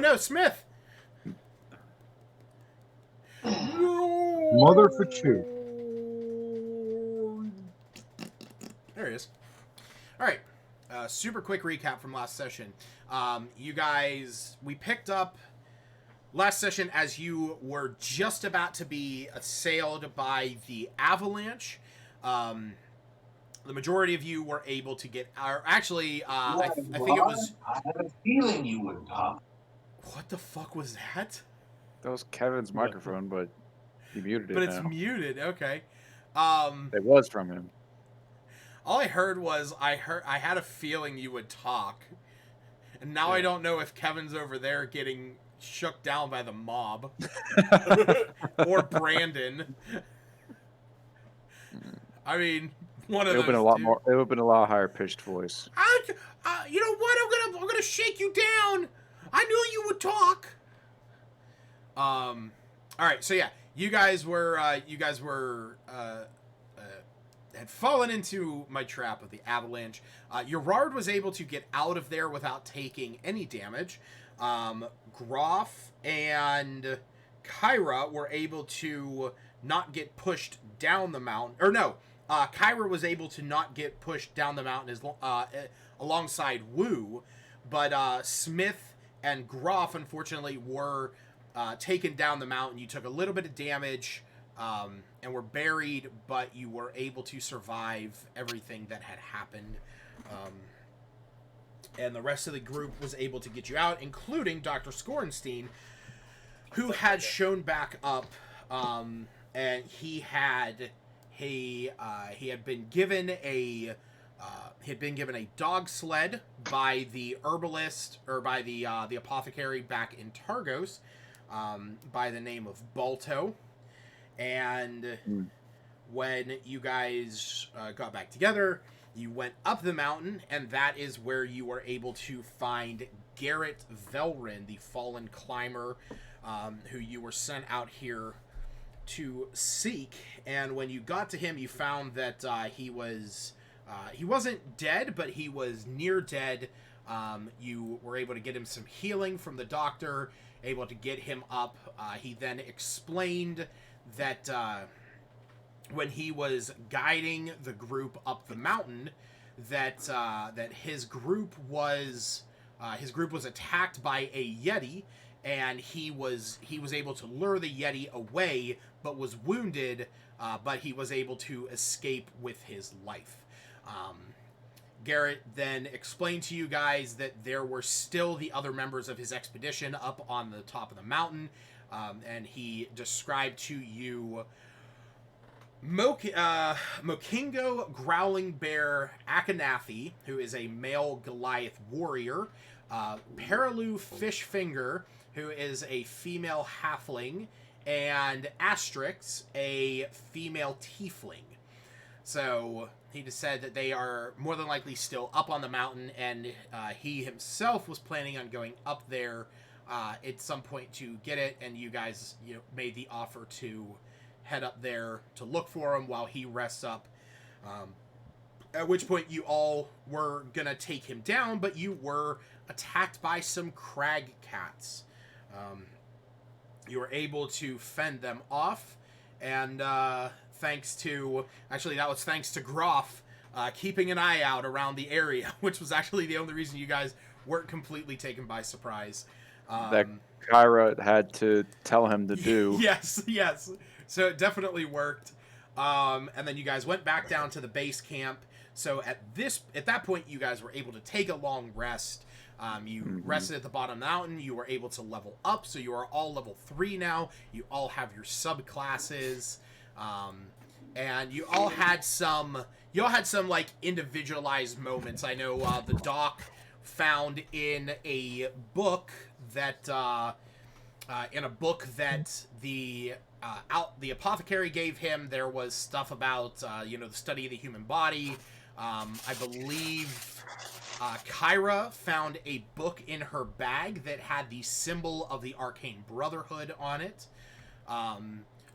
no, Smith! No! Mother for two. There it is. All right. Super quick recap from last session. You guys, we picked up last session as you were just about to be assailed by the avalanche. The majority of you were able to get... Actually, I think it was... I had a feeling you would talk. What the fuck was that? That was Kevin's microphone, but he muted it But it's now. muted, okay. It was from him. All I heard was, I had a feeling you would talk. And now I don't know if Kevin's over there getting shook down by the mob. Or Brandon. I mean, one of It those would have been a lot two. more. It would have been a lot higher pitched voice. You know what? I'm gonna shake you down. I knew you would talk. All right. So yeah, you guys were had fallen into my trap of the avalanche. Gerard was able to get out of there without taking any damage. Groff and Kyra were able to not get pushed down the mountain. Or no, Kyra was able to not get pushed down the mountain alongside Wu, but Smith and Groff, unfortunately, were taken down the mountain. You took a little bit of damage and were buried, but you were able to survive everything that had happened. And the rest of the group was able to get you out, including Dr. Scorenstein, who had shown back up, and he had been given a dog sled by the herbalist, or by the apothecary back in Targos, by the name of Balto. And when you guys got back together, you went up the mountain, and that is where you were able to find Garrett Velrin, the fallen climber, who you were sent out here to seek. And when you got to him, you found that he wasn't dead, but he was near dead. You were able to get him some healing from the doctor, able to get him up. He then explained that when he was guiding the group up the mountain, that his group was attacked by a Yeti, and he was able to lure the Yeti away, but was wounded, but he was able to escape with his life. Garrett then explained to you guys that there were still the other members of his expedition up on the top of the mountain, and he described to you Mokingo Growling Bear Akanathi, who is a male Goliath warrior, Paralu Fishfinger, who is a female halfling, and Astrix, a female tiefling. So he just said that they are more than likely still up on the mountain, and he himself was planning on going up there at some point to get it, and you guys made the offer to head up there to look for him while he rests up. At which point you all were gonna take him down, but you were attacked by some crag cats. You were able to fend them off, and thanks to Groff keeping an eye out around the area, which was actually the only reason you guys weren't completely taken by surprise. That Kyra had to tell him to do. Yes. So it definitely worked. And then you guys went back down to the base camp. So at that point, you guys were able to take a long rest. You rested at the bottom of the mountain. You were able to level up, so you are all level 3 now. You all have your subclasses, and you all had some like individualized moments. I know the doc found in a book that the apothecary gave him, there was stuff about the study of the human body. I believe Kyra found a book in her bag that had the symbol of the Arcane Brotherhood on it.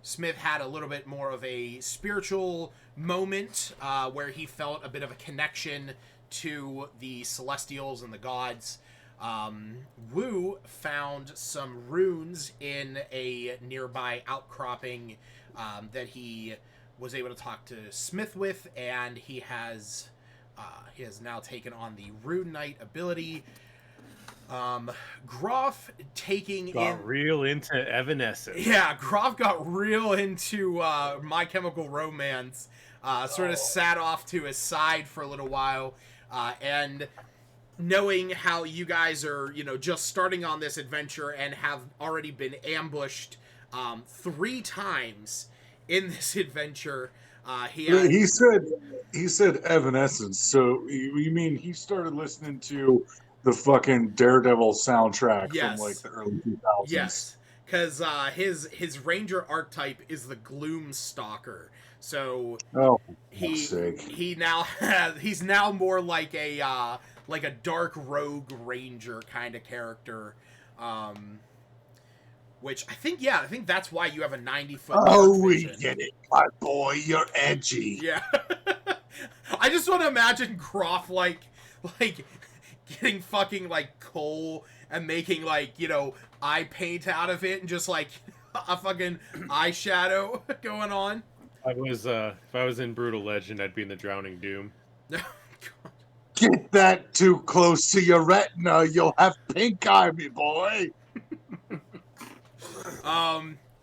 Smith had a little bit more of a spiritual moment where he felt a bit of a connection to the Celestials and the gods. Wu found some runes in a nearby outcropping that he was able to talk to Smith with, and he has now taken on the Rune Knight ability. Groff got real into Evanescence. Yeah, Groff got real into My Chemical Romance. Sort of sat off to his side for a little while, and knowing how you guys are, just starting on this adventure and have already been ambushed 3 times in this adventure, he said Evanescence. So you mean he started listening to the fucking Daredevil soundtrack from like the early 2000s? Yes, because his Ranger archetype is the Gloom Stalker. So he's now more like a dark rogue ranger kind of character, which I think that's why you have a 90-foot. Oh, we get it, my boy. You're edgy. Yeah, I just want to imagine Groff like getting fucking like coal and making eye paint out of it and just like a fucking eyeshadow going on. If I was in Brutal Legend, I'd be in the Drowning Doom. Get that too close to your retina, you'll have pink eye, me boy.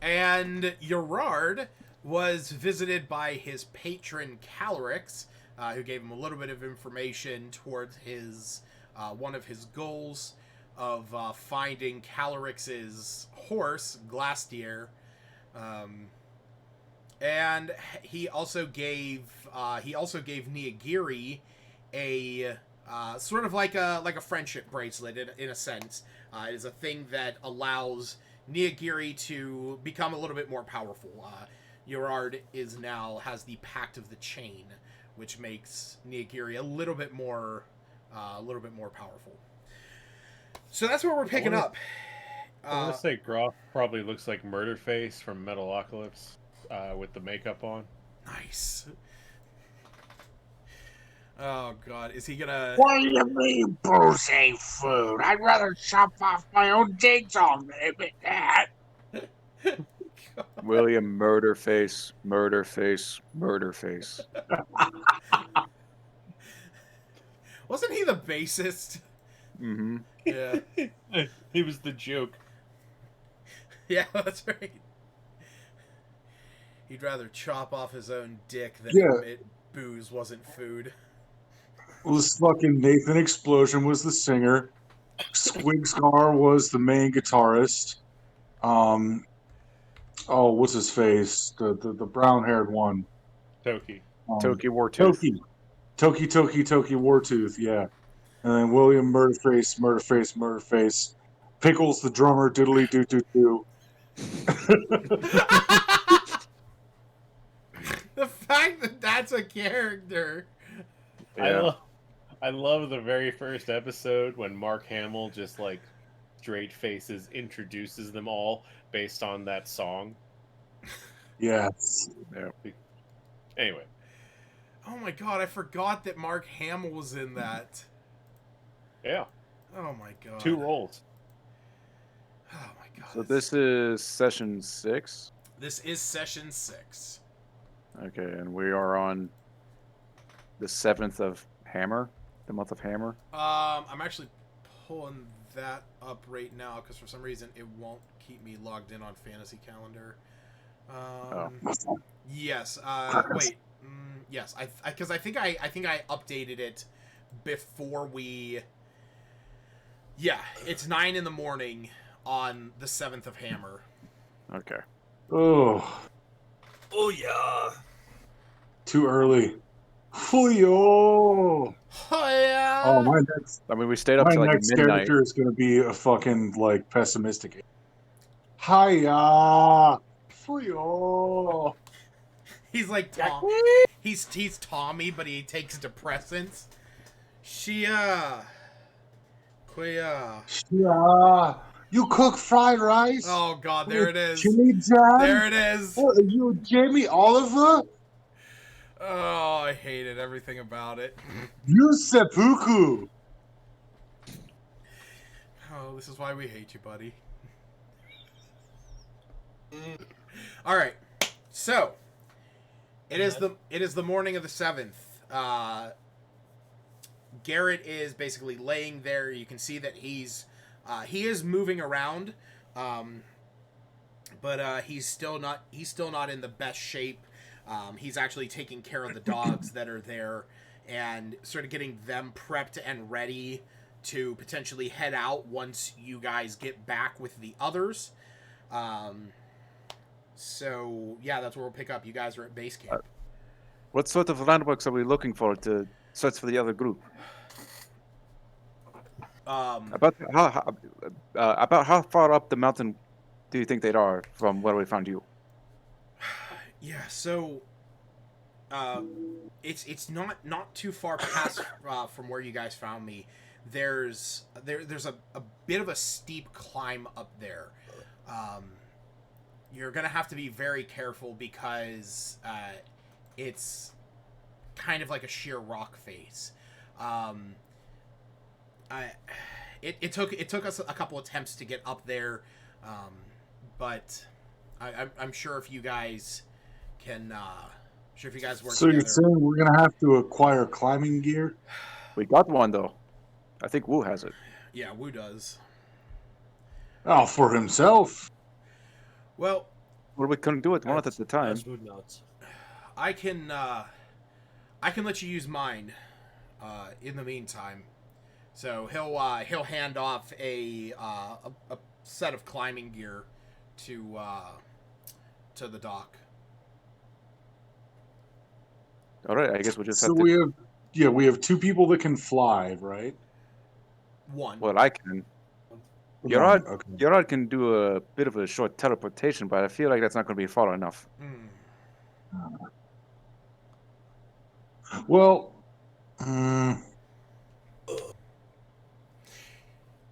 And Gerard was visited by his patron Calorix, who gave him a little bit of information towards his one of his goals of finding Calorix's horse, Glastier. And he also gave Niyagiri a sort of like a friendship bracelet in a sense. It is a thing that allows Niyagiri to become a little bit more powerful. Gerard has the Pact of the Chain, which makes Niyagiri a little bit more powerful. So that's what we're picking up. I want to say Groff probably looks like Murderface from Metalocalypse with the makeup on. Nice. Oh God, is he gonna? What do you mean, booze ain't food? I'd rather chop off my own digs all day than that. William Murderface. Wasn't he the bassist? Mm-hmm. Yeah. He was the joke. Yeah, that's right. He'd rather chop off his own dick than admit booze wasn't food. Well, this fucking Nathan Explosion was the singer. Squigscar was the main guitarist. What's his face? The brown-haired one. Toki. Toki Wartooth. Toki Wartooth, yeah. And then William Murderface. Pickles the drummer, diddly doo doo doo. The fact that that's a character. Yeah. I love the very first episode when Mark Hamill just like straight faces introduces them all based on that song. Yes. Yeah. Anyway. Oh my God, I forgot that Mark Hamill was in that. Yeah. Oh my God. 2 roles. Oh my God. So this is session 6? This is session 6. Okay, and we are on the 7th of Hammer, the month of Hammer. I'm actually pulling that up right now because for some reason it won't keep me logged in on Fantasy Calendar. Yes. Wait. Yes. Because I think I updated it before we. Yeah, it's 9 in the morning on the 7th of Hammer. Okay. Oh. Oh yeah. Too early. Oh yeah. Oh, my next. I mean, we stayed up to like next midnight. character is gonna be a fucking like pessimistic. Hiya. Oh. He's like Tom. He's Tommy, but he takes depressants. Shia. Quia. Yeah. You cook fried rice? Oh God, there it is. Jimmy Jam? There it is. What, are you Jamie Oliver? Oh, I hated everything about it. You seppuku. Oh, this is why we hate you, buddy. All right, so it is the morning of the 7th. Garrett is basically laying there. You can see that he is moving around, but he's still not in the best shape. He's actually taking care of the dogs that are there and sort of getting them prepped and ready to potentially head out once you guys get back with the others. So yeah, that's where we'll pick up. You guys are at base camp. What sort of landmarks are we looking for to search for the other group? About how far up the mountain do you think they are from where we found you? Yeah, so it's not too far past from where you guys found me. There's a bit of a steep climb up there. You're gonna have to be very careful because it's kind of like a sheer rock face. It took us a couple attempts to get up there, but I'm sure if you guys can, if you guys work So together. you're saying we're gonna have to acquire climbing gear? We got one though. I think Wu has it. Yeah, Wu does. Oh, for himself. Well, Well, we couldn't do it one at a time. That's would not. I can let you use mine in the meantime. So he'll hand off a set of climbing gear to the doc. All right, I guess we'll just have So to. we have 2 people that can fly, right? One. Well, I can. One, okay. Gerard can do a bit of a short teleportation, but I feel like that's not going to be far enough. Well,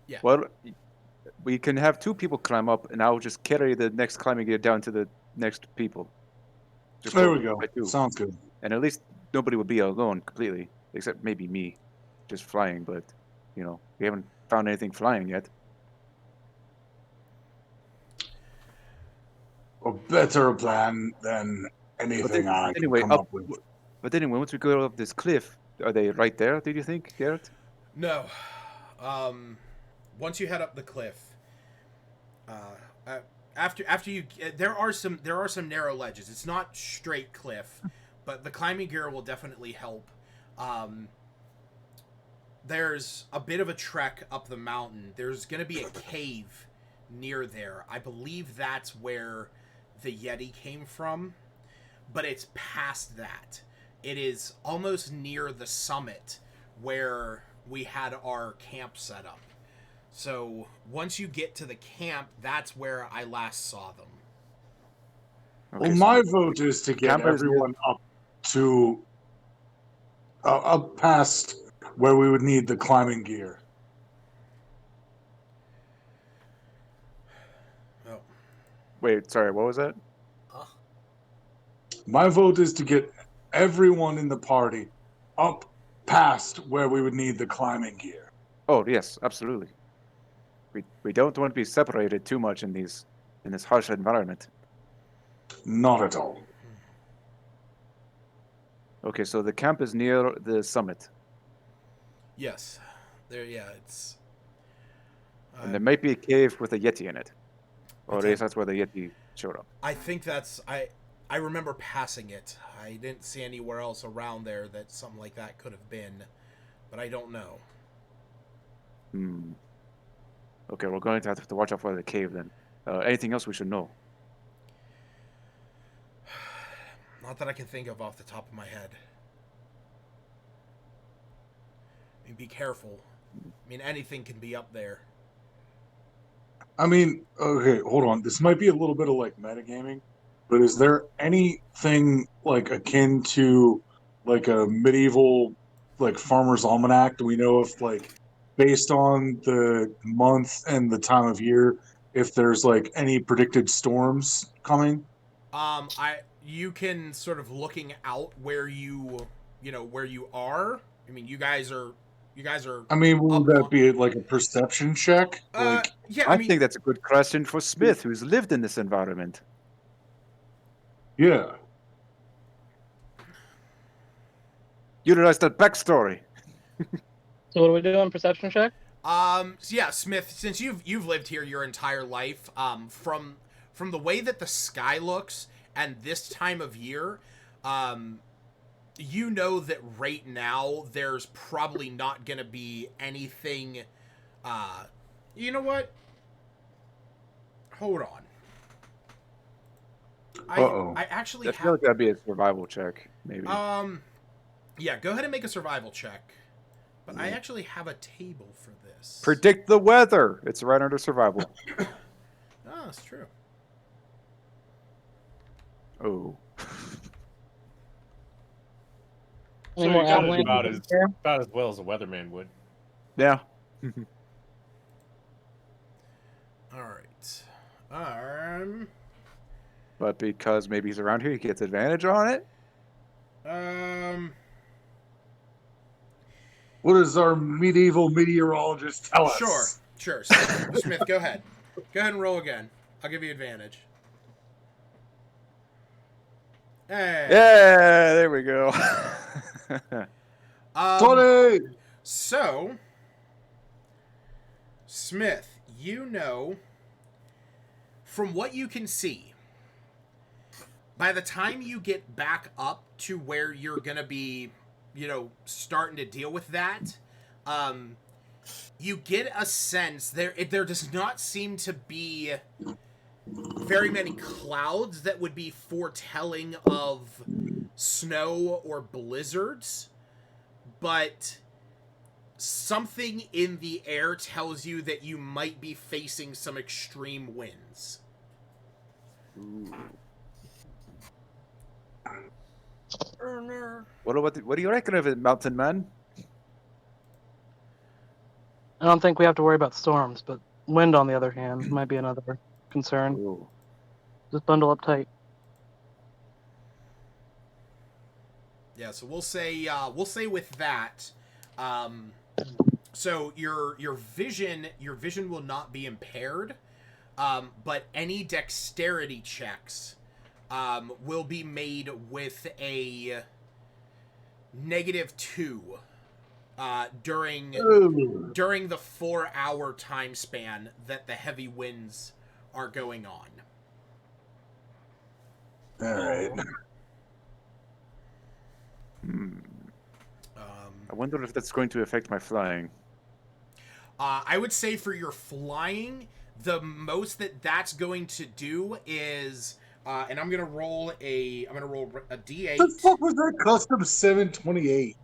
Yeah. Well, we can have 2 people climb up, and I'll just carry the next climbing gear down to the next people. Just there we go. by 2. Sounds good. And at least nobody would be alone completely, except maybe me, just flying. But we haven't found anything flying yet. A better plan than anything I can come up with. But anyway, once we go up this cliff, are they right there? Did you think, Garrett? No. Once you head up the cliff, after you, there are some narrow ledges. It's not straight cliff, but the climbing gear will definitely help. There's a bit of a trek up the mountain. There's going to be a cave near there. I believe that's where the Yeti came from, but it's past that. It is almost near the summit where we had our camp set up. So once you get to the camp, that's where I last saw them. Well, my vote is to get everyone up to up past where we would need the climbing gear. Oh. Wait, sorry, what was that? My vote is to get everyone in the party up past where we would need the climbing gear. Oh, yes, absolutely. We don't want to be separated too much in this harsh environment. Not at all. Okay, so the camp is near the summit. Yes. There, yeah, it's... And there might be a cave with a Yeti in it. Or at least that's where the Yeti showed up. I think that's... I remember passing it. I didn't see anywhere else around there that something like that could have been. But I don't know. Okay, we're going to have to watch out for the cave then. Anything else we should know? Not that I can think of off the top of my head. I mean, be careful. I mean, anything can be up there. I mean, okay, hold on. This might be a little bit of like metagaming, but is there anything like akin to like a medieval like farmer's almanac? Do we know if like based on the month and the time of year, if there's like any predicted storms coming? You can sort of looking out where you are. I mean, you guys are, You guys are. I mean, would up that on- be like a perception check? Like, Yeah, I I mean, think that's a good question for Smith, who's lived in this environment. yeah. Utilize that backstory. So what are we doing? Perception check? so yeah, Smith, since you've lived here your entire life, from the way that the sky looks and this time of year, you know that right now there's probably not gonna be anything. You know what? Hold on. Uh-oh. I actually I feel like that'd be a survival check, maybe. Yeah, go ahead and make a survival check. But I actually have a table for this. Predict the weather. It's right under survival. Oh, that's true. Oh. So Any you more got it avalanche? about as well as a weatherman would. Yeah. All right. But because maybe he's around here, he gets advantage on it. What does our medieval meteorologist tell us? Sure. Smith, go ahead. Go ahead and roll again. I'll give you advantage. Hey. Yeah, there we go. 20! So, Smith, you know, from what you can see, by the time you get back up to where you're going to be, starting to deal with that, you get a sense there does not seem to be very many clouds that would be foretelling of snow or blizzards, but something in the air tells you that you might be facing some extreme winds. What do you reckon of it, Mountain Man? I don't think we have to worry about storms, but wind, on the other hand, might be another concern. Ooh. Just bundle up tight. Yeah, so we'll say with that, so your vision will not be impaired, but any dexterity checks will be made with a -2 during the 4-hour time span that the heavy winds are going on. All right. I wonder if that's going to affect my flying. I would say for your flying, the most that's going to do is, and I'm gonna roll a D8. What the fuck was that custom 728?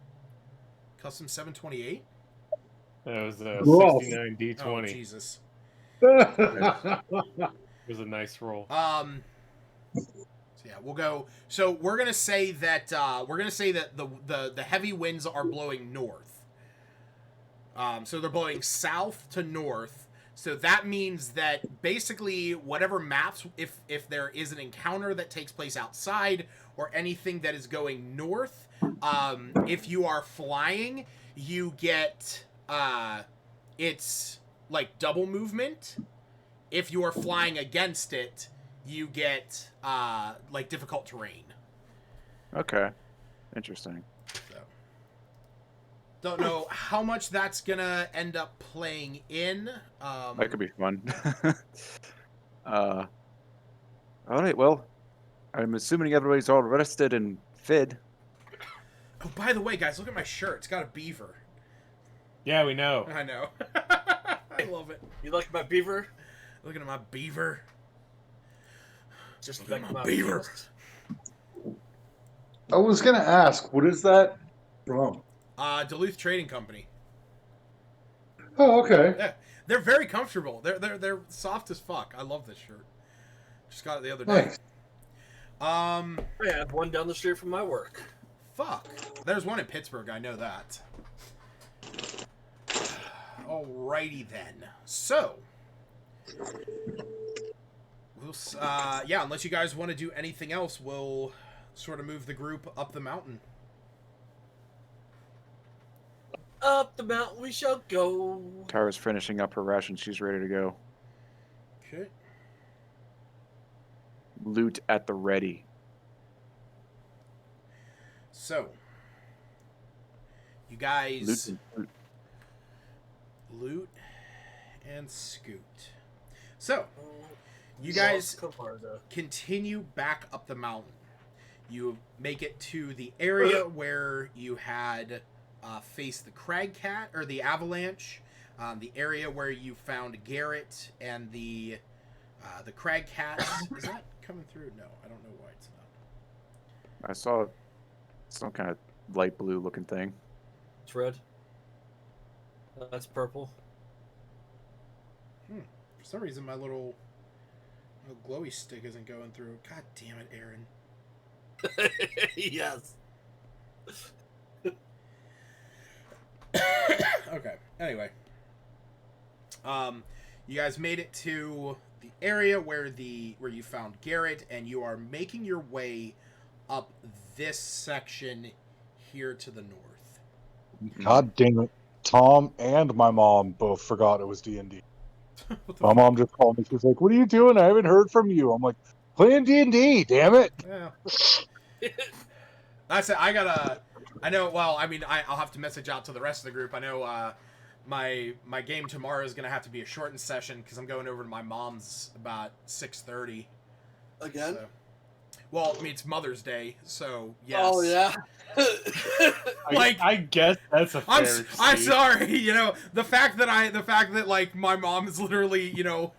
Custom 728. That was a Rough. 69 D20. Oh Jesus. It was a nice roll. So yeah, we'll go. So we're gonna say that the heavy winds are blowing north. So they're blowing south to north. So that means that basically whatever maps, if there is an encounter that takes place outside or anything that is going north, if you are flying, you get it's like double movement. If you are flying against it, you get like difficult terrain. Okay. Interesting. So, don't know how much that's gonna end up playing in. That could be fun. All right, well, I'm assuming everybody's all rested and fed. Oh, by the way, guys, look at my shirt. It's got a beaver. Yeah, we know. I know. I love it. You like my beaver? Looking at my beaver. Just Look at like my my beaver. I was gonna ask, what is that from? Duluth Trading Company. Oh, okay. Yeah, they're very comfortable. They're soft as fuck. I love this shirt. Just got it the other day. Nice. I have one down the street from my work. Fuck. There's one in Pittsburgh. I know that. Alrighty then. So, we'll yeah. Unless you guys want to do anything else, we'll sort of move the group up the mountain. Up the mountain we shall go. Tara's finishing up her ration. She's ready to go. Okay. Loot at the ready. So, you guys loot and scoot. So, you guys continue back up the mountain. You make it to the area where you had faced the crag cat or the avalanche. The area where you found Garrett and the crag cat. Is that coming through? No, I don't know why it's not. I saw some kind of light blue looking thing. It's red. That's purple. For some reason, my little glowy stick isn't going through. God damn it, Aaron. Yes. Okay. Anyway, you guys made it to the area where you found Garrett, and you are making your way up this section here to the north. God damn it! Tom and my mom both forgot it was D&D. My mom just called me. She's like, "What are you doing? I haven't heard from you." I'm like, "Playing D&D. Damn it!" Yeah. That's it. I know. Well, I mean, I'll have to message out to the rest of the group. I know my game tomorrow is gonna have to be a shortened session because I'm going over to my mom's about 6:30. Again? So. Well, I mean, it's Mother's Day, so yes. Oh yeah. Like I guess that's a fair. I'm sorry, you know, the fact that like my mom is literally, you know,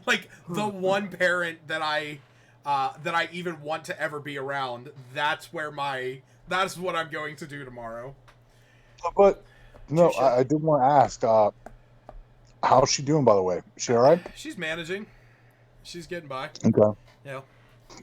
like the one parent that I even want to ever be around. That's what I'm going to do tomorrow. But no, I did want to ask, how's she doing, by the way? Is she all right? She's managing. She's getting by. Okay. Yeah.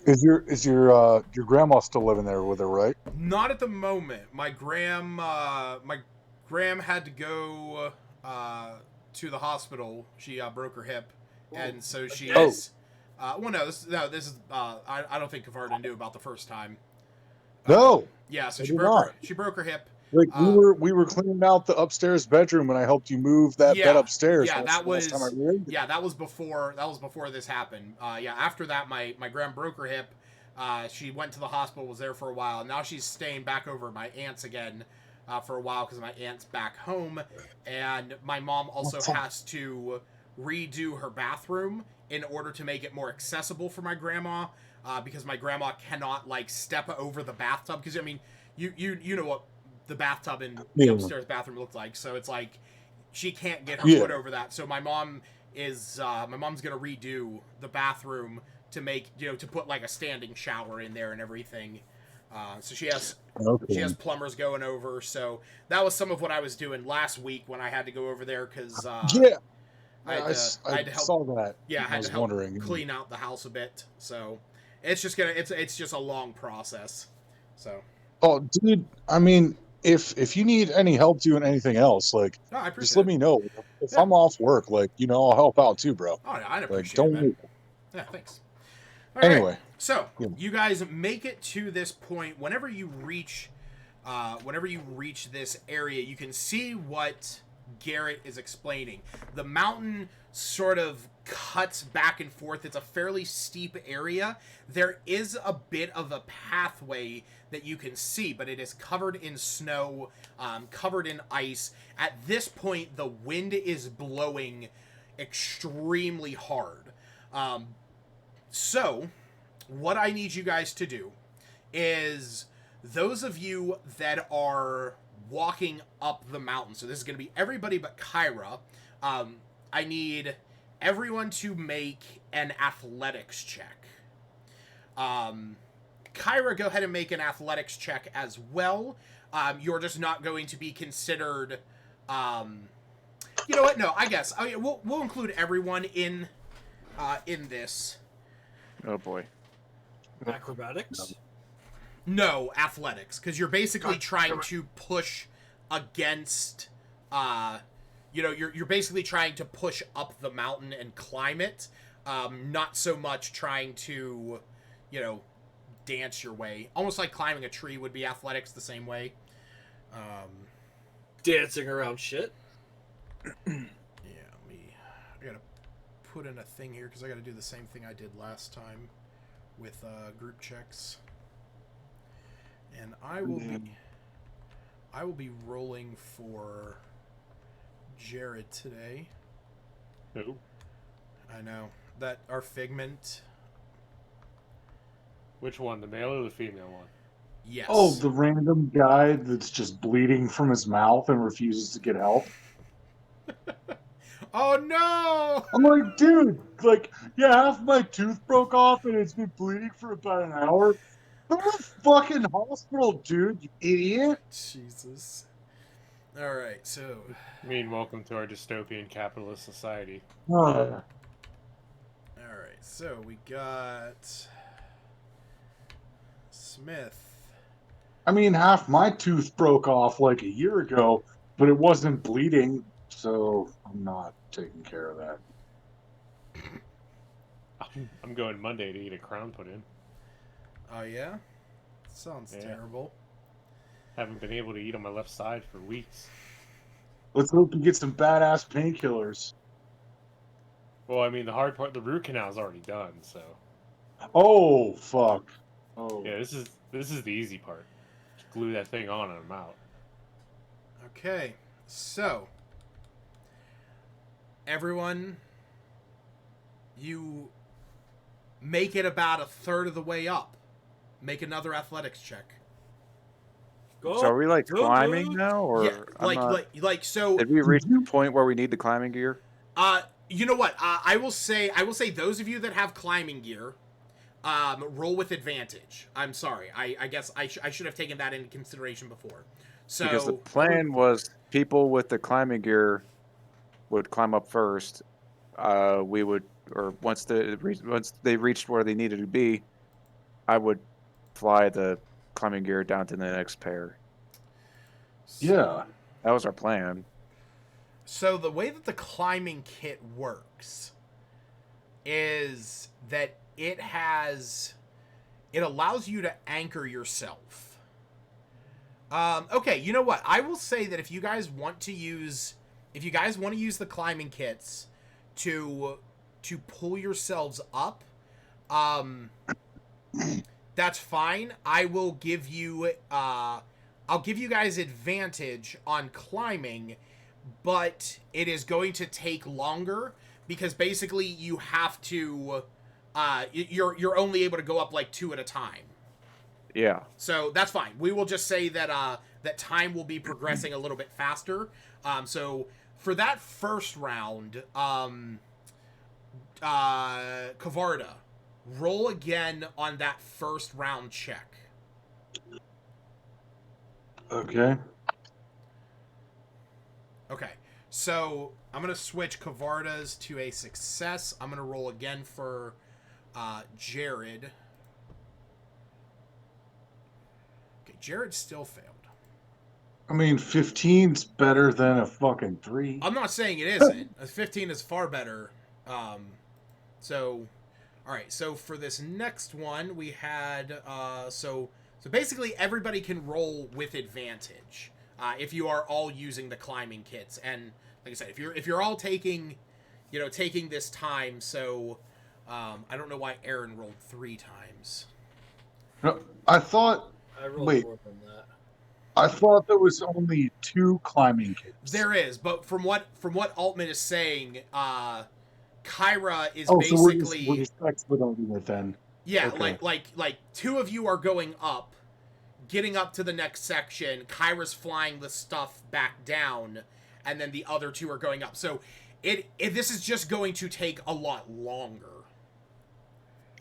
Is your grandma still living there with her, right? Not at the moment. My gram had to go to the hospital. She broke her hip, and so she's. Well, no, this is. I don't think Kavarda knew about the first time. No. Yeah, so I she did broke not. she broke her hip. Like we were cleaning out the upstairs bedroom, and I helped you move that bed upstairs. Yeah, that was last time I read it. yeah, that was before this happened. Yeah, after that, my gram broke her hip. She went to the hospital, was there for a while. Now she's staying back over at my aunt's again for a while because my aunt's back home, and my mom also has to redo her bathroom in order to make it more accessible for my grandma. Because my grandma cannot like step over the bathtub. Because I mean, you know what the bathtub in the upstairs bathroom looks like. So it's like she can't get her foot over that. So my mom's gonna redo the bathroom to make to put like a standing shower in there and everything. So she has plumbers going over. So that was some of what I was doing last week when I had to go over there because I had to help. Saw that. Yeah, I had to help wondering. clean out the house a bit. So. It's just a long process. So. Oh, dude! I mean, if you need any help doing anything else, like, just let me know. If I'm off work, like, I'll help out too, bro. Oh, yeah, I'd appreciate don't it, man. Yeah, thanks. All anyway, right. So you guys make it to this point. Whenever you reach this area, you can see what Garrett is explaining. The mountain sort of cuts back and forth. It's a fairly steep area. There is a bit of a pathway that you can see, but it is covered in snow, covered in ice. At this point, the wind is blowing extremely hard. So, what I need you guys to do is those of you that are walking up the mountain, so this is going to be everybody but Kyra, I need everyone to make an athletics check. Kyra, go ahead and make an athletics check as well. You're just not going to be considered. You know what? No, I guess we'll include everyone in this. Oh boy. Acrobatics? No, athletics, because you're basically trying to push against. You're basically trying to push up the mountain and climb it. Not so much trying to, dance your way. Almost like climbing a tree would be athletics the same way. dancing around shit. Yeah, I gotta put in a thing here because I gotta do the same thing I did last time with group checks. And I will be rolling for Jared today. Who? I know that our Figment. Which one, the male or the female one? Yes. Oh, the random guy that's just bleeding from his mouth and refuses to get help. Oh no! I'm like, dude, like, yeah, half my tooth broke off and it's been bleeding for about an hour. Go to the fucking hospital, dude, you idiot. Jesus. All right, so. I mean, welcome to our dystopian capitalist society. Uh, All right, so we got Smith. I mean, half my tooth broke off like a year ago, but it wasn't bleeding, so I'm not taking care of that. I'm going Monday to eat a crown pudding. Oh yeah, sounds Yeah. terrible. Haven't been able to eat on my left side for weeks. Let's hope you get some badass painkillers. Well, I mean, the hard part, the root canal's already done, so Oh, fuck. Oh. yeah, this is the easy part. Just glue that thing on and I'm out. Okay, so everyone, you make it about a third of the way up. Make another athletics check. Go. So are we like Go, climbing dude. now, or Yeah, I'm not- like so. did we reach the point where we need the climbing gear? You know what? I will say those of you that have climbing gear, roll with advantage. I'm sorry. I guess I should have taken that into consideration before. So Because the plan was people with the climbing gear would climb up first. We would, or once they reached where they needed to be, I would fly the climbing gear down to the next pair. Yeah. That was our plan. So the way that the climbing kit works is that it allows you to anchor yourself. Okay, you know what? I will say that if you guys want to use the climbing kits to pull yourselves up, that's fine. I will give you I'll give you guys advantage on climbing, but it is going to take longer because basically you have to you're only able to go up like 2 at a time. Yeah. So that's fine. We will just say that that time will be progressing a little bit faster. So for that first round, Kavarda, roll again on that first round check. Okay. Okay, so I'm going to switch Kavarda's to a success. I'm going to roll again for Jared. Okay, Jared still failed. I mean, 15's better than a fucking 3. I'm not saying it isn't. A 15 is far better. So, all right. So for this next one, we had so basically everybody can roll with advantage if you are all using the climbing kits. And like I said, if you're all taking this time, so I don't know why Aaron rolled 3 times. No, I thought I rolled Wait. more than that. I thought there was only 2 climbing kits. There is, but from what Altman is saying, Kyra is So basically we're just expediting it then. yeah, okay. like 2 of you are going up, getting up to the next section. Kyra's flying the stuff back down, and then the other 2 are going up. So this is just going to take a lot longer.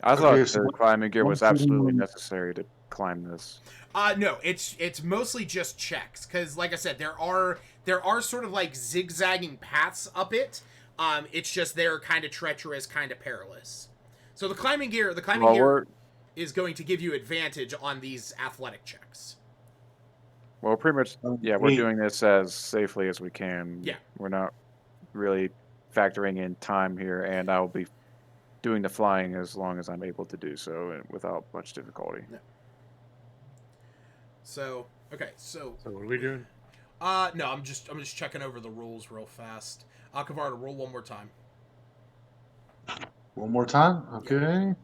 I thought Okay, so the climbing gear was one absolutely thing- necessary to climb this. No, it's mostly just checks because, like I said, there are sort of like zigzagging paths up it. It's just they're kind of treacherous, kind of perilous. So the climbing gear is going to give you advantage on these athletic checks. Well, pretty much, yeah, we're Wait. doing this as safely as we can. Yeah. We're not really factoring in time here, and I'll be doing the flying as long as I'm able to do so and without much difficulty. So okay, so So what are we doing? No, I'm just checking over the rules real fast. Kavarda, roll one more time. One more time? Okay.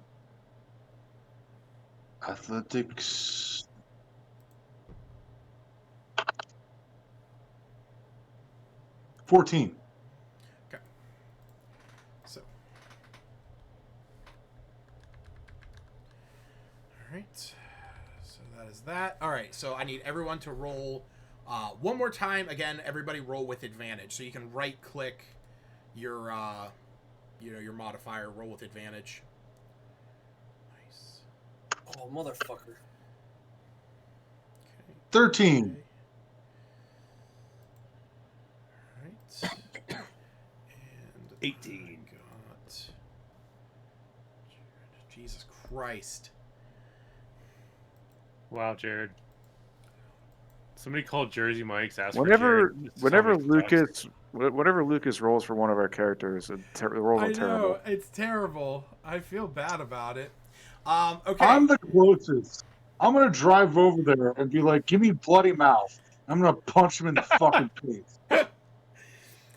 Athletics. $14. Okay. So. All right. So that is that. All right. So I need everyone to roll one more time. Again, everybody roll with advantage. So you can right click your your modifier. Roll with advantage. Nice. Oh, motherfucker. Okay. 13. Okay. All right. And 18. got Jesus Christ. Wow, Jared. Somebody called Jersey Mike's. Asked Whenever for Jared. Just tell me whenever Lucas rolls for one of our characters, the rolls are terrible. It's terrible. I feel bad about it. Okay. I'm the closest. I'm gonna drive over there and be like, "Give me bloody mouth." I'm gonna punch him in the fucking face.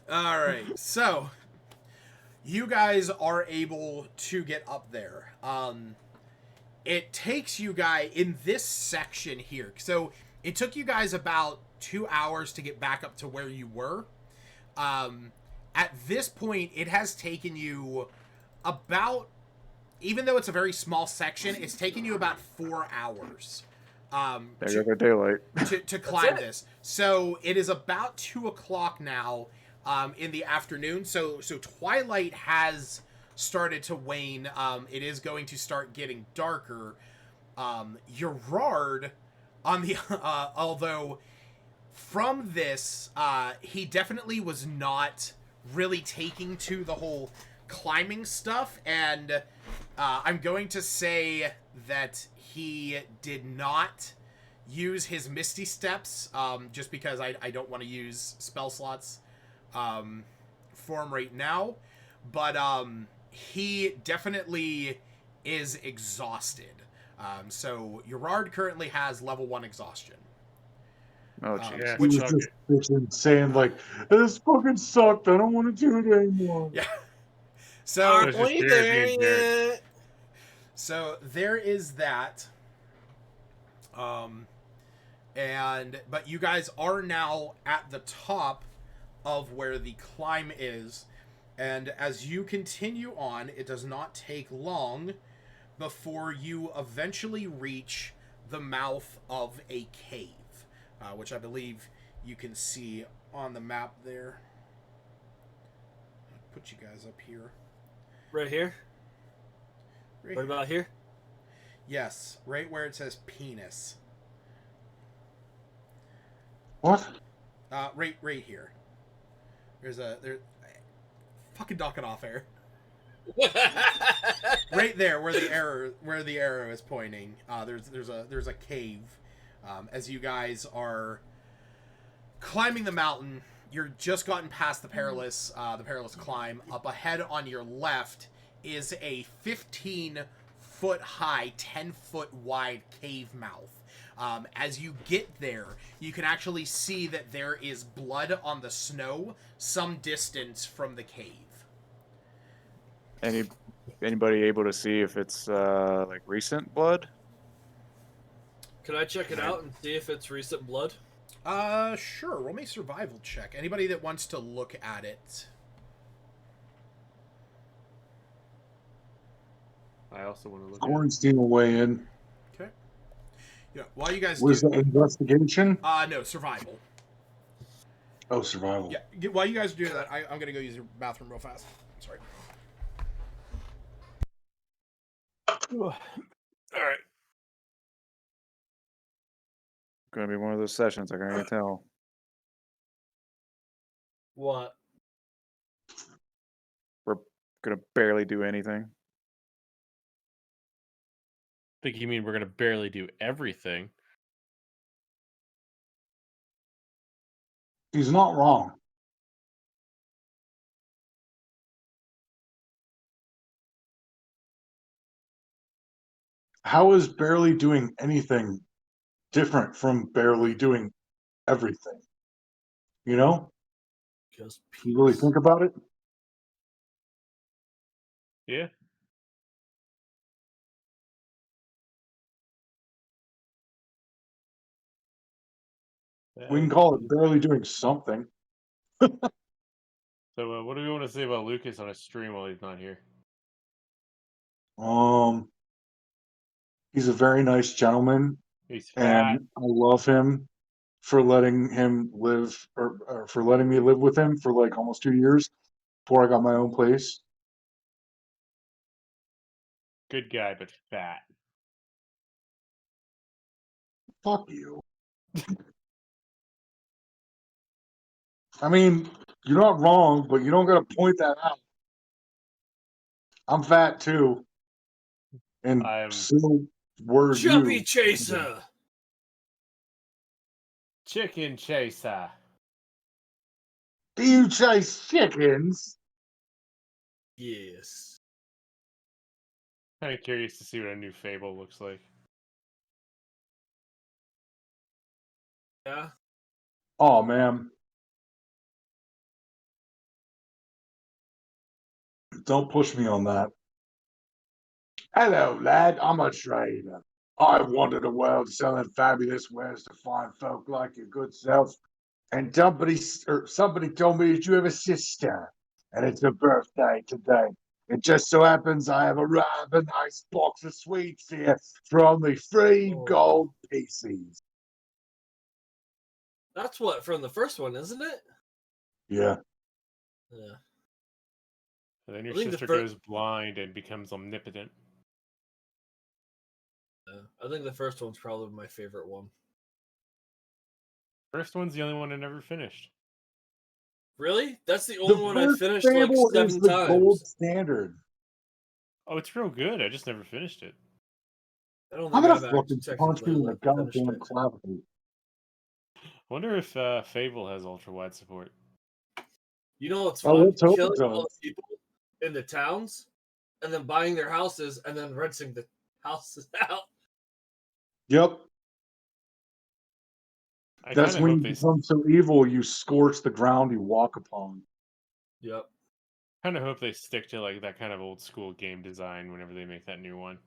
All right. So you guys are able to get up there. It takes you guys in this section here. So it took you guys about 2 hours to get back up to where you were. At this point, it has taken you about, even though it's a very small section, it's taken you about 4 hours There goes our daylight. to climb this. So it is about 2 o'clock now in the afternoon. So twilight has started to wane. It is going to start getting darker. Gerard, on the although from this, he definitely was not really taking to the whole climbing stuff, and I'm going to say that he did not use his Misty Steps, just because I don't want to use spell slots for him right now, but he definitely is exhausted. So Gerard currently has level 1 exhaustion. Oh, jeez. Yeah, He was fuck just it. bitching, saying like, "This fucking sucked. I don't want to do it anymore." Yeah. So It was just Jared being Jared. So there is that. But you guys are now at the top of where the climb is, and as you continue on, it does not take long before you eventually reach the mouth of a cave, which I believe you can see on the map there. I'll put you guys up here. Right here? Right about here? Yes, right where it says penis. What? Right here. There's fucking knock it off, air. Right there, where the arrow is pointing. There's a cave. As you guys are climbing the mountain, you're just gotten past the perilous climb. Up ahead on your left is a 15-foot high, 10-foot wide cave mouth. As you get there, you can actually see that there is blood on the snow some distance from the cave. Anybody able to see if it's like recent blood? Can I check it out and see if it's recent blood? Sure. Roll me a survival check. Anybody that wants to look at it. I also want to look at Quarantine will weigh in. Okay. Yeah. While you guys Was do. the investigation? No, survival. Oh, survival. Yeah. While you guys do that, I'm gonna go use your bathroom real fast. Sorry. All right. Gonna be one of those sessions. I can tell. What? We're gonna barely do anything. I think you mean we're gonna barely do everything. He's not wrong. How is barely doing anything different from barely doing everything? You know, Because you really think about it. Yeah. We can call it barely doing something. So, what do we want to say about Lucas on a stream while he's not here? He's a very nice gentleman, He's fat. and I love him for letting him live, or for letting me live with him for like almost 2 years before I got my own place. Good guy, but fat. Fuck you. I mean, you're not wrong, but you don't got to point that out. I'm fat too, and I'm so were Chubby you. Chaser. chicken chaser. Do you chase chickens? Yes. Kind of curious to see what a new Fable looks like. Yeah. Oh man, don't push me on that. Hello, lad. I'm a trader. I wander the world selling fabulous wares to fine folk like your good self. And somebody told me that you have a sister, and it's her birthday today. It just so happens I have a rather nice box of sweets here for only 3 gold pieces. That's what from the first one, isn't it? Yeah. Yeah. And then your I think the sister fir- goes blind and becomes omnipotent. I think the first one's probably my favorite one. First one's the only one I never finished. Really? That's the The only one I first finished like Fable 7 is the times. gold standard. Oh, it's real good. I just never finished it. I don't I'm think gonna I've fucking actually punch you in the technically finished goddamn it. clavicle. I wonder if Fable has ultra wide support. You know what's Oh, fun? let's hope it Killing all does. the people in the towns and then buying their houses and then renting the houses out. Yep. I That's kind of when hope you they become so evil you scorch the ground you walk upon. Yep. stick to like that kind of old school game design whenever they make that new one.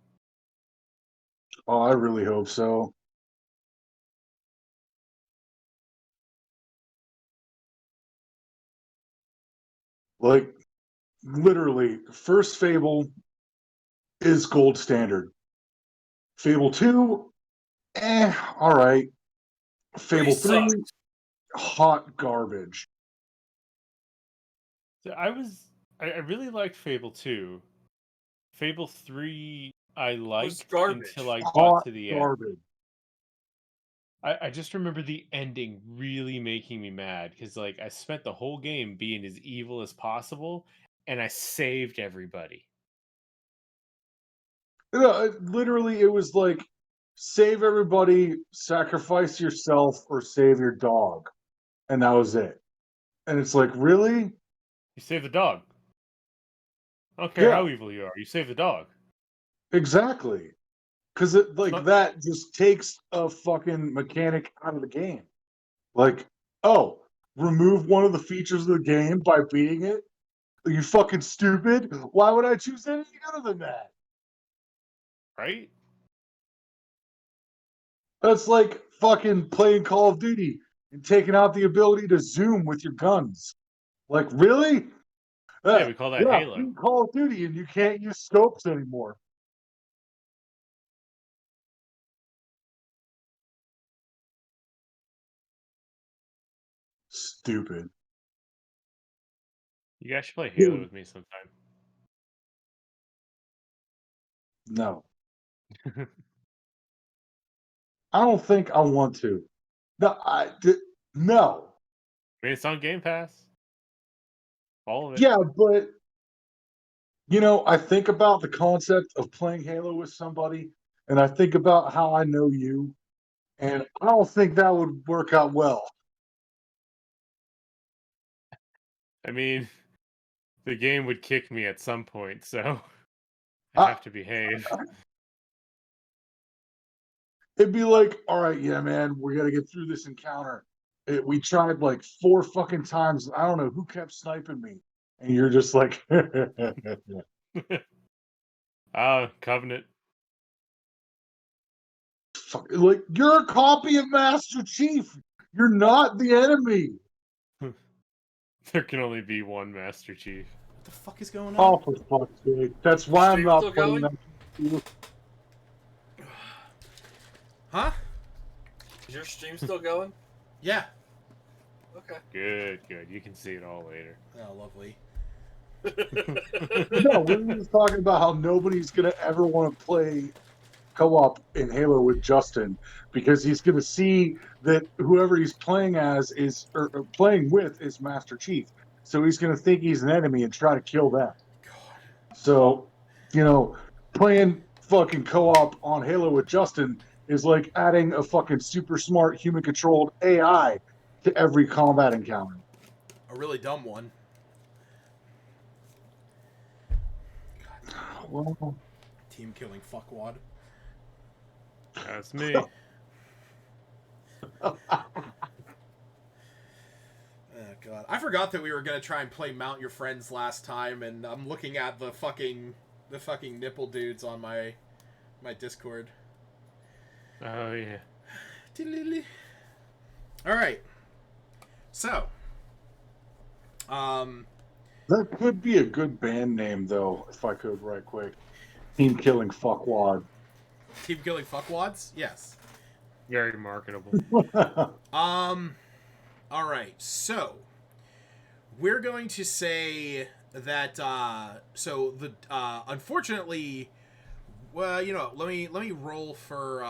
Oh, I really hope so. Like, literally, first Fable is gold standard. Fable 2, all right. Fable 3, sucked. hot garbage. So I really liked Fable 2. Fable 3 I liked garbage. until I got Hot to the end. garbage. I just remember the ending really making me mad because like I spent the whole game being as evil as possible and I saved everybody. Literally, it was like, save everybody, sacrifice yourself, or save your dog. And that was it. And it's like, really? You save the dog. I don't care Yeah, how evil you are. You save the dog. exactly. Because it not- that just takes a fucking mechanic out of the game. Like, oh, remove one of the features of the game by beating it? Are you fucking stupid? Why would I choose anything other than that? Right? That's like fucking playing Call of Duty and taking out the ability to zoom with your guns. Like, really? Yeah, we call that Yeah, Halo. beat Call of Duty and you can't use scopes anymore. Stupid. You guys should play Halo Dude. with me sometime. No. I don't think I want to. No. I mean, it's on Game Pass. All of it. Yeah, but I think about the concept of playing Halo with somebody, and I think about how I know you, and I don't think that would work out well. I mean, the game would kick me at some point, so I have to behave. It'd be like, all right, yeah, man, we got to get through this encounter. we tried like 4 fucking times. I don't know who kept sniping me, and you're just like, Covenant. like you're a copy of Master Chief. You're not the enemy. There can only be one Master Chief. What the fuck is going Oh, on? for fuck's sake! That's why I'm Stream not still playing going? that. Huh? Is your stream still going? Yeah. Okay. Good. You can see it all later. Oh, lovely. No, we're just talking about how nobody's gonna ever want to play co-op in Halo with Justin because he's gonna see that whoever he's playing as is or playing with is Master Chief. So he's gonna think he's an enemy and try to kill them. God. So, playing fucking co-op on Halo with Justin is like adding a fucking super smart human-controlled AI to every combat encounter. A really dumb one. Well, Team killing fuckwad. That's me. Oh god. I forgot that we were gonna try and play Mount Your Friends last time, and I'm looking at the fucking nipple dudes on my Discord. Oh yeah. Alright. So. that could be a good band name, though, if I could, right quick. Team Killing Fuckwad. Team killing fuckwads? Yes. Very marketable. Alright, so we're going to say that unfortunately, well, let me roll for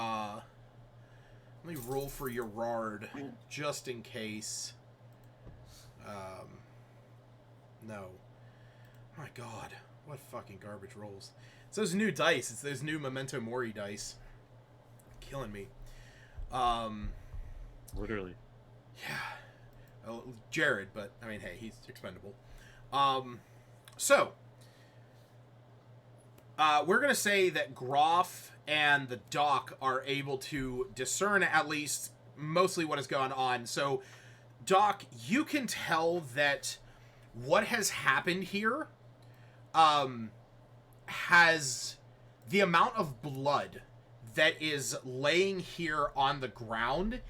your Rard just in case. No. Oh my god, what fucking garbage rolls. It's those new dice. It's those new Memento Mori dice. Killing me. Literally. Yeah. Well, Jared, but I mean, hey, he's expendable. So we're gonna say that Groff and the Doc are able to discern at least mostly what is going on. So, Doc, you can tell that what has happened here has the amount of blood that is laying here on the ground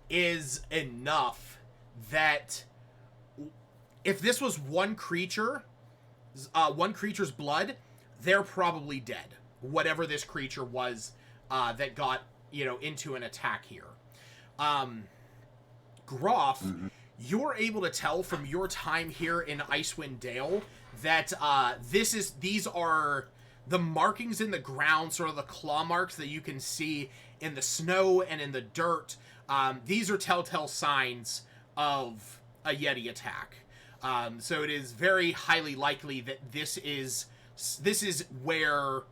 is enough that if this was one creature's blood, they're probably dead. Whatever this creature was that got, into an attack here. Groff, you're able to tell from your time here in Icewind Dale that these are the markings in the ground, sort of the claw marks that you can see in the snow and in the dirt. These are telltale signs of a Yeti attack. So it is very highly likely that this is where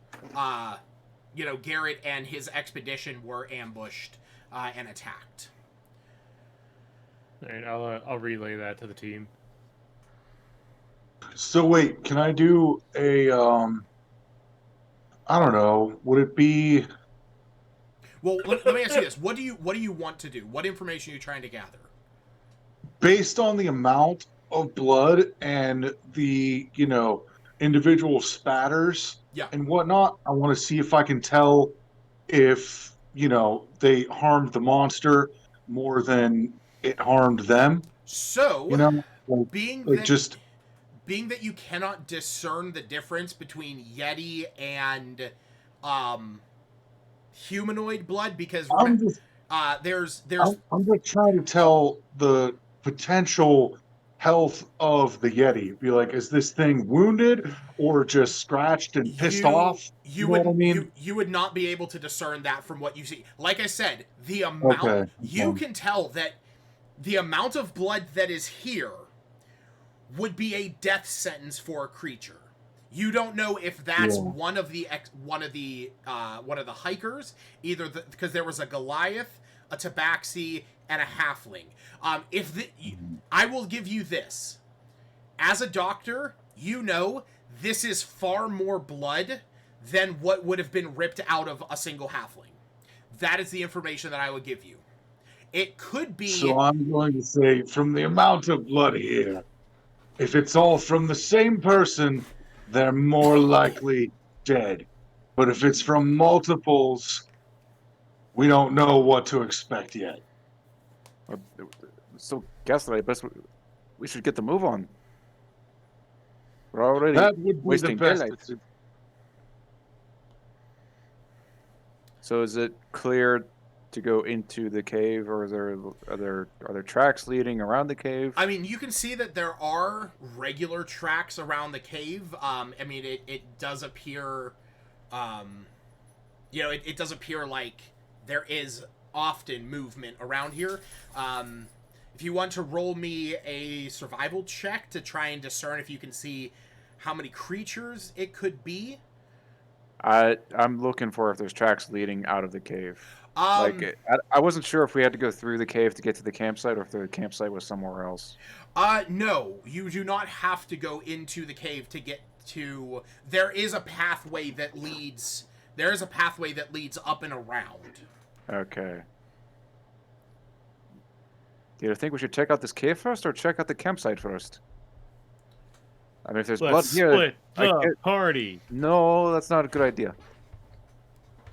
Garrett and his expedition were ambushed and attacked. All right, I'll relay that to the team. So wait, can I do a I don't know, would it be Well, let me ask you this. What do you want to do? What information are you trying to gather? based on the amount of blood and the, individual spatters Yeah. and whatnot, I want to see if I can tell if, they harmed the monster more than it harmed them. So, Like, being like that just being that you cannot discern the difference between Yeti and humanoid blood, because I'm just there's I'm just trying to tell the potential health of the Yeti. Be like, is this thing wounded or just scratched and pissed off? You know would what I mean? you would not be able to discern that from what you see. Like I said, the amount Okay. you can tell that the amount of blood that is here would be a death sentence for a creature. You don't know if that's one of the hikers, either because there was a Goliath, a Tabaxi, and a halfling. I will give you this. As a doctor, this is far more blood than what would have been ripped out of a single halfling. That is the information that I would give you. It could be. So I'm going to say, from the amount of blood here, if it's all from the same person, they're more likely dead. But if it's from multiples, we don't know what to expect yet. So, Gaslight, I guess we should get the move on. We're already That would be the wasting best. daylight. So is it clear to go into the cave, or are there tracks leading around the cave? I mean, you can see that there are regular tracks around the cave. I mean, it does appear, it does appear like there is often movement around here. If you want to roll me a survival check to try and discern if you can see how many creatures it could be. I'm looking for if there's tracks leading out of the cave. I wasn't sure if we had to go through the cave to get to the campsite, or if the campsite was somewhere else. No, you do not have to go into the cave to get to. There is a pathway that leads. There is a pathway that leads up and around. Okay. Do you think we should check out this cave first, or check out the campsite first? I mean, if there's blood Let's here, split the party. No, that's not a good idea.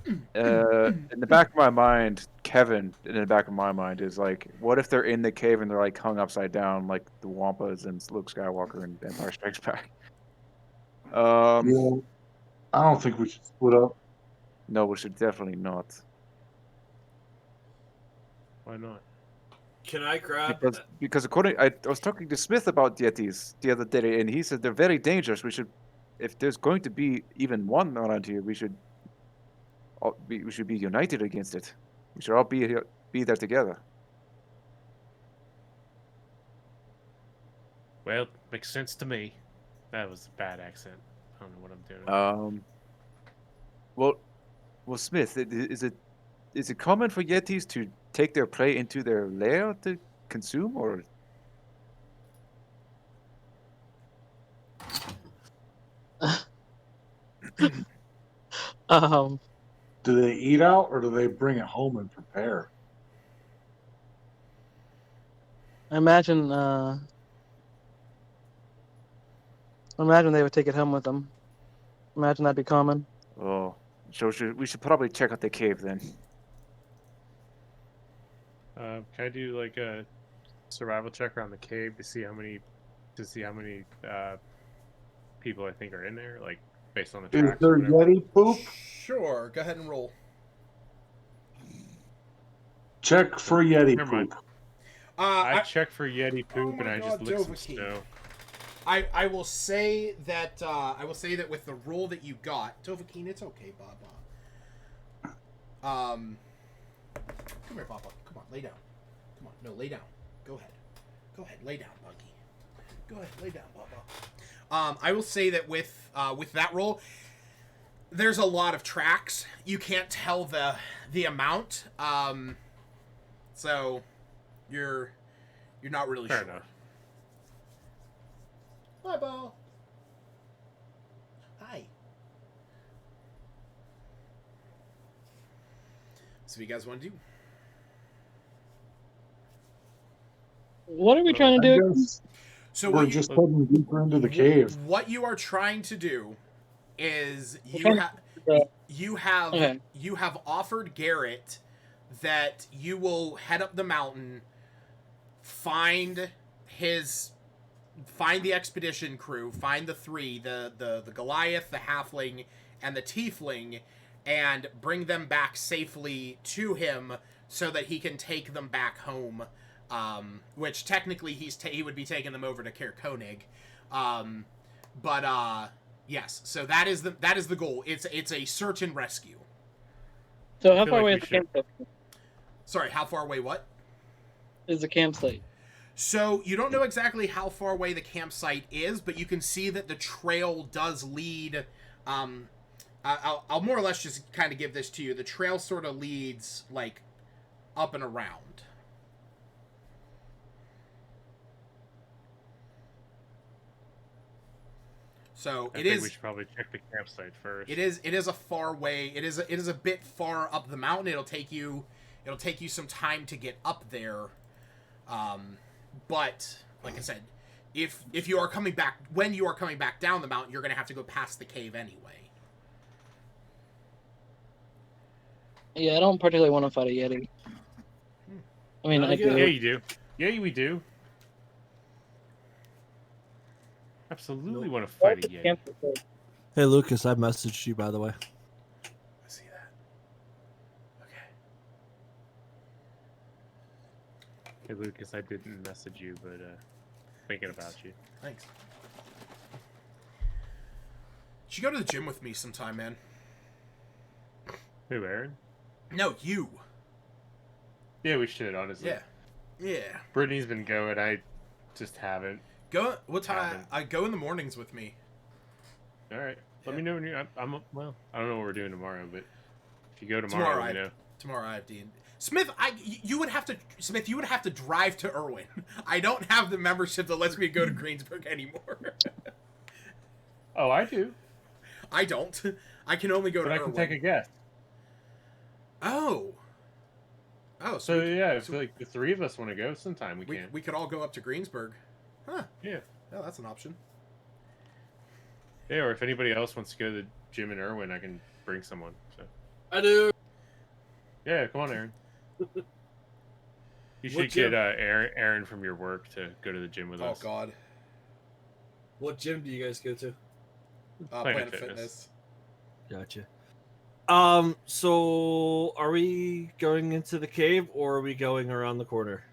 In the back of my mind, Kevin, in the back of my mind, is like, what if they're in the cave and they're like hung upside down, like the Wampas and Luke Skywalker and Empire Strikes Back? Yeah, I don't think we should split up. No, we should definitely not. Why not? Can I grab? Because according, I was talking to Smith about Yetis the other day, and he said they're very dangerous. We should, if there's going to be even one around here, we should be united against it. We should all be there together. Well, makes sense to me. That was a bad accent. I don't know what I'm doing. Well, Smith, is it common for Yetis to take their prey into their lair to consume, or? Do they eat out, or do they bring it home and prepare? I imagine they would take it home with them. Imagine that'd be common. Oh, so we should probably check out the cave then. Can I do like a survival check around the cave to see how many people I think are in there, like based on the Is tracks? there or whatever? Yeti poop? Sure, go ahead and roll. Check for Yeti Never mind. poop. I checked for Yeti Oh poop my and I God, just licked some Dovahkiin. snow. I will say that with the roll that you got, Dovahkiin, it's okay, Baba. Come here, Baba. Come on, lay down. Come on, no, lay down. Go ahead, lay down, Buggy. Go ahead, lay down, Baba. I will say that with that roll, there's a lot of tracks. You can't tell the amount. So you're not really Fair sure. enough. Hi, Ball. Hi. So, what you guys want to do? What are we trying to do? So, We're just heading deeper into the cave. What you are trying to do is Okay. you have offered Garrett that you will head up the mountain, find the expedition crew, find the three, the Goliath, the Halfling, and the Tiefling, and bring them back safely to him so that he can take them back home. Which technically he would be taking them over to Caer Konig. Yes, so that is the goal. It's a search and rescue. So how feel far like away we is the should- campsite? Sorry, how far away what? Is the campsite? So you don't know exactly how far away the campsite is, but you can see that the trail does lead. I'll more or less just kind of give this to you. The trail sort of leads like up and around. So I think we should probably check the campsite first. It is a far way. It is a bit far up the mountain. It'll take you It'll take you some time to get up there. But like I said, if you are coming back when you are coming back down the mountain, you're going to have to go past the cave anyway. Yeah, I don't particularly want to fight a Yeti. I mean, I do. Yeah, you do. Yeah, we do. Absolutely want to fight a Yeti. Hey, Lucas, I messaged you, by the way. I see that. Okay. Hey, Lucas, I didn't message you, but thinking about you. Thanks. You should go to the gym with me sometime, man. Who, Aaron? No, you. Yeah, we should, honestly. Yeah. Yeah. Brittany's been going. I just haven't. Go. What time? I go in the mornings with me. All right. Let me know when you're. Well. I don't know what we're doing tomorrow, but if you go tomorrow, let me know. Tomorrow I have D. Smith, you would have to. Smith, you would have to drive to Irwin. I don't have the membership that lets me go to Greensburg anymore. Oh, I do. I don't. I can only go to But I Irwin. can take a guess. Oh. So yeah, if like the three of us want to go sometime, we can. We could all go up to Greensburg. Huh. Yeah. Oh, that's an option. Yeah, or if anybody else wants to go to the gym in Irwin, I can bring someone. So. I do. Yeah, come on, Aaron. You should What gym? get Aaron from your work to go to the gym with us. Oh God. What gym do you guys go to? Planet Fitness. Gotcha. So are we going into the cave or are we going around the corner?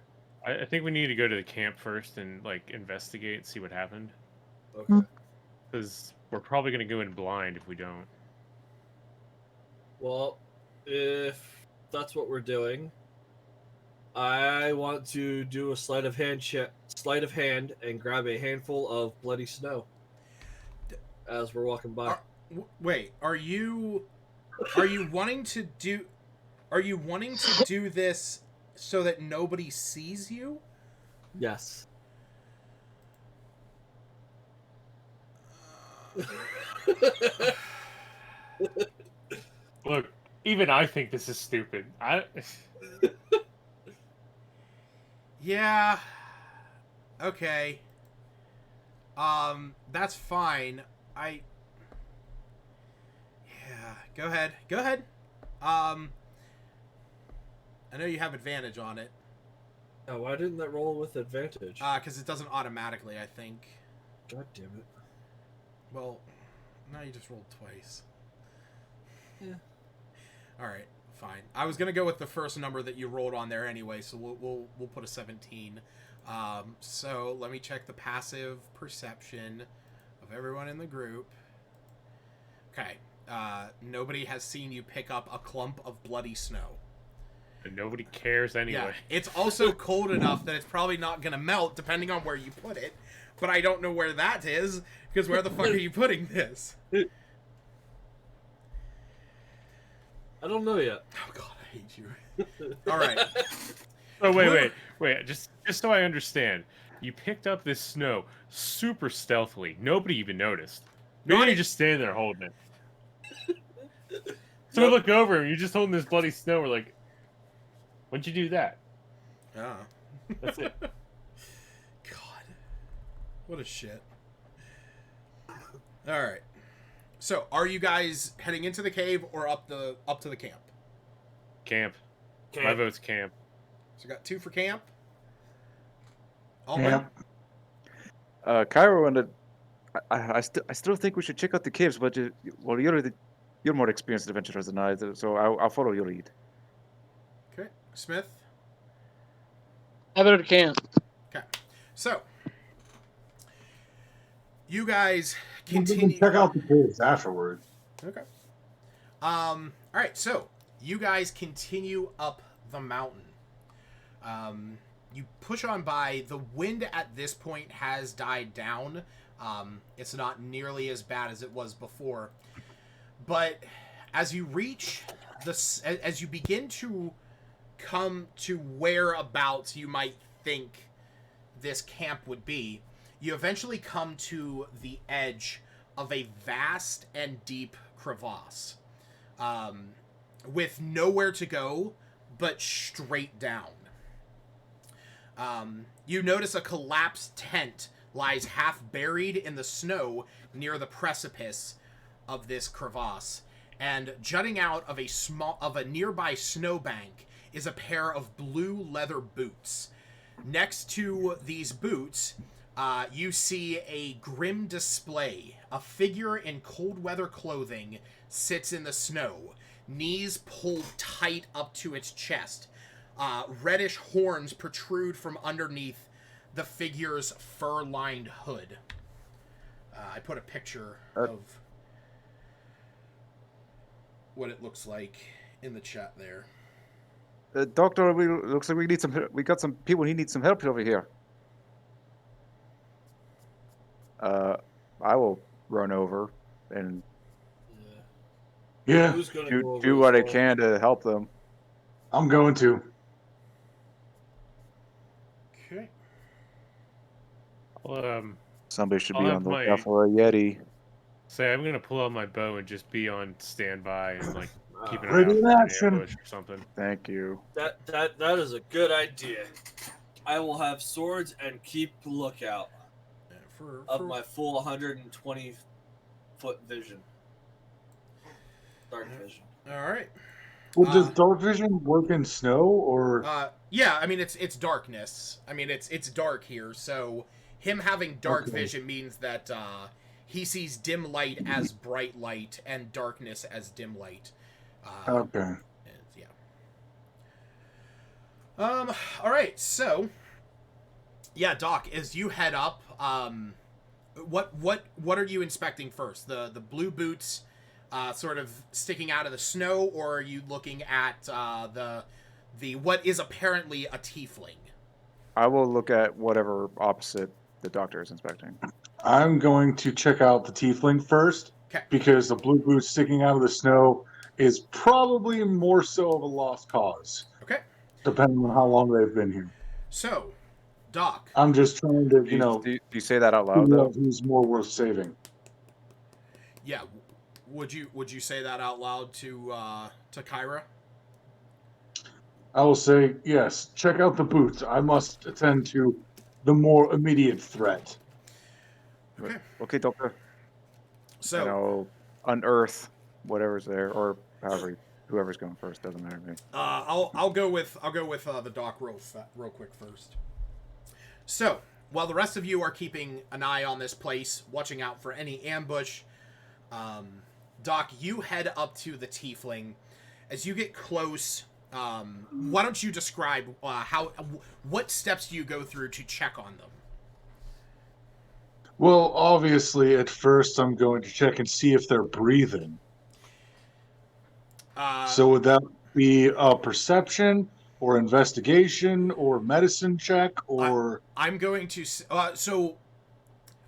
I think we need to go to the camp first and like investigate, see what happened. Okay. Because we're probably going to go in blind if we don't. Well, if that's what we're doing, I want to do a sleight of hand and grab a handful of bloody snow as we're walking by. Wait, are you wanting to do this so that nobody sees you? Yes. Look, even I think this is stupid. Yeah. Okay. That's fine. Yeah, go ahead. I know you have advantage on it. Oh, why didn't that roll with advantage? Because it doesn't automatically, I think. God damn it. Well, now you just rolled twice. Yeah. Alright, fine. I was gonna go with the first number that you rolled on there anyway, so we'll put a 17. So let me check the passive perception of everyone in the group. Okay. Nobody has seen you pick up a clump of bloody snow. And nobody cares anyway. Yeah, it's also cold enough that it's probably not going to melt depending on where you put it. But I don't know where that is, because where the fuck are you putting this? I don't know yet. Oh god, I hate you. Alright. Oh, wait. Just so I understand. You picked up this snow super stealthily. Nobody even noticed. Maybe you just stand there holding it. So we look over and you're just holding this bloody snow. We're like, when'd you do that? Ah. That's it. God. What a shit. Alright. So, are you guys heading into the cave or up to the camp? Camp. My vote's camp. So we got 2 for camp. Yeah. Cairo and I still think we should check out the caves, but you're more experienced adventurers than I, so I'll follow your lead. Okay. Smith? I better camp. Okay. So, you guys We can continue. check out the caves afterwards. Okay. All right. So you guys continue up the mountain. You push on by. The wind at this point has died down. It's not nearly as bad as it was before. But as you reach as you begin to come to whereabouts you might think this camp would be, you eventually come to the edge of a vast and deep crevasse, with nowhere to go but straight down. You notice a collapsed tent lies half buried in the snow near the precipice of this crevasse, and jutting out of a nearby snowbank is a pair of blue leather boots. Next to these boots, you see a grim display. A figure in cold weather clothing sits in the snow, knees pulled tight up to its chest. Reddish horns protrude from underneath the figure's fur-lined hood. I put a picture of what it looks like in the chat there. Doctor, looks like we got some people who need some help over here. I will run over and Yeah, Who's gonna go over do as what I well? can to help them. I'm going to. Okay. Somebody should I'll be have on the my- lookout for a Yeti. Say, I'm gonna pull out my bow and just be on standby and like keep an eye Ready out in for an action. ambush or something. Thank you. That is a good idea. I will have swords and keep lookout of my full 120 foot vision. Dark vision. All right. Well, does dark vision work in snow or? Yeah, I mean it's darkness. I mean it's dark here, so him having dark Okay. vision means that he sees dim light as bright light and darkness as dim light. Okay. Yeah. All right. So, yeah, Doc, as you head up, what are you inspecting first? The blue boots, sort of sticking out of the snow, or are you looking at the what is apparently a tiefling? I will look at whatever opposite the doctor is inspecting. I'm going to check out the tiefling first 'Kay. because the blue boots sticking out of the snow is probably more so of a lost cause, Okay. depending on how long they've been here. So, Doc. I'm just trying to, Do you say that out loud figure though? out who's more worth saving. Yeah. Would you say that out loud to Kyra? I will say, yes, check out the boots. I must attend to the more immediate threat. Okay. Okay, doctor. So. And I'll unearth whatever's there, or whoever's going first doesn't matter to me. I'll go with the doc real quick first. So while the rest of you are keeping an eye on this place, watching out for any ambush, Doc, you head up to the tiefling. As you get close, why don't you describe what steps do you go through to check on them? Well, obviously, at first, I'm going to check and see if they're breathing. So would that be a perception or investigation or medicine check or? I'm going to. So,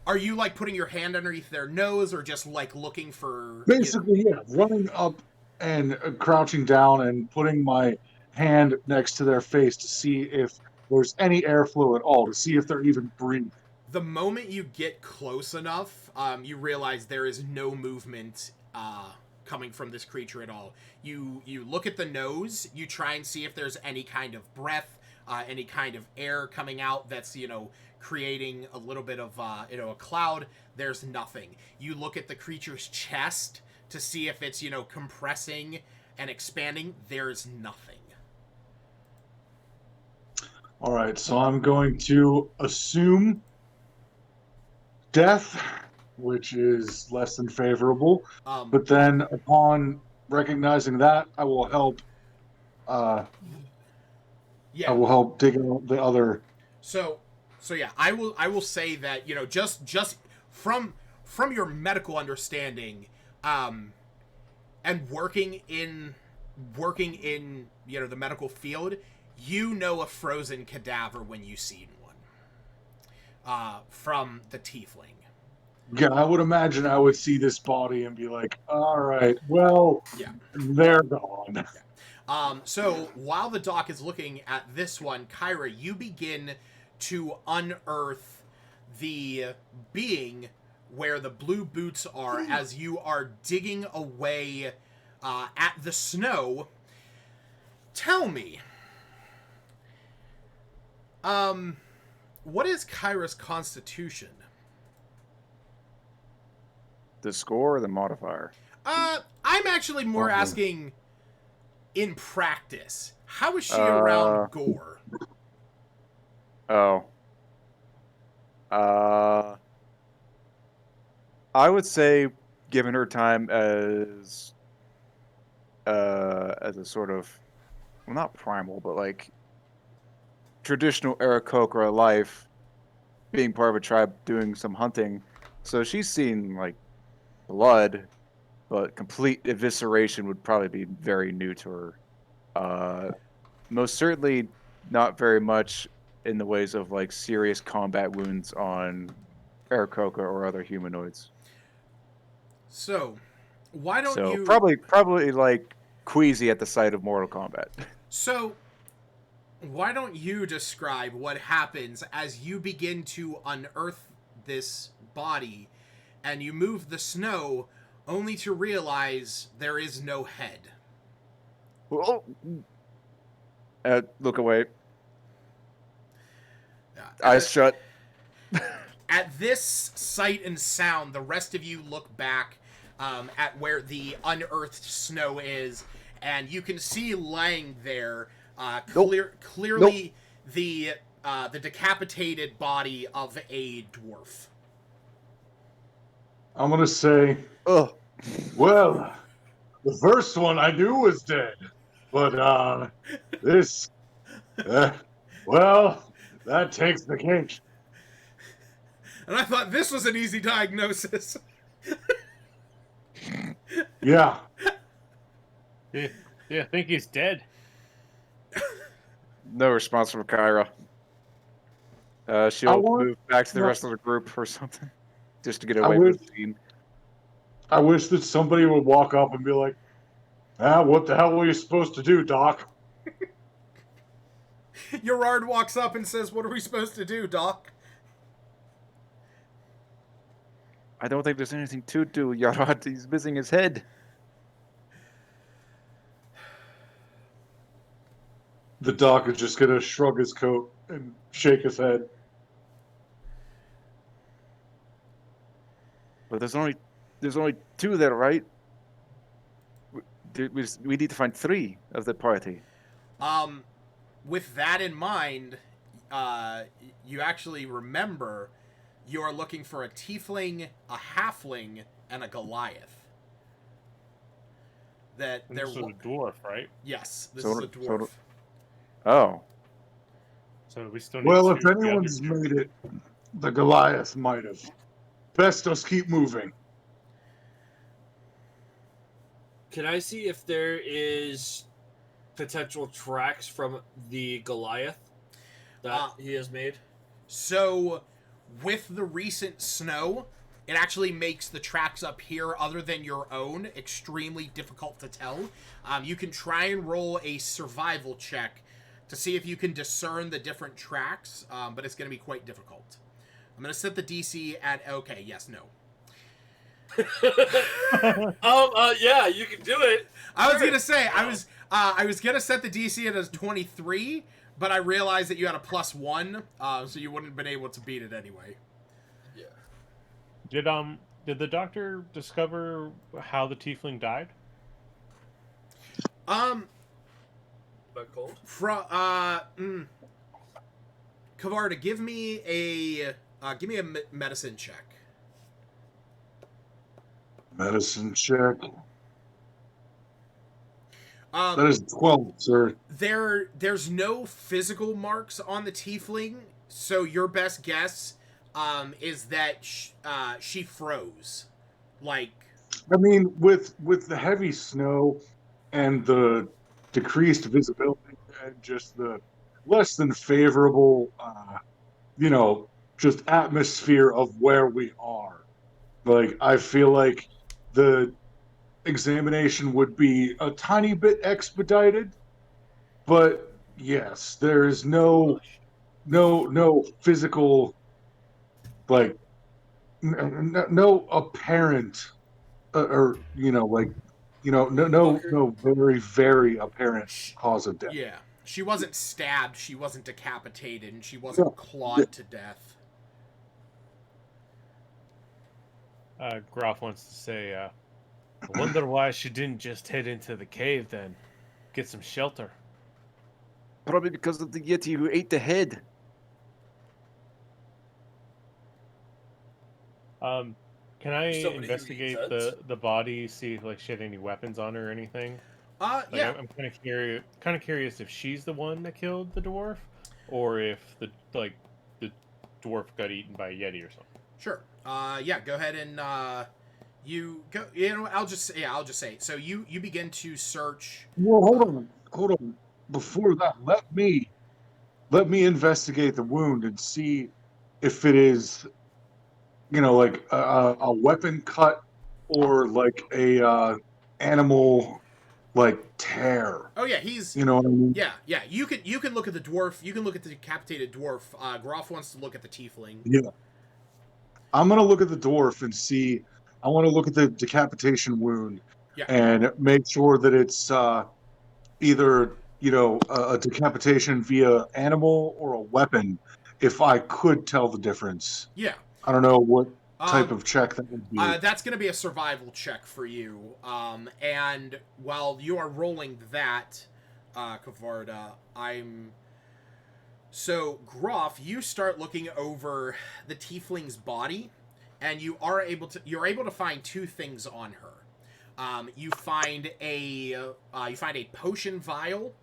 are you like putting your hand underneath their nose, or just like looking for? Basically, yeah, running up and crouching down and putting my hand next to their face to see if there's any airflow at all, to see if they're even breathing. The moment you get close enough, you realize there is no movement coming from this creature at all. You look at the nose, you try and see if there's any kind of breath, any kind of air coming out that's, creating a little bit of, a cloud. There's nothing. You look at the creature's chest to see if it's, compressing and expanding. There's nothing. All right, so I'm going to assume death, which is less than favorable. But then, upon recognizing that, I will help. I will help dig out the other. So yeah, I will say that just from your medical understanding, and working in the medical field, a frozen cadaver when you see one. From the tiefling. Yeah, I would imagine I would see this body and be like, all right, well, Yeah. they're gone. So while the doc is looking at this one, Kyra, you begin to unearth the being where the blue boots are as you are digging away at the snow. tell me, what is Kyra's constitution? The score or the modifier? I'm actually more Oh. asking in practice. How is she around gore? Oh. I would say, given her time as a sort of, well, not primal, but like traditional Aarakocra life, being part of a tribe, doing some hunting, so she's seen like blood, but complete evisceration would probably be very new to her. Most certainly not very much in the ways of like serious combat wounds on Aarakocra or other humanoids. So, why don't So you... probably like queasy at the sight of Mortal Kombat. So, why don't you describe what happens as you begin to unearth this body and you move the snow only to realize there is no head? Oh. Look away. Eyes shut. At this sight and sound, the rest of you look back at where the unearthed snow is, and you can see lying there clearly the decapitated body of a dwarf. I'm gonna say, Ugh. well, the first one I knew was dead, but this, well, that takes the cake. And I thought this was an easy diagnosis. Yeah. Yeah, I think he's dead. No response from Kyra. She'll move back to the rest of the group or something, just to get away from the scene. I wish that somebody would walk up and be like, what the hell were you supposed to do, Doc? Gerard walks up and says, "What are we supposed to do, Doc?" I don't think there's anything to do, Yarad. He's missing his head. The Doc is just gonna shrug his coat and shake his head. But there's only two there, right? We need to find 3 of the party. With that in mind, you actually remember you are looking for a tiefling, a halfling, and a Goliath. This is a dwarf, right? Yes, this is a dwarf. Oh. So we still need Well, to if anyone's made it, the Goliath might have. Best us keep moving. Can I see if there is potential tracks from the Goliath that he has made? So, with the recent snow, it actually makes the tracks up here, other than your own, extremely difficult to tell. You can try and roll a survival check to see if you can discern the different tracks, but it's going to be quite difficult. I'm going to set the DC at, okay, yes, no. Yeah, you can do it. I was gonna say I was gonna set the DC at as 23, but I realized that you had a +1, so you wouldn't have been able to beat it anyway. Yeah. Did the doctor discover how the tiefling died? But cold. Kavarda, give me a medicine check. Medicine check. That is 12, sir. There's no physical marks on the tiefling, so your best guess is that she froze. Like, I mean, with the heavy snow and the decreased visibility and just the less than favorable, just atmosphere of where we are, like, I feel like the examination would be a tiny bit expedited, but yes, there is no physical, like, no apparent, like no very, very apparent cause of death. Yeah. She wasn't stabbed, she wasn't decapitated, and she Yeah. wasn't clawed to death. Groff wants to say, I wonder why she didn't just head into the cave then. Get some shelter. Probably because of the Yeti who ate the head. Can I Somebody who investigate eats the body, see if like she had any weapons on her or anything? Like, Yeah. I'm kind of curious if she's the one that killed the dwarf, or if the dwarf got eaten by a Yeti or something. Sure. Yeah, go ahead and you go. You know, I'll just say. So you begin to search. Well, hold on. Before that, let me investigate the wound and see if it is, like a weapon cut or like a animal like tear. Oh yeah, he's. You know what I mean? Yeah. You can look at the dwarf. You can look at the decapitated dwarf. Groff wants to look at the tiefling. Yeah. I'm gonna look at the dwarf and see. I want to look at the decapitation wound Yeah. and make sure that it's either a decapitation via animal or a weapon. If I could tell the difference, Yeah. I don't know what type of check that would be. That's going to be a survival check for you. And while you are rolling that, Kavarda, So, Groff, you start looking over the tiefling's body, and you're able to find two things on her. You find a potion vial,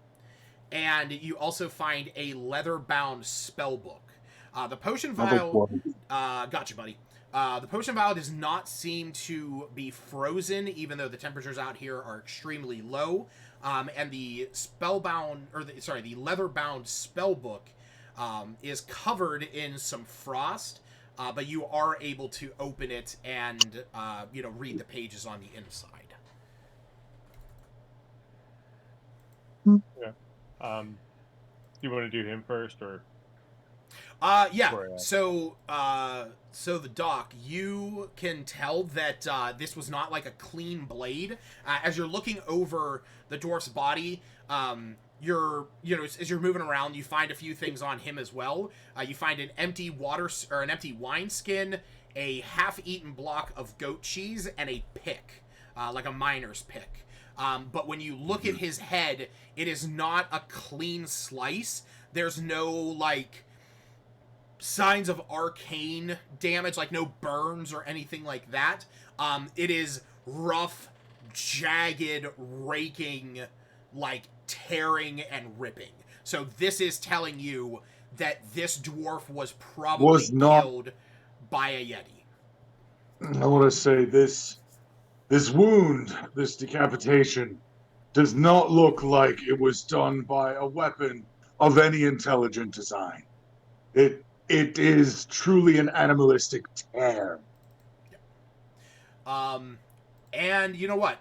and you also find a leather-bound spell book. The potion vial, gotcha, buddy. The potion vial does not seem to be frozen, even though the temperatures out here are extremely low. And the the leather-bound spell book is covered in some frost, but you are able to open it and read the pages on the inside. Yeah. You want to do him first, or? Yeah. So the doc, you can tell that this was not like a clean blade. As you're looking over the dwarf's body, as you're moving around, you find a few things on him as well. You find an empty wine skin, a half-eaten block of goat cheese, and a pick, like a miner's pick. But when you look at his head, it is not a clean slice. There's no signs of arcane damage, like no burns or anything like that. It is rough, jagged, raking, tearing and ripping. So this is telling you that this dwarf was probably killed by a Yeti. I want to say this wound, this decapitation, does not look like it was done by a weapon of any intelligent design. It is truly an animalistic tear. And you know what,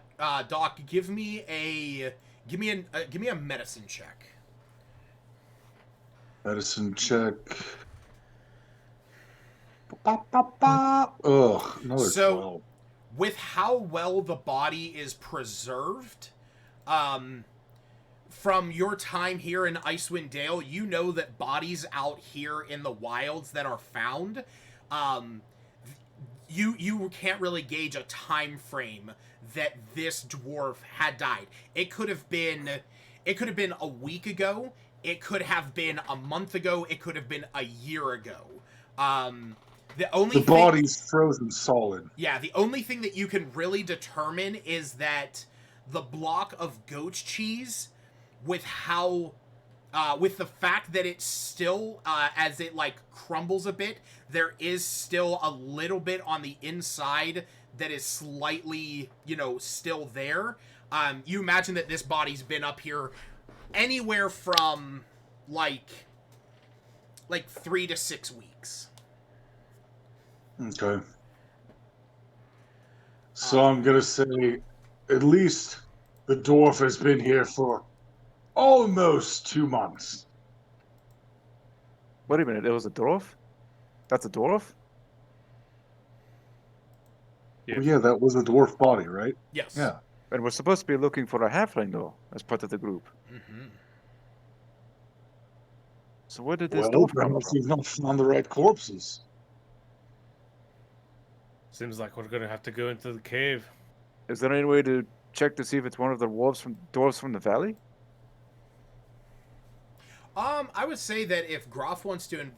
Doc, give me a medicine check. Medicine check. Ugh, another 12. With how well the body is preserved, from your time here in Icewind Dale, you know that bodies out here in the wilds that are found, you can't really gauge a time frame that this dwarf had died. It could have been a week ago. It could have been a month ago. It could have been a year ago. The body's frozen solid. Yeah, the only thing that you can really determine is that the block of goat's cheese, with the fact that it's still, as it crumbles a bit, there is still a little bit on the inside that is slightly, still there. You imagine that this body's been up here anywhere from, 3 to 6 weeks. Okay. So I'm going to say at least the dwarf has been here for almost 2 months. Wait a minute, it was a dwarf? That's a dwarf? Yeah. Well, yeah, that was a dwarf body, right? Yes. Yeah. And we're supposed to be looking for a halfling, though, as part of the group. Mm-hmm. So where did this Well, dwarf come perhaps from? we've not found the right corpses. Seems like we're gonna have to go into the cave. Is there any way to check to see if it's one of the dwarves from the valley? I would say that if Groff wants to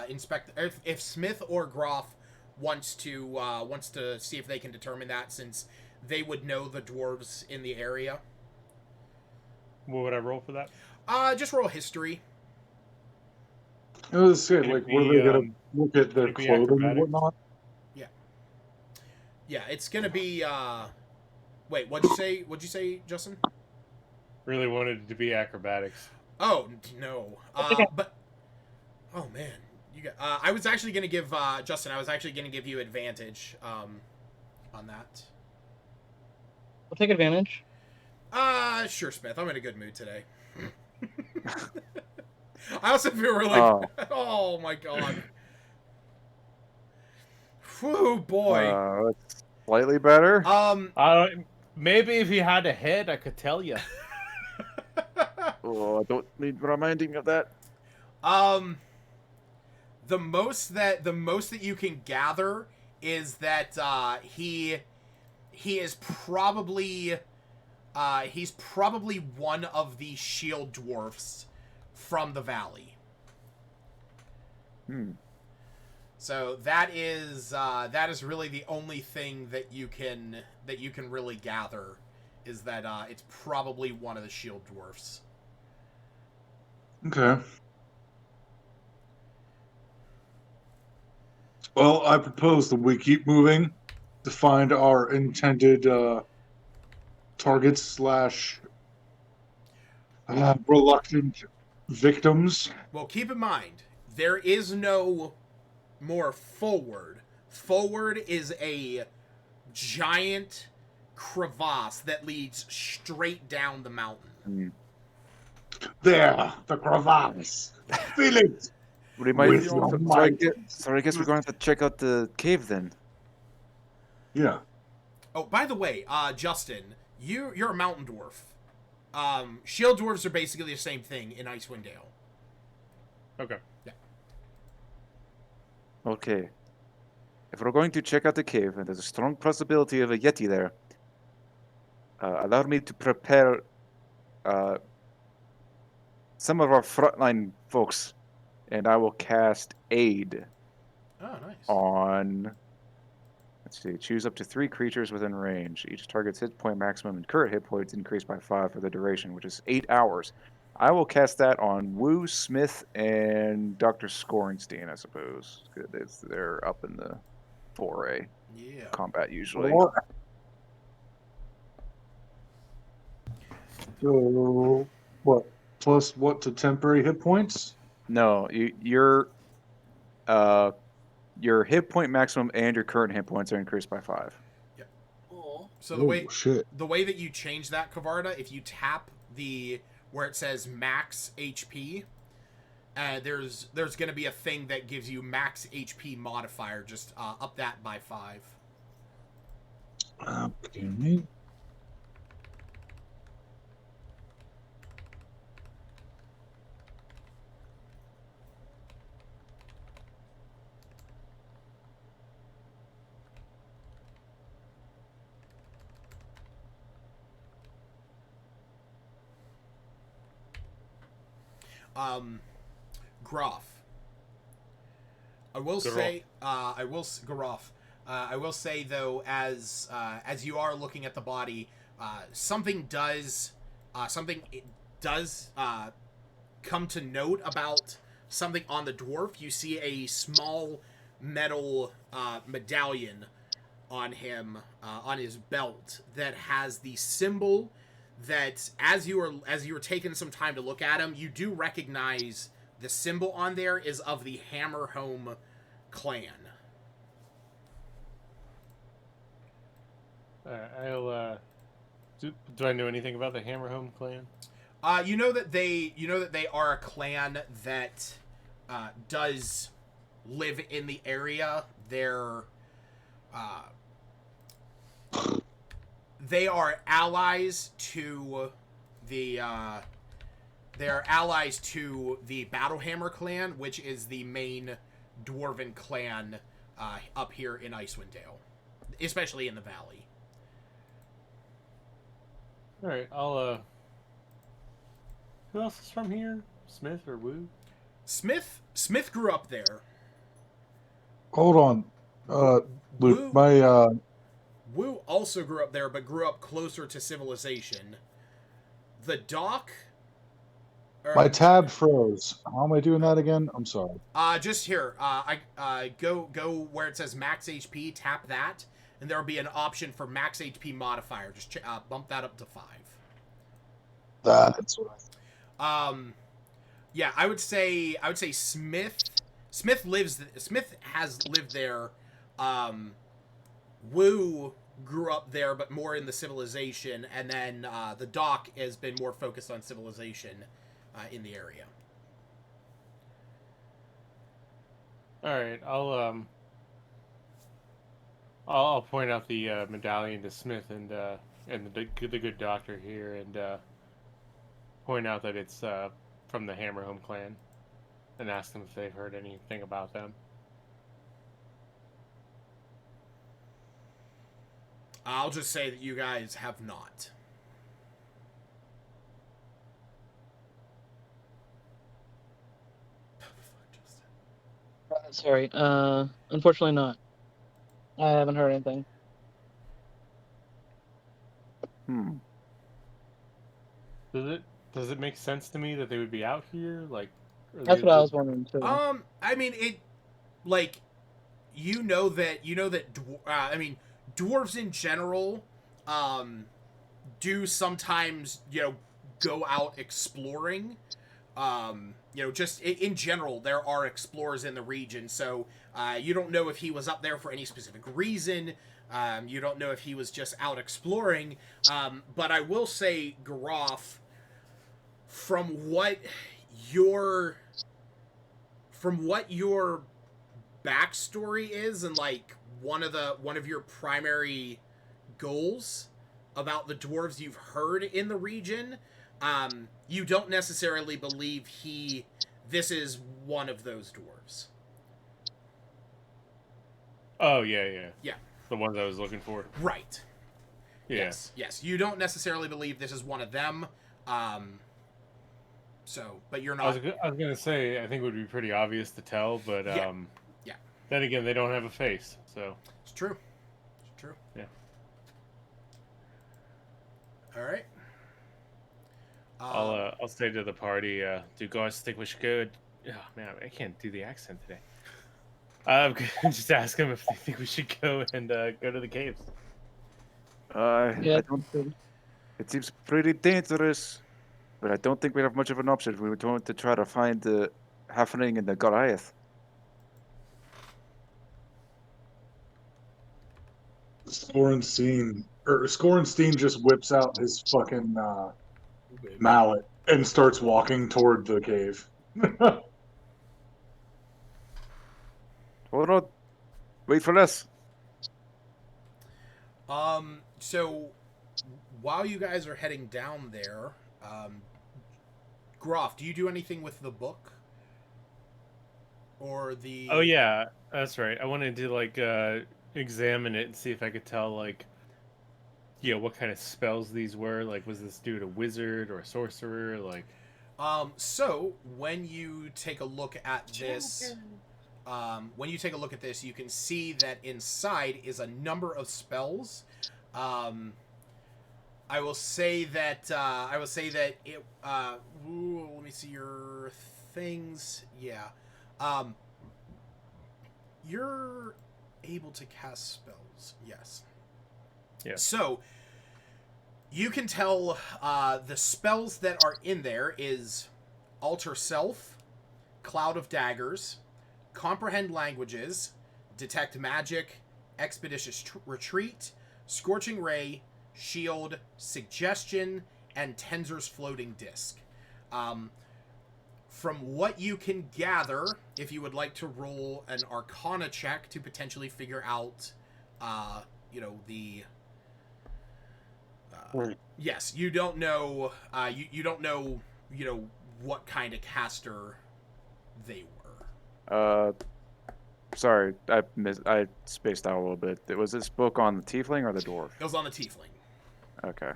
inspect, if Smith or Groff wants to see if they can determine that, since they would know the dwarves in the area. What would I roll for that? Just roll history. I was saying, Can it like, what are be, they gonna look at their can it be clothing and acrobatics? whatnot? Yeah, it's gonna be. Wait, what'd you say? What'd you say, Justin? Really wanted it to be acrobatics. Oh no. But oh man, you got. I was actually gonna give Justin. I was actually gonna give you advantage. On that. We'll take advantage. Sure, Smith. I'm in a good mood today. I also feel really. Oh my god. Whew, boy. It's slightly better. Maybe if he had a head, I could tell you. Oh, don't need reminding of that. The most that you can gather is that he is probably he's probably one of the shield dwarfs from the valley. So that is really the only thing that you can really gather is that it's probably one of the shield dwarfs. Okay. Well, I propose that we keep moving to find our intended targets / reluctant victims. Well, keep in mind, there is no more forward. Forward is a giant crevasse that leads straight down the mountain. There, the crevasse. Feel it. With your so, might. so I guess we're going to have to check out the cave then. Yeah. Oh, by the way, Justin, you're a mountain dwarf. Shield dwarves are basically the same thing in Icewind Dale. Okay. Yeah. Okay. If we're going to check out the cave, and there's a strong possibility of a Yeti there, allow me to prepare some of our frontline folks, and I will cast Aid Oh, nice. on... Let's see. Choose up to 3 creatures within range. Each target's hit point maximum and current hit points increase by 5 for the duration, which is 8 hours. I will cast that on Wu, Smith, and Dr. Scorenstein, I suppose. They're up in the foray combat usually. So, what? Plus what to temporary hit points? No, your hit point maximum and your current hit points are increased by 5. Yep. Oh. So Shit. the way that you change that, Kavarda, if you tap where it says max HP, there's going to be a thing that gives you max HP modifier. Just up that by 5. Okay. Groff. I will say though, as you are looking at the body, something does come to note about something on the dwarf. You see a small metal medallion on him, on his belt, that has the symbol that, as you were taking some time to look at him, you do recognize the symbol on there is of the Hammerhome clan. I'll. Do I know anything about the Hammerhome clan? You know that they are a clan that does live in the area. they are allies to the Battlehammer clan, which is the main dwarven clan up here in Icewind Dale, especially in the valley. All right, I'll. Who else is from here? Smith or Wu? Smith grew up there. Hold on, Wu Luke. Wu also grew up there, but grew up closer to civilization. The Doc. My tab froze. How am I doing that again? I'm sorry. Just here. Go where it says max HP. Tap that, and there will be an option for max HP modifier. Just bump that up to 5. That's what Yeah, I would say Smith has lived there. Wu grew up there, but more in the civilization, and then the Doc has been more focused on civilization in the area. All right, I'll point out the medallion to Smith and the good doctor here, and point out that it's from the Hammerhome clan, and ask them if they've heard anything about them. I'll just say that you guys have not. Sorry. Unfortunately not. I haven't heard anything. Does it make sense to me that they would be out here? Like, That's what I was wondering too. I mean, it, like, dwarves in general, do sometimes, go out exploring. Just in general, there are explorers in the region, so you don't know if he was up there for any specific reason. You don't know if he was just out exploring. But I will say, Garoff, from what your backstory is, and like one of your primary goals about the dwarves you've heard in the region, you don't necessarily believe this is one of those dwarves. Oh, yeah. Yeah. The ones I was looking for. Right. Yeah. Yes. You don't necessarily believe this is one of them. But you're not. I was gonna say, I think it would be pretty obvious to tell, but Yeah. Then again, they don't have a face, so. It's true. Yeah. All right. I'll say to the party, do you guys think we should go? Oh man, I can't do the accent today. Just ask them if they think we should go and go to the caves. Yeah. I don't, it seems pretty dangerous, but I don't think we have much of an option. We were going to try to find the Halfling and the Goliath. Scorenstein just whips out his fucking mallet and starts walking toward the cave. Hold on. Wait for us. So while you guys are heading down there, Groff, do you do anything with the book? Or the... Oh yeah, that's right. I wanted to examine it and see if I could tell what kind of spells these were. Like, was this dude a wizard or a sorcerer? Like, so when you take a look at this, you can see that inside is a number of spells. I will say that it. Let me see your things. Yeah. You're able to cast spells. Yes. Yeah. So you can tell the spells that are in there is Alter Self, Cloud of Daggers, Comprehend Languages, Detect Magic, Expeditious Retreat, Scorching Ray, Shield, Suggestion, and Tensor's Floating Disc. From what you can gather, if you would like to roll an Arcana check to potentially figure out, Yes, you don't know. You don't know. What kind of caster they were. Sorry, I spaced out a little bit. Was this book on the tiefling or the dwarf? It was on the tiefling. Okay.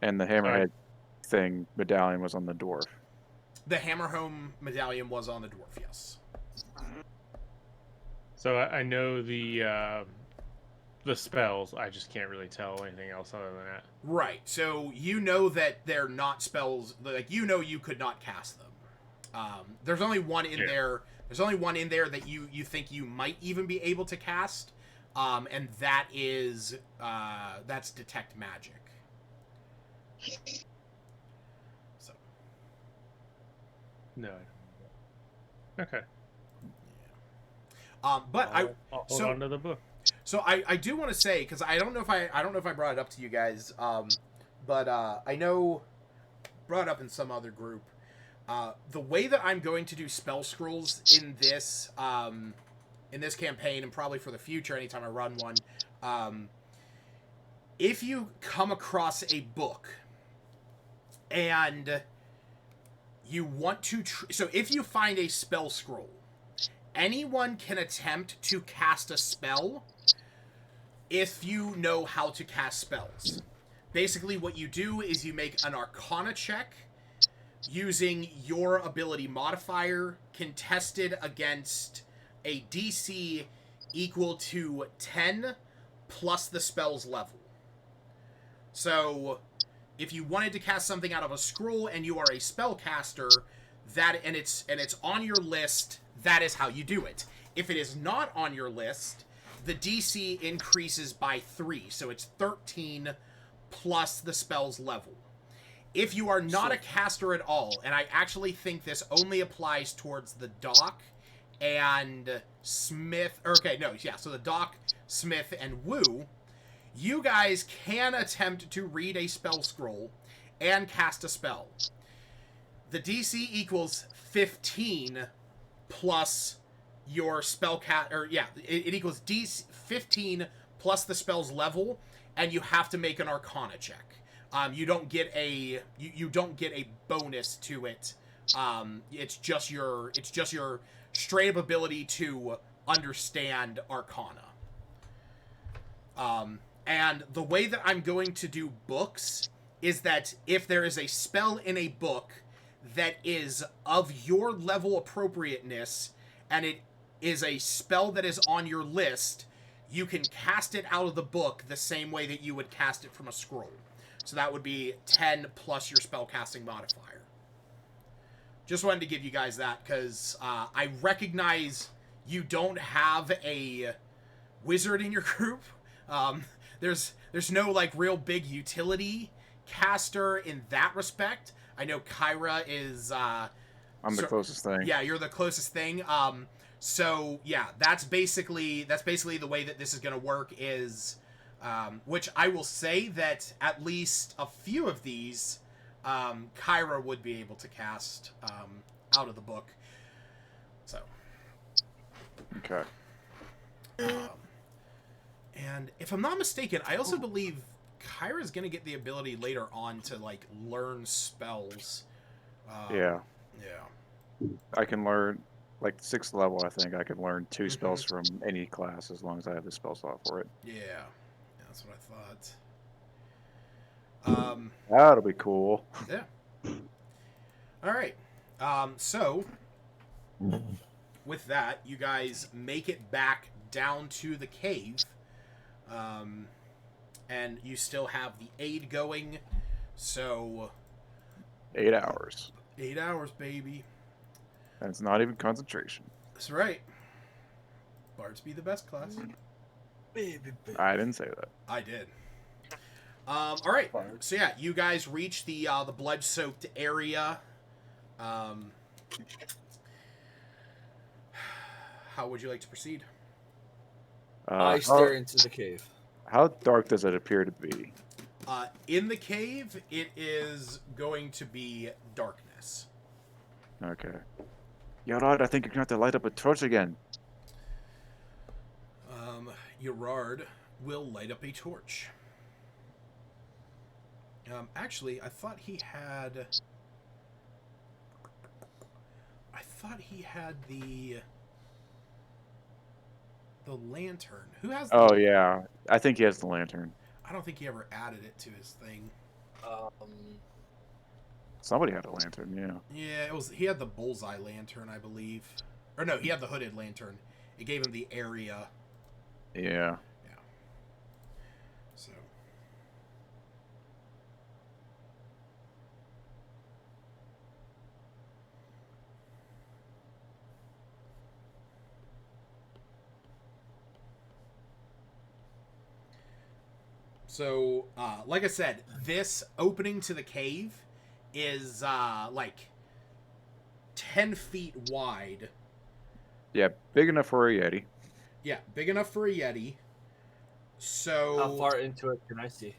And the hammerhead thing medallion was on the dwarf. The Hammerhome medallion was on the dwarf. Yes. So I know the spells. I just can't really tell anything else other than that. Right. So you know that they're not spells. Like you could not cast them. There's only one in there. There's only one in there that you think you might even be able to cast, and that is that's detect magic. So. No. Okay. But I'll hold on to the book. So I do want to say, because I don't know if I brought it up to you guys, but I know brought it up in some other group. The way that I'm going to do spell scrolls in this campaign, and probably for the future, anytime I run one, if you come across a book and you want to, so if you find a spell scroll, anyone can attempt to cast a spell if you know how to cast spells. Basically, what you do is you make an Arcana check using your ability modifier contested against a DC equal to 10 plus the spell's level. So, if you wanted to cast something out of a scroll and you are a spellcaster, and it's on your list, that is how you do it. If it is not on your list, the DC increases by 3, so it's 13 plus the spell's level. If you are not a caster at all, and I actually think this only applies towards the Doc and Smith, so the Doc, Smith, and Woo, you guys can attempt to read a spell scroll and cast a spell. The DC equals 15 plus your spell it equals DC 15 plus the spell's level, and you have to make an Arcana check. You don't get a bonus to it. It's just your straight up ability to understand Arcana. And the way that I'm going to do books is that if there is a spell in a book that is of your level appropriateness, and it is a spell that is on your list, you can cast it out of the book the same way that you would cast it from a scroll. So that would be 10 plus your spellcasting modifier. Just wanted to give you guys that, because I recognize you don't have a wizard in your group. There's no, like, real big utility caster in that respect. I know Kyra is... I'm the closest thing. Yeah, you're the closest thing. So, yeah, that's basically the way that this is going to work is... which I will say that at least a few of these, Kyra would be able to cast out of the book. So. Okay. And if I'm not mistaken, I also believe Kyra's going to get the ability later on to, like, learn spells. Yeah. Yeah. I can learn, like, 6th level, I think. I can learn 2 spells from any class as long as I have the spell slot for it. Yeah. That's what I thought. That'll be cool. Yeah. All right. So, with that, you guys make it back down to the cave. And you still have the aid going. So... 8 hours. 8 hours, baby. And it's not even concentration. That's right. Bards be the best class. I didn't say that. I did. All right. So yeah, you guys reach the blood-soaked area. How would you like to proceed? I stare into the cave. How dark does it appear to be? In the cave, it is going to be darkness. Okay. Yarad, I think you're going to have to light up a torch again. Gerard will light up a torch. Actually, I thought he had the lantern. Who has the Oh yeah, I think he has the lantern. I don't think he ever added it to his thing. Somebody had a lantern, yeah. Yeah, he had the bullseye lantern, I believe. Or no, he had the hooded lantern. It gave him the area. Yeah. Yeah. So. So, like I said, this opening to the cave is like 10 feet wide. Yeah, big enough for a Yeti. Yeah, big enough for a Yeti. So How far into it can I see?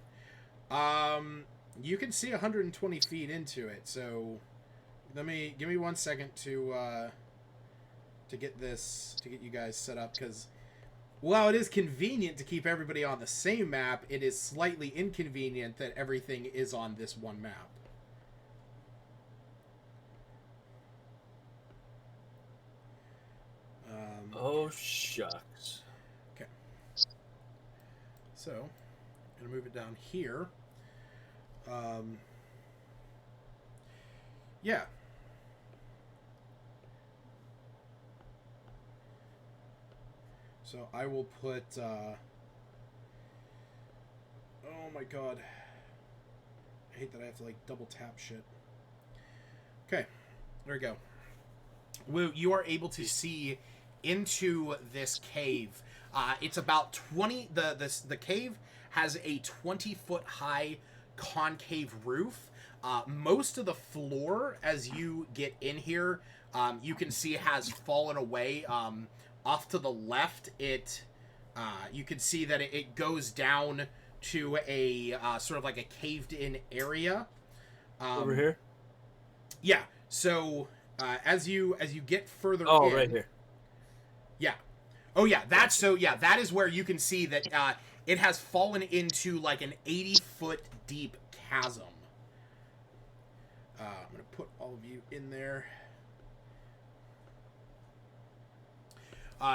You can see 120 feet into it. So give me 1 second to get you guys set up, because while it is convenient to keep everybody on the same map, it is slightly inconvenient that everything is on this one map. Oh, shucks. Okay. So, I'm gonna move it down here. Yeah. So I will put, oh my god. I hate that I have to, like, double tap shit. Okay. There we go. You are able to see into this cave. It's about 20... The cave has a 20-foot high concave roof. Most of the floor, as you get in here, you can see has fallen away. Off to the left, you can see that it goes down to a sort of like a caved-in area. Over here? Yeah. So as you get further Oh, in, right here. Yeah. Oh yeah, that is where you can see that it has fallen into like an 80-foot deep chasm. I'm gonna put all of you in there.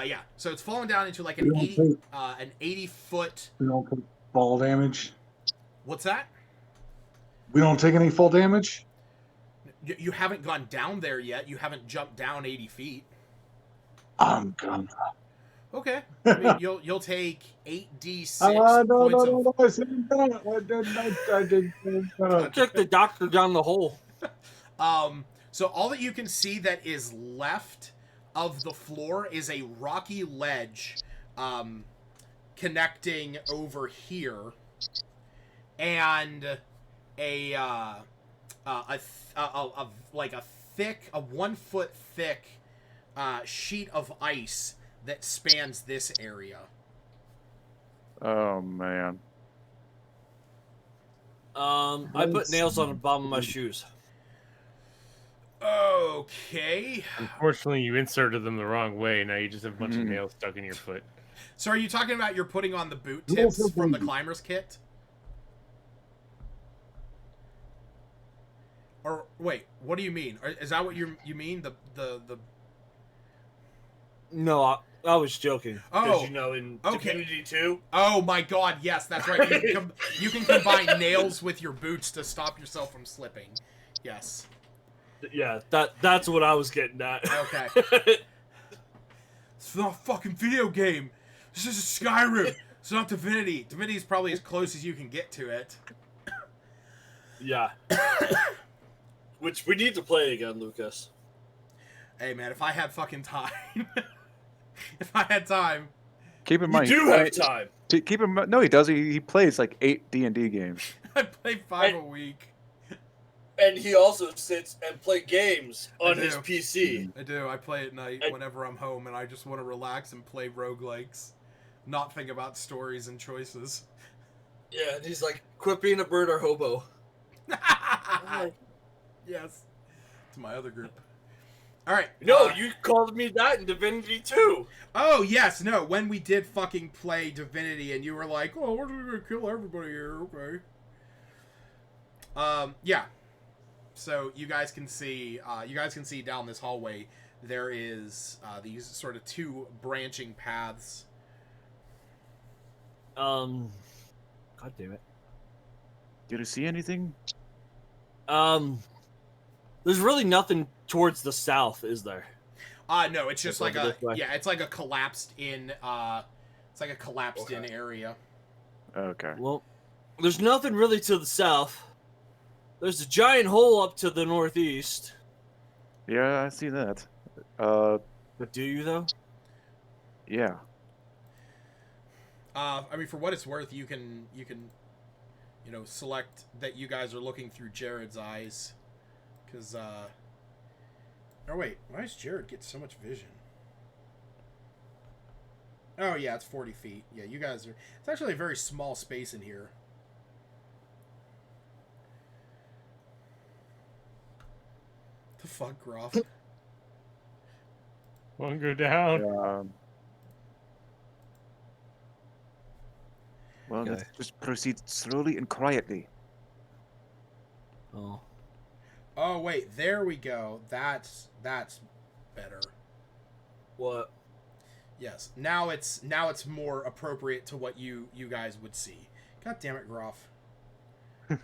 Yeah, so it's fallen down into like an 80-foot. We don't take fall damage. What's that? We don't take any fall damage. You haven't gone down there yet. You haven't jumped down 80 feet. I'm gonna. Okay. I mean, you'll take 8d6 points of... I did. Check the doctor down the hole. So all that you can see that is left of the floor is a rocky ledge, connecting over here, and a 1 foot thick sheet of ice that spans this area. Oh man. I put nails on the bottom of my shoes. Okay. Unfortunately, you inserted them the wrong way. Now you just have a bunch of nails stuck in your foot. So are you talking about you're putting on the boot tips from the climber's kit? Or wait, what do you mean? Is that what you mean? The No, I was joking. Oh, You know, in okay. Community 2. Oh my god, yes, that's right. You can combine nails with your boots to stop yourself from slipping. Yes. Yeah, that's what I was getting at. Okay. It's not a fucking video game. This is a Skyrim. It's not Divinity. Divinity is probably as close as you can get to it. Yeah. Which we need to play again, Lucas. Hey man, if I had fucking time. If I had time. Keep in mind, You do have time. Keep in mind, no, he does. He plays like 8 D&D games. I play 5 a week. And he also sits and play games on I his do. PC. I do. I play at night whenever I'm home and I just want to relax and play roguelikes. Not think about stories and choices. Yeah, and he's like, quit being a bird or hobo. Yes. To my other group. All right. No, you called me that in Divinity 2. Oh yes, no. When we did fucking play Divinity, and you were like, "Oh, we're gonna kill everybody here." Okay. Yeah. So you guys can see down this hallway. There is these sort of two branching paths. God damn it. Did you see anything? There's really nothing towards the south, is there? No, it's just Like like over a this way? it's like a collapsed in in area. Okay. Well, there's nothing really to the south. There's a giant hole up to the northeast. Yeah, I see that. But do you though? Yeah. I mean, for what it's worth, you can select that you guys are looking through Jared's eyes, because oh wait, why does Jared get so much vision? Oh yeah, it's 40 feet. Yeah, you guys are. It's actually a very small space in here. The fuck, Groff? Won't go down. Well, Okay. let's just proceed slowly and quietly. Oh. Oh wait, there we go. That's better. What? Yes. Now it's more appropriate to what you guys would see. God damn it, Groff. Yeah,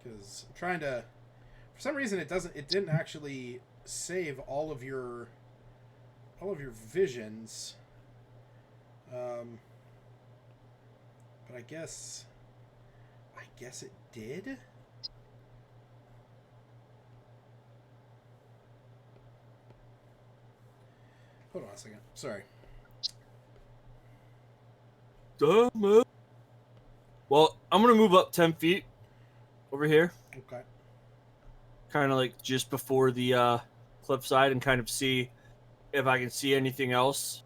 because I'm trying to. For some reason, it didn't actually save all of your visions. But I guess it did. Hold on a second. Sorry. Damn it. Well, I'm gonna move up 10 feet over here, Okay. kind of like just before the cliffside, and kind of see if I can see anything else.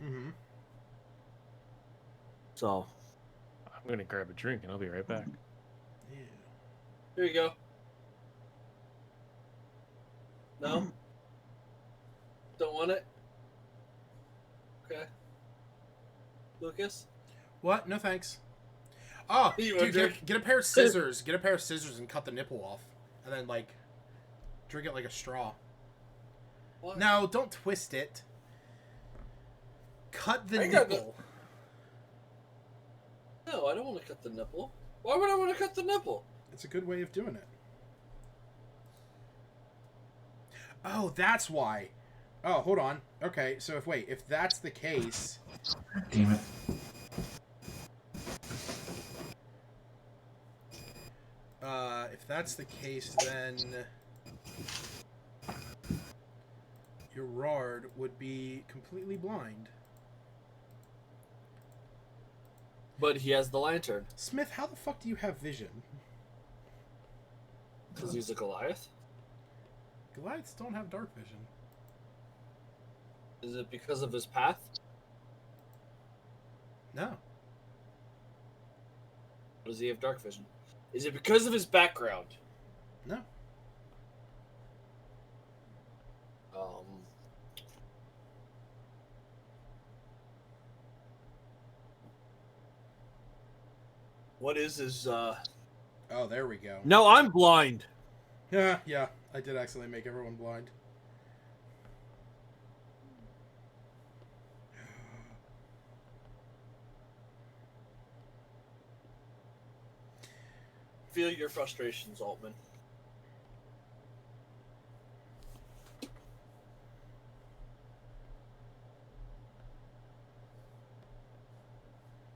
Mm-hmm. So, I'm gonna grab a drink and I'll be right back. Yeah. Here you go. No? Don't want it? Okay. Lucas? What? No thanks. Oh, You dude, want get drink? get a pair of scissors. Get a pair of scissors and cut the nipple off, and then like drink it like a straw. What? No, don't twist it. Cut the I got nipple. No, I don't want to cut the nipple. Why would I want to cut the nipple? It's a good way of doing it. Oh, that's why. Oh, hold on. Okay, so if that's the case, Damn it. if that's the case, then Gerard would be completely blind. But he has the lantern. Smith, how the fuck do you have vision? Because he's a Goliath? Goliaths don't have dark vision. Is it because of his path? No. Or does he have dark vision? Is it because of his background? No. What is his, Oh, there we go. no, I'm blind. Yeah, I did accidentally make everyone blind. Feel your frustrations, Altman.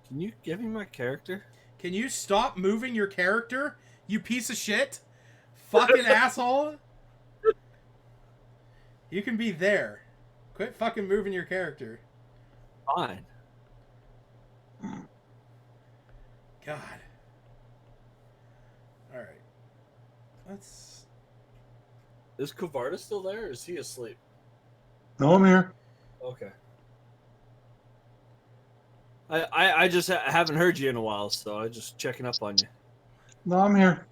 Can you give me my character? Can you stop moving your character, you piece of shit? Fucking asshole. You can be there. Quit fucking moving your character. Fine. God. Alright. Let's... Is Kavarda still there, or is he asleep? No, I'm here. Okay. I just ha- haven't heard you in a while, so I'm just checking up on you. No, I'm here.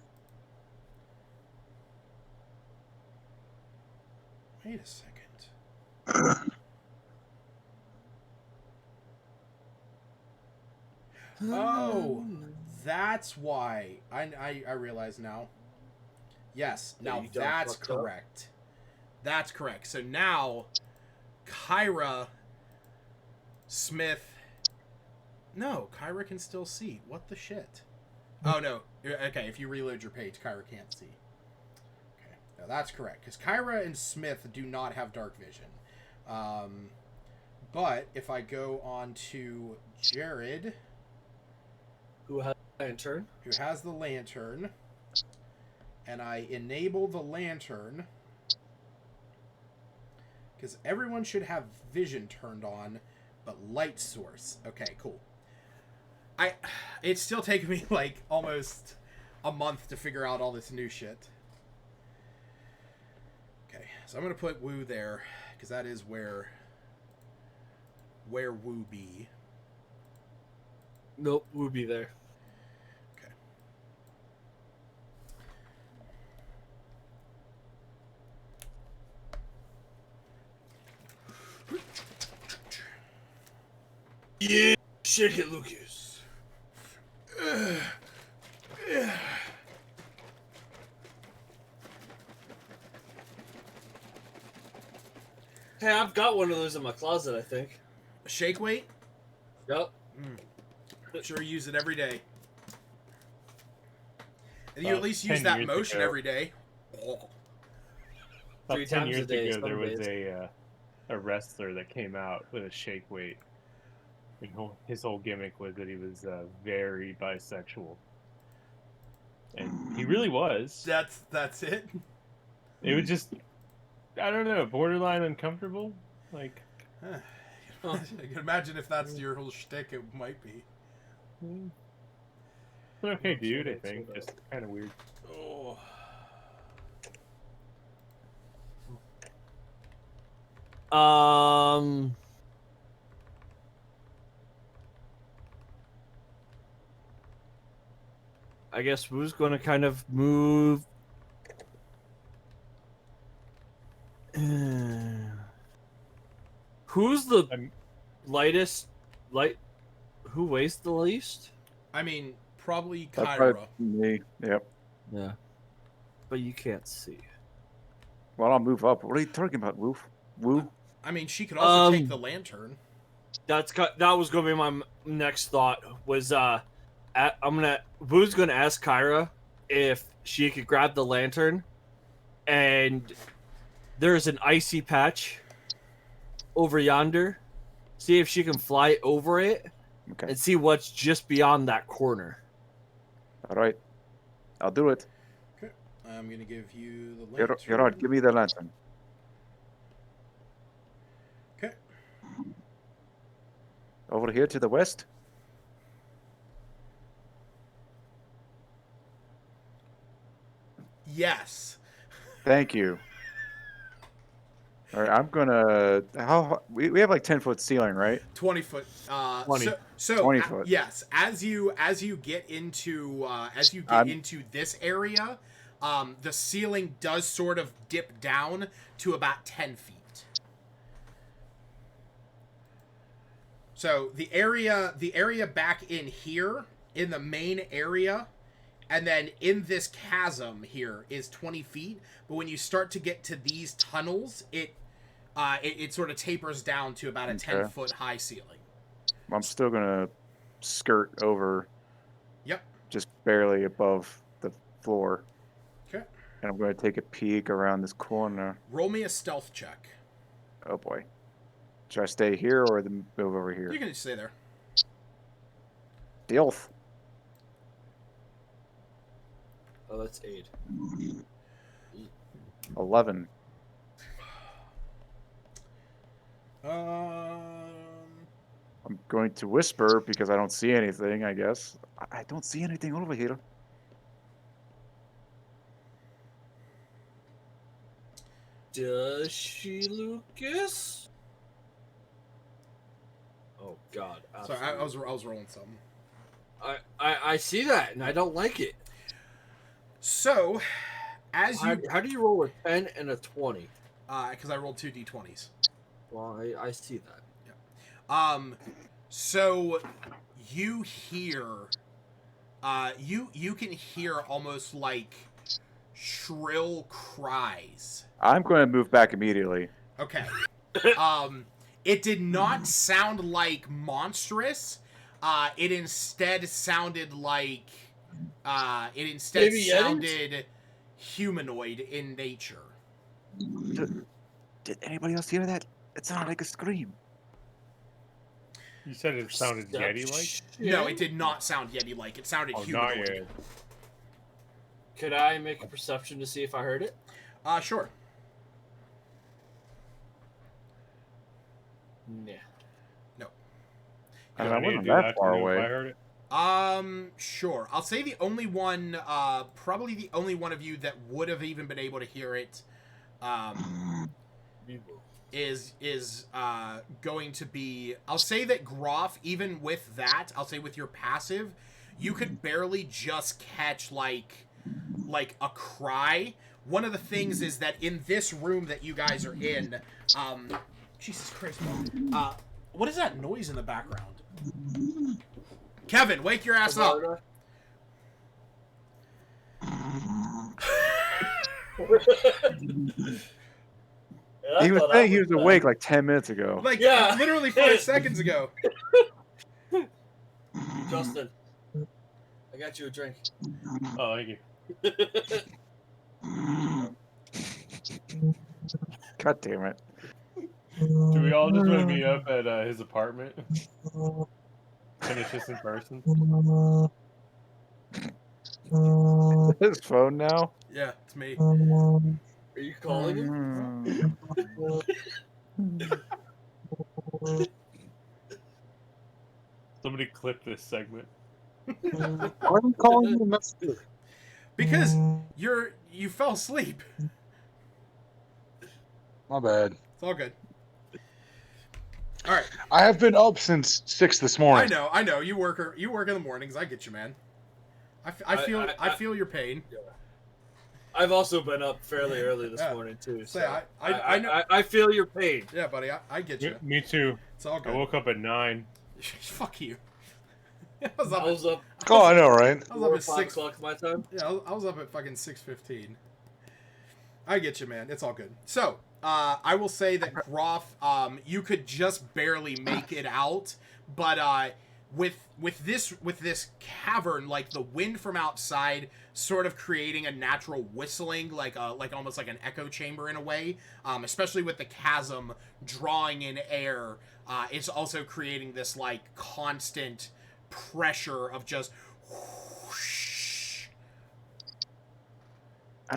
Wait a second. Oh, that's why. I realize now. Yes, Yeah, now you done that's fucked up. correct. That's correct. So now, Kyra, Smith. No, Kyra can still see. What the shit? Oh no. Okay, if you reload your page, Kyra can't see. Okay, no, that's correct because Kyra and Smith do not have dark vision. But if I go on to Jared, Who has a lantern? who has the lantern, and I enable the lantern, because everyone should have vision turned on, but light source. Okay, cool. It's still taking me like almost a month to figure out all this new shit. Okay, so I'm gonna put Woo there because that is where Woo be. Nope, we'll be there. Okay. Yeah, shake it, Lucas. Hey, I've got one of those in my closet, I think. A shake weight. Yep. Sure, use it every day. And you at least 10 use that years motion ago. every day. About 3 10 times a years day, ago, some there was days. a wrestler that came out with a shake weight. And his whole gimmick was that he was very bisexual, and he really was. That's it. It was just, I don't know, borderline uncomfortable. Like, I can imagine if that's your whole shtick, it might be. an okay dude, I think. Just kind of weird. Oh. I guess Woo's going to kind of move. Who's the I'm- lightest? Who weighs the least? I mean, probably That's Kyra. probably me. Yep. Yeah, but you can't see. Well, I'll move up. What are you talking about, Woof? Woo? I mean, she could also take Um, the lantern. That was going to be my next thought. Was Woo's going to ask Kyra if she could grab the lantern, and there's an icy patch over yonder. See if she can fly over it Okay. and see what's just beyond that corner. All right. I'll do it. Okay. I'm gonna give you the lantern. Gerard, give me the lantern. Okay. Over here to the west? Yes. Thank you. All right, I'm gonna. We have like 10-foot ceiling, right? 20 foot. 20. So 20 foot. yes, as you get into I'm- into this area, the ceiling does sort of dip down to about 10 feet. So the area back in here in the main area, and then in this chasm here is 20 feet. But when you start to get to these tunnels, it sort of tapers down to about a 10-foot high ceiling. I'm still gonna skirt over. Yep. Just barely above the floor. Okay. And I'm gonna take a peek around this corner. Roll me a stealth check. Oh boy. Should I stay here or move over here? You can just stay there. Stealth. Oh, that's 8. 11. I'm going to whisper because I don't see anything, I guess. I don't see anything over here. Does she, Lucas? Oh God! Sorry, I was rolling something. I see that and I don't like it. So, as you How do you roll a 10 and a 20? because I rolled 2 d20s. Well, I see that. So you hear, you can hear almost like shrill cries. I'm going to move back immediately. Okay. It did not sound like monstrous. It instead sounded like, Maybe sounded humanoid in nature. Did anybody else hear that? It sounded like a scream. You said it sounded Yeti-like? No, it did not sound Yeti-like. It sounded Oh, not humanoid. yet. Could I make a perception to see if I heard it? Sure. Yeah. No. I You mean, I want me to wasn't do that to far know if away. I heard it? Sure. I'll say the only one, probably the only one of you that would have even been able to hear it, is going to be, I'll say that Groff, even with that, I'll say with your passive, you could barely just catch, like a cry. One of the things is that in this room that you guys are in, Jesus Christ, what is that noise in the background? Kevin, wake your ass up. Yeah, He was saying he was awake like 10 minutes ago. Like, Yeah. literally 5 seconds ago. Justin, I got you a drink. Oh, thank you. God damn it. Do we all just want to meet up at his apartment? Finish this in person? His phone now? Yeah, it's me. Are you calling him? Somebody clip this segment. Why are you calling me a messenger? Because you fell asleep. My bad. It's all good. All right. I have been up since 6 this morning. I know. You work in the mornings. I get you, man. I feel your pain. I've also been up fairly early this Yeah. morning too. Say, So I know. I feel your pain. Yeah, buddy. I get you. Me too. It's all I good. woke up at 9. Fuck you. I I was up Oh, I know, right? I was 4 up or at 5 6. o'clock my time. Yeah, I was up at fucking 6:15. I get you, man. It's all good. So, I will say that Groff, you could just barely make it out, but with this cavern, like the wind from outside, sort of creating a natural whistling, like almost like an echo chamber in a way. Especially with the chasm drawing in air, it's also creating this like constant pressure of just. Whoosh.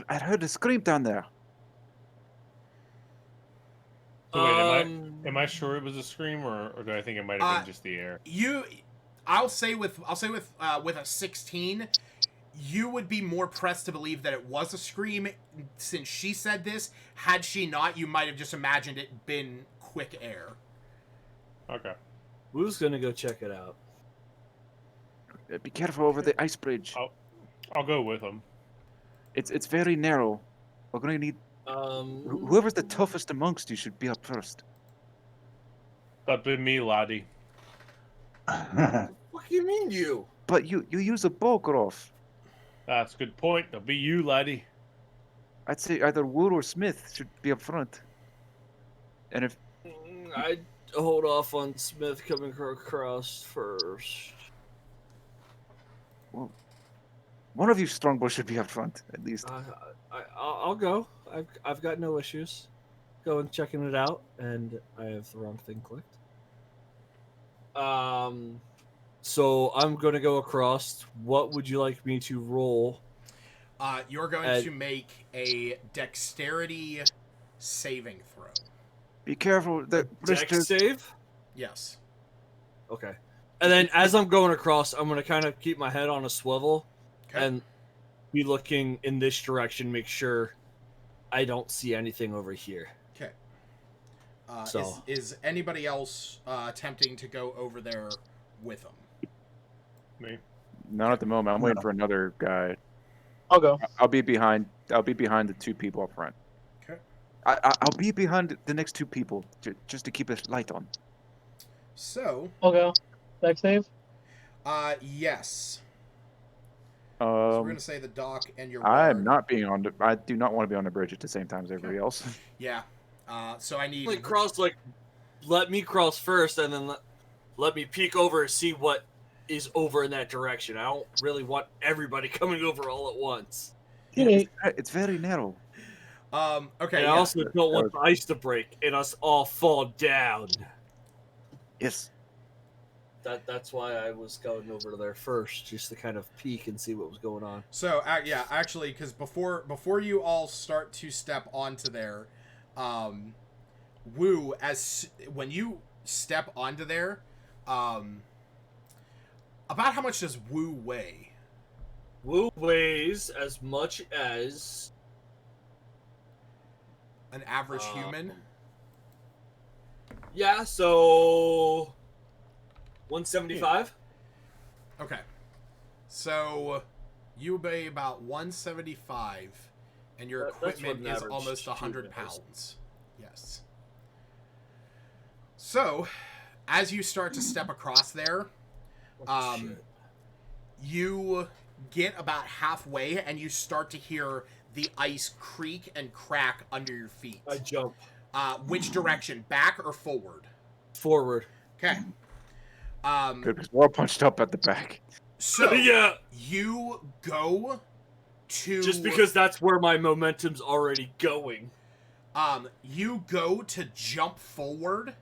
I heard a scream down there. So wait, am I sure it was a scream, or do I think it might have been just the air? I'll say with a 16, you would be more pressed to believe that it was a scream since she said this. Had she not, you might have just imagined it been quick air. Okay. Who's gonna go check it out? Be careful over the ice bridge. I'll go with him. It's very narrow. We're gonna need whoever's the toughest amongst you should be up first. That'd be me, laddie. What do you mean you? But you use a bow, Groff. That's a good point. That'll be you, laddie. I'd say either Wood or Smith should be up front. And if I'd hold off on Smith coming across first. well, one of you strongbow should be up front, at least. I'll go. I've got no issues. Going checking it out, and I have the wrong thing clicked. So I'm gonna go across. What would you like me to roll? You're going to make a dexterity saving throw. Be careful. The bridge Dex save. Yes. Okay. And then as I'm going across, I'm gonna kind of keep my head on a swivel Okay. and be looking in this direction. Make sure I don't see anything over here. Okay. So- Is anybody else attempting to go over there with them? Me. Not at the moment. I'm waiting for another guy. I'll go. I'll be behind the two people up front. Okay. I'll be behind the next two people just to keep a light on. So, I'll go. Dex save. yes. So we're Um, gonna say the dock and your I'm ward. not being on the. I do not want to be on the bridge at the same time as everybody else. Yeah. So I need. Like cross, like let me cross first, and then let me peek over and see what is over in that direction. I don't really want everybody coming over all at once. It's very narrow. Okay. And I Yeah. also don't want the ice to break and us all fall down. Yes. That's why I was going over there first, just to kind of peek and see what was going on. So yeah, actually, because before you all start to step onto there, Woo, when you step onto there, about how much does Woo weigh? Woo weighs as much as An average human? Yeah, so 175. Okay. So you weigh about 175, and your That's what equipment an is average almost 100 human is. pounds. Yes. So, as you start to step across there, Shit. you get about halfway, and you start to hear the ice creak and crack under your feet. I jump Which direction, back or forward? forward. Okay. Good, because we're all punched up at the back. So Yeah. you go to Just because that's where my momentum's already going. You go to jump forward,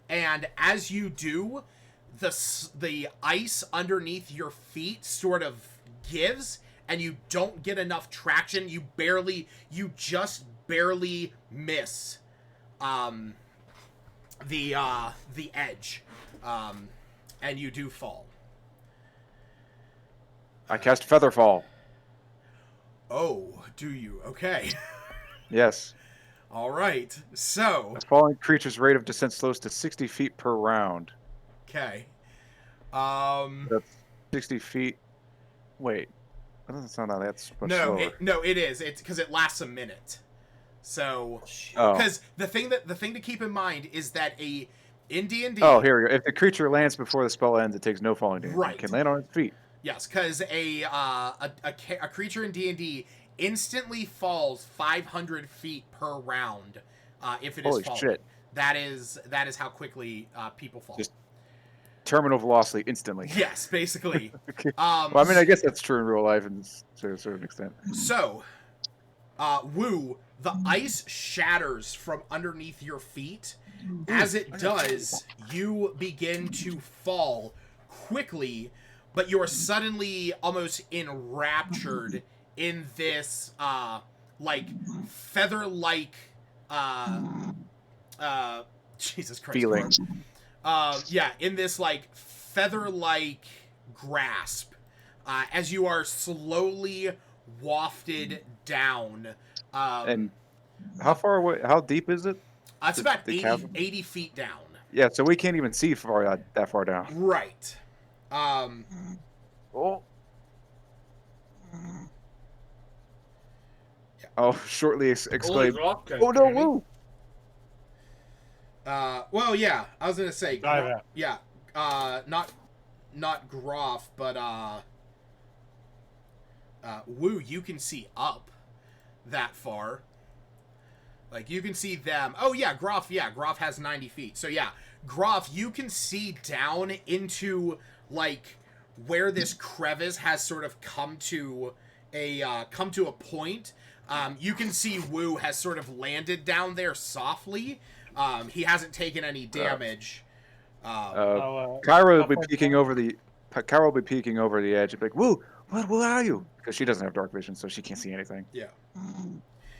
and as you do, the ice underneath your feet sort of gives, and you don't get enough traction. You just barely miss the edge, and you do fall. I cast Featherfall. Oh, do you? Okay. Yes. All right. So, A falling creature's rate of descent slows to 60 feet per round. okay. That's 60 feet. Wait. That doesn't sound like that's much slower. it is. It's because it lasts a minute. So, Oh. because the thing to keep in mind is that in D&D. Oh, here we go. If the creature lands before the spell ends, it takes no falling damage. Right. It can land on its feet. Yes, because a creature in D&D instantly falls 500 feet per round if it is Holy falling. shit. That is how quickly people fall. Just terminal velocity instantly. Yes, basically. Okay. Well, I mean, I guess that's true in real life to a certain extent. So, Woo, the ice shatters from underneath your feet. As it does, you begin to fall quickly, but you're suddenly almost enraptured in this, feather-like, Jesus Christ. Feeling. In this, feather-like grasp, as you are slowly wafted down. And how far away? How deep is it? It's about the 80, chasm? 80 feet down. Yeah, so we can't even see that far down. Right. Oh. Oh, shortly exclaim. Oh no, Woo! Well, yeah, I was gonna say, Dive out. yeah, not Groff, but Woo, you can see up that far. Like, you can see them. Oh, yeah, Groff has 90 feet. So, yeah, Groff, you can see down into, where this crevice has sort of come to a point. You can see Woo has sort of landed down there softly. He hasn't taken any damage. Kyra will be peeking over the. Kyra will be peeking over the edge. And be like, Woo, where are you? Because she doesn't have dark vision, so she can't see anything. Yeah.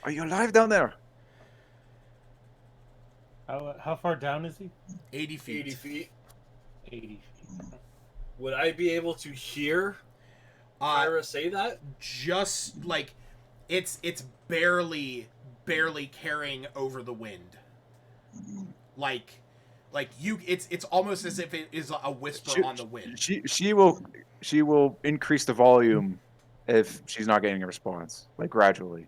Are you alive down there? How far down is he? 80 feet. 80 feet. 80 feet. Would I be able to hear Kyra say that? Just, it's barely carrying over the wind. It's almost as if it is a whisper on the wind. She will increase the volume if she's not getting a response, gradually.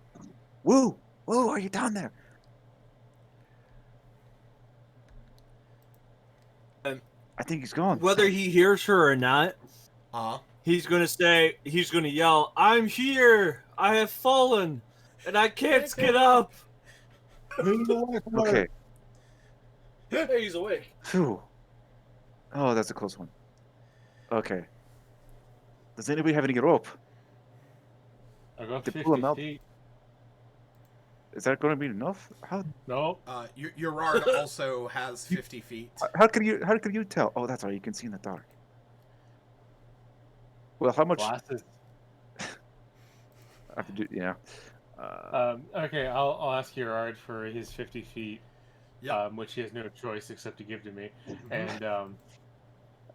Woo, are you down there? I think he's gone. Whether he hears her or not, he's gonna yell, "I'm here! I have fallen, and I can't get up!" Okay. Hey, he's awake. Phew. Oh, that's a close one. Okay. Does anybody have any rope? I got To 50 pull him out. feet. Is that going to be enough? How No. Gerard also has 50 feet. how could you tell? Oh, that's right. You can see in the dark. Well, how much? Glasses. I have to do. Yeah. Okay, I'll ask Gerard for his 50 feet, Yep. which he has no choice except to give to me,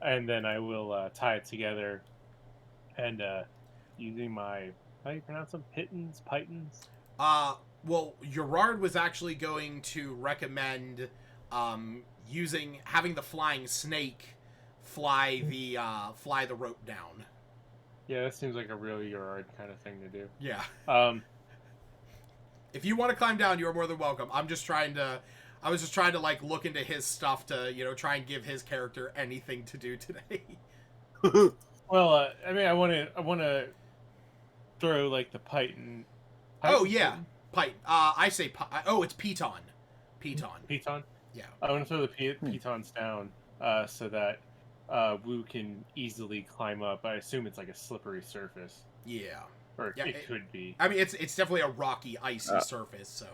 and then I will tie it together, and using my, how do you pronounce them? Pitons? Well, Gerard was actually going to recommend having the flying snake fly the rope down. Yeah, that seems like a real Gerard kind of thing to do. Yeah. If If you want to climb down, you're more than welcome. I was just trying to like look into his stuff to, try and give his character anything to do today. Well, I mean, I want to throw like the Python. Oh yeah, Python. I say it's Piton. Piton. Yeah. I want to throw the pitons down so that Wu can easily climb up. I assume it's like a slippery surface. Yeah. Or Yeah, it could be. I mean, it's definitely a rocky, icy surface. So.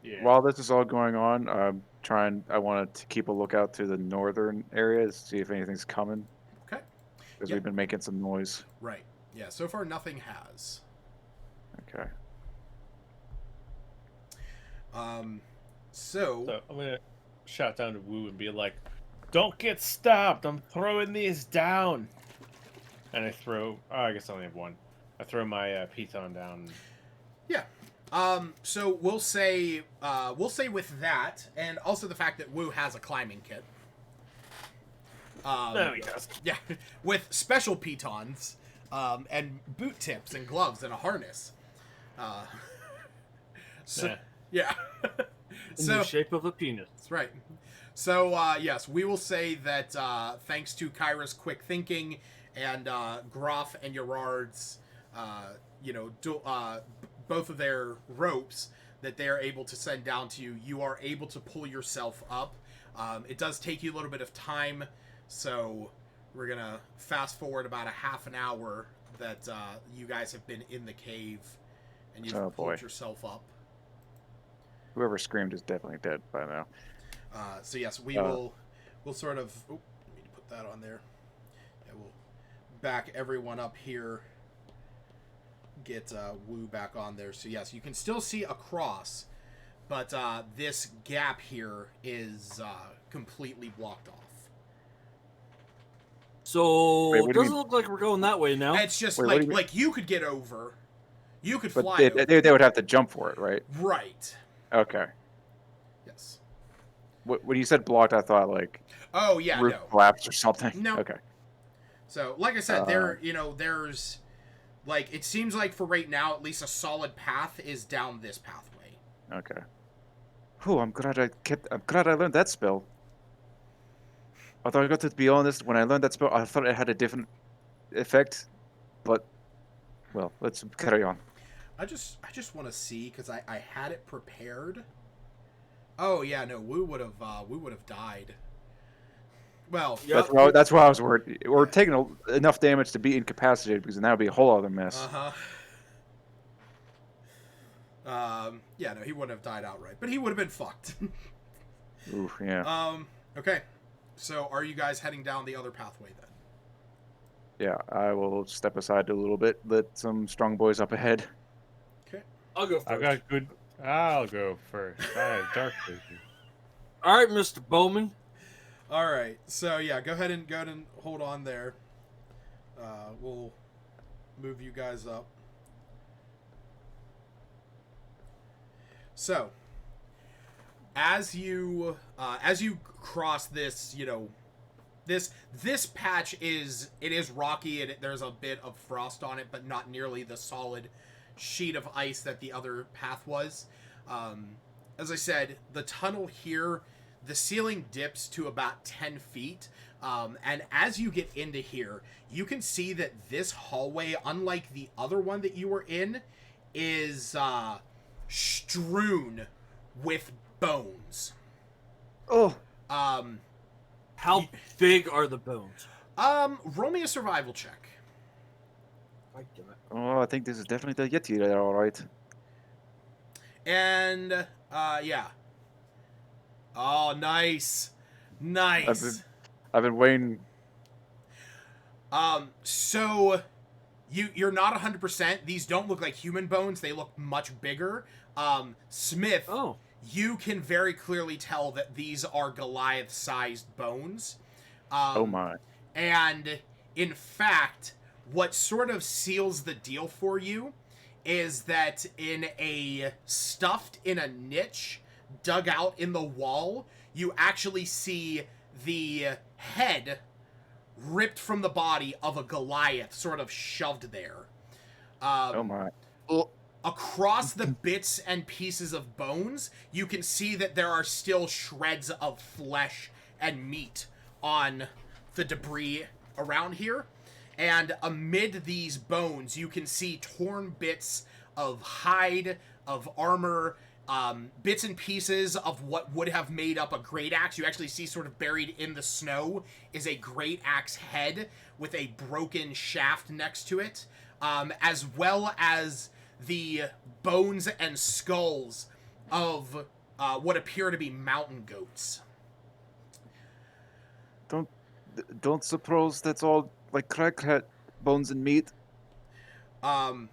Yeah. While this is all going on, I wanted to keep a lookout to the northern areas, see if anything's coming. Okay. Because we've been making some noise. Right. Yeah. So far, nothing has. Okay. So I'm gonna shout down to Wu and be like, "Don't get stopped! I'm throwing these down." And I throw. Oh, I guess I only have one. I throw my piton down. Yeah. So we'll say with that, and also the fact that Wu has a climbing kit. No, he does. Yeah, with special pitons, and boot tips and gloves and a harness. So yeah. In the shape of a penis. That's right. So yes, we will say that thanks to Kyra's quick thinking and Groff and Gerard's, both of their ropes that they are able to send down to you, you are able to pull yourself up. It does take you a little bit of time, so we're gonna fast forward about a half an hour that you guys have been in the cave, and you've pulled yourself up. Whoever screamed is definitely dead by now. So yes, we'll sort of. Oh, I need to put that on there. Yeah, we'll back everyone up here. Get Wu back on there. So yes, you can still see across, but this gap here is completely blocked off. So Wait, it doesn't look like we're going that way now. It's just Wait, like you could get over, you could But fly over. they would have to jump for it, right? Right. Okay. Yes. When you said blocked, I thought like Oh yeah. roof No. collapse or something. No. Okay. So, like I said, there's, like, it seems like for right now, at least a solid path is down this pathway. Okay. Whew, I'm glad I learned that spell. Although I got to be honest, when I learned that spell, I thought it had a different effect. But, well, let's carry on. I just want to see, because I had it prepared. Oh yeah, no, Wu would have died. Well, Yep. That's why I was worried. We're taking enough damage to be incapacitated, because then that would be a whole other mess. Yeah, no, he wouldn't have died outright, but he would have been fucked. Oof, yeah. Okay. So, are you guys heading down the other pathway then? Yeah, I will step aside a little bit, let some strong boys up ahead. Okay. I'll go first. I'll go first. I have dark vision. All right, Mr. Bowman. All right. So yeah, go ahead and hold on there. We'll move you guys up. So, as you cross this, this patch is rocky and there's a bit of frost on it, but not nearly the solid sheet of ice that the other path was. As I said, the tunnel here, the ceiling dips to about 10 feet. And as you get into here, you can see that this hallway, unlike the other one that you were in, is strewn with bones. Oh, How big are the bones? Roll me a survival check. I do it. oh, I think this is definitely the Yeti there, all right. And, yeah. Oh, nice. Nice. I've been waiting. So you're not 100%. These don't look like human bones. They look much bigger. Smith, Oh. you can very clearly tell that these are Goliath-sized bones. Oh my. And in fact, what sort of seals the deal for you is that stuffed in a niche dug out in the wall, you actually see the head ripped from the body of a Goliath sort of shoved there. Oh my. Across the bits and pieces of bones, you can see that there are still shreds of flesh and meat on the debris around here. And amid these bones, you can see torn bits of hide, of armor, bits and pieces of what would have made up a great axe. You actually see sort of buried in the snow is a great axe head with a broken shaft next to it, as well as the bones and skulls of what appear to be mountain goats. Don't suppose that's all like crackhead bones and meat? And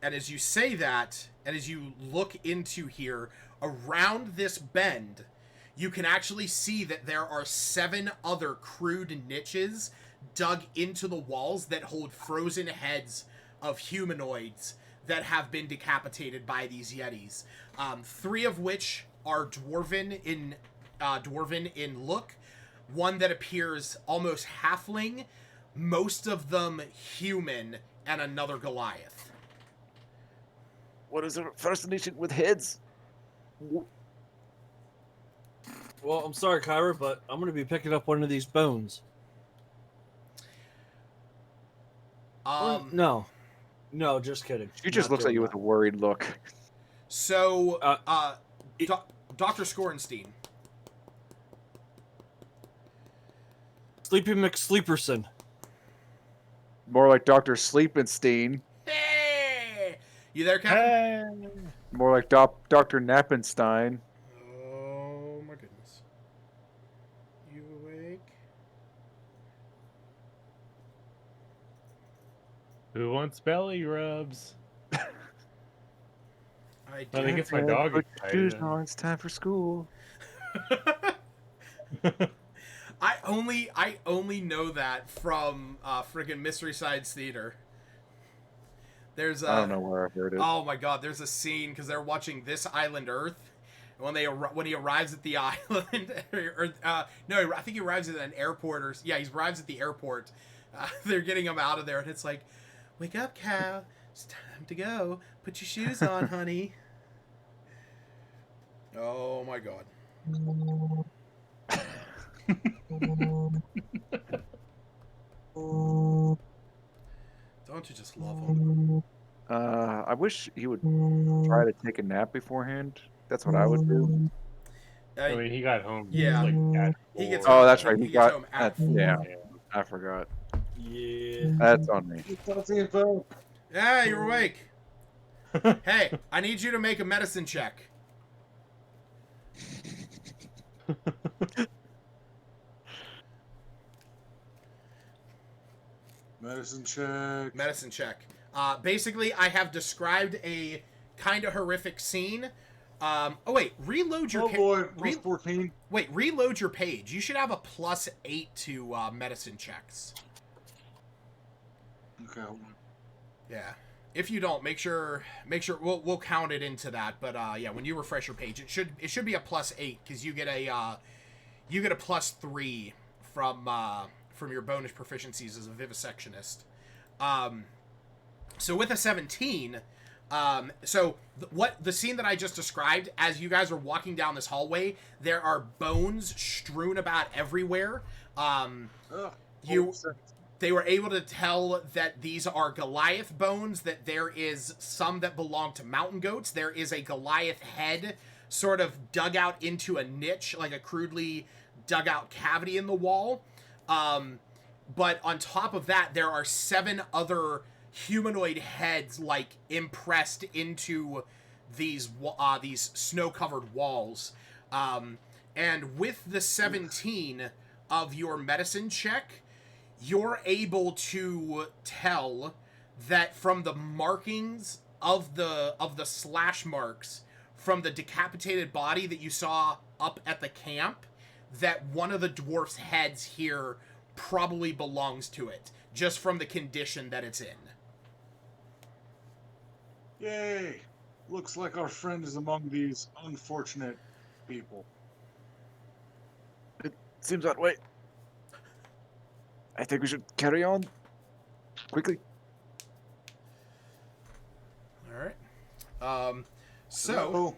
as you say that, and as you look into here, around this bend, you can actually see that there are 7 other crude niches dug into the walls that hold frozen heads of humanoids that have been decapitated by these Yetis. 3 of which are dwarven in look. One that appears almost halfling, most of them human, and another Goliath. What is it fascination with heads? Well, I'm sorry, Kyra, but I'm going to be picking up one of these bones. No, just kidding. She just Not looks at doing you that. with a worried look. So, Dr. Scorenstein. Sleepy McSleeperson. More like Dr. Sleepenstein. Hey! You there, Kevin? Hey. More like Dr. Nappenstein. Oh, my goodness. You awake? Who wants belly rubs? I I think do. it's my dog. Put your shoes excited. on, it's time for school. I only know that from friggin' Mystery Science Theater. There's I don't know where I've heard it. Oh my god, there's a scene because they're watching This Island Earth. And when he arrives at the island, no, I think he arrives at an airport he arrives at the airport. They're getting him out of there, and it's like, wake up, Cal, it's time to go. Put your shoes on, honey. Oh my god. Don't you just love him? I wish he would try to take a nap beforehand. That's what I would do. I mean, he got home. Yeah. Like, at He gets 4. Oh, that's right. He He gets got. home at yeah, 4. I forgot. Yeah. That's on me. Yeah, you're awake. Hey, I need you to make a medicine check. Medicine check. Medicine check. Basically, I have described a kind of horrific scene. Oh wait, reload your. Oh boy, plus 14. Wait, reload your page. You should have a +8 to medicine checks. Okay, hold on. Yeah. If you don't, make sure we'll count it into that. But yeah, when you refresh your page, it should be a +8 because you get a +3 from your bonus proficiencies as a vivisectionist. So with a 17, What the scene that I just described, as you guys are walking down this hallway, there are bones strewn about everywhere. They were able to tell that these are Goliath bones, that there is some that belong to mountain goats. There is a Goliath head sort of dug out into a niche, like a crudely dug out cavity in the wall. But on top of that, there are 7 other humanoid heads, like, impressed into these snow-covered walls. And with the 17 of your medicine check, you're able to tell that from the markings of the slash marks from the decapitated body that you saw up at the camp, that one of the dwarf's heads here probably belongs to it, just from the condition that it's in. Yay! Looks like our friend is among these unfortunate people. It seems that way. I think we should carry on quickly. All right. So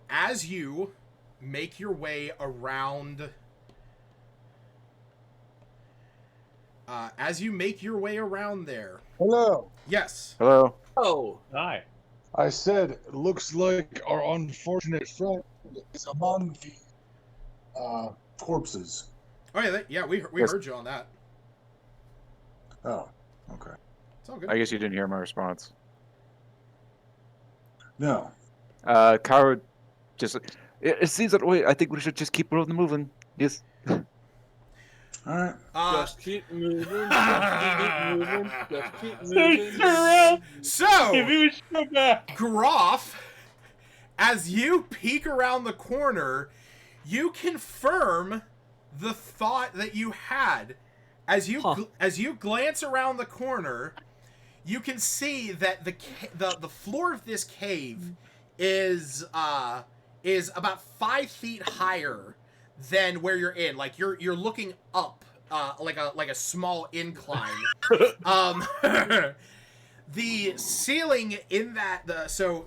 as you make your way around, there. Hello. Yes. Hello. Oh, Hi. I said, it looks like our unfortunate friend is among the corpses. Oh yeah, we Yes. heard you on that. Oh, okay. It's all good. I guess you didn't hear my response. No. Kara just... It seems that way. I think we should just keep moving. Yes. All right. just keep moving. Just keep moving. Just keep moving. So, Groff, as you peek around the corner, you confirm the thought that you had. As you glance around the corner, you can see that the floor of this cave is about 5 feet higher than where you're in. Like you're looking up, like a small incline. The ceiling in that so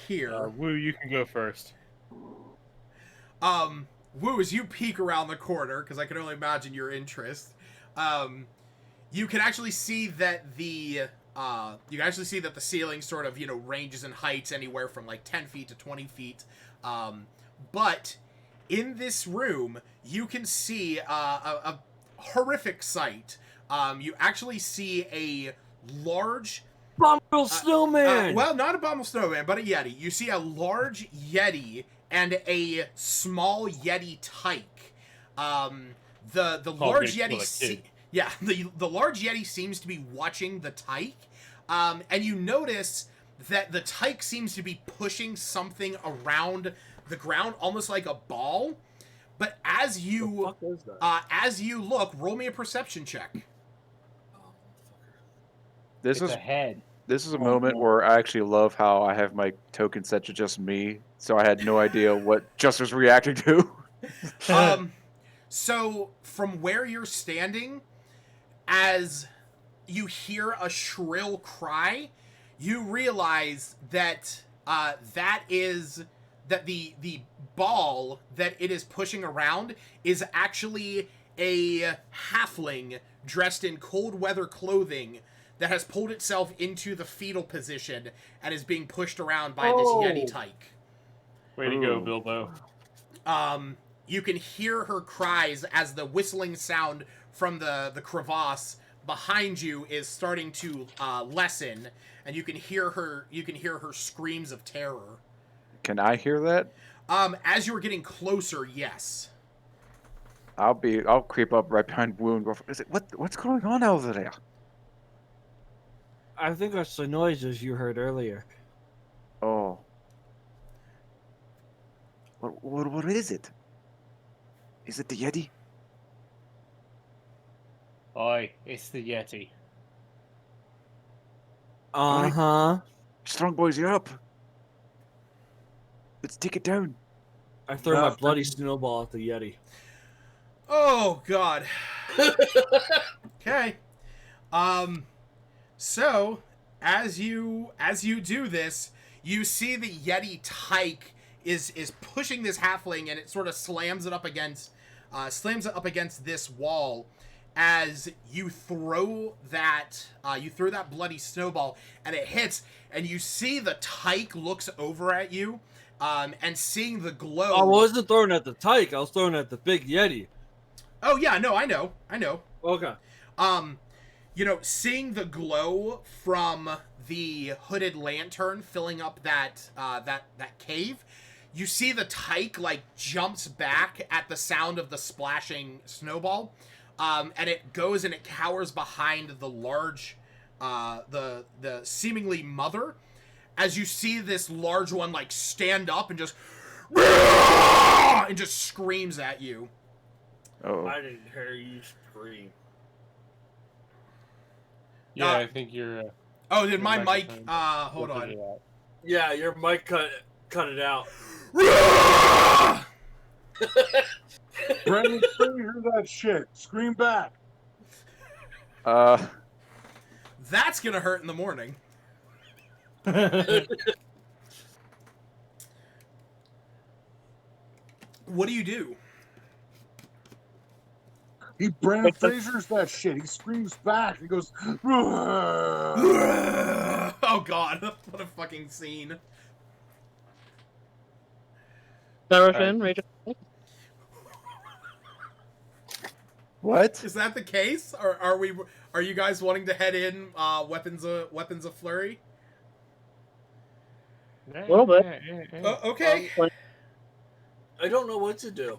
here. Woo, you can go first. Woo, as you peek around the corner, because I can only imagine your interest, you can actually see that the ceiling sort of, ranges in heights anywhere from like 10 feet to 20 feet. But in this room, you can see a horrific sight. You actually see a large... Abominable snowman! Well, not abominable snowman, but a Yeti. You see a large Yeti and a small Yeti tyke. The large Yeti... the large Yeti seems to be watching the tyke. And you notice that the tyke seems to be pushing something around the ground, almost like a ball. But as you look, roll me a perception check. This It's is a head. This is a moment where I actually love how I have my token set to just me, so I had no idea what Just was reacting to. So from where you're standing, as you hear a shrill cry, you realize that the ball that it is pushing around is actually a halfling dressed in cold weather clothing that has pulled itself into the fetal position and is being pushed around by this Yeti tyke. Way to go, Bilbo. You can hear her cries as the whistling sound from the crevasse behind you is starting to lessen, and you can hear her screams of terror. Can I hear that? As you're getting closer, yes. I'll creep up right behind Woo and go. What's going on over there? I think that's the noises you heard earlier. Oh. What is it? Is it the Yeti? Oi, it's the Yeti. Uh-huh. Strong boys, you're up. Let's take it down. I threw my bloody snowball at the Yeti. Oh, God. Okay. So, as you do this, you see the Yeti tyke is pushing this halfling, and it sort of slams it up against this wall as you throw that bloody snowball, and it hits, and you see the tyke looks over at you, and seeing the glow. I wasn't throwing at the tyke. I was throwing at the big Yeti. Oh yeah, no, I know. Okay. Seeing the glow from the hooded lantern filling up that cave, you see the tyke like jumps back at the sound of the splashing snowball, and it goes and it cowers behind the large, the seemingly mother, as you see this large one like stand up and just screams at you. Oh, I didn't hear you scream. Yeah, I think you're. Did your my mic? microphone Hold on. figured it out. Yeah, your mic cut it out. Brendan, hear that shit. Scream back. That's gonna hurt in the morning. What do you do? Brandon Fraser's that shit. He screams back. He goes, Oh god, what a fucking scene. Rage. what? Is that the case? Or are you guys wanting to head in weapons of flurry? A little bit. Okay. I don't know what to do.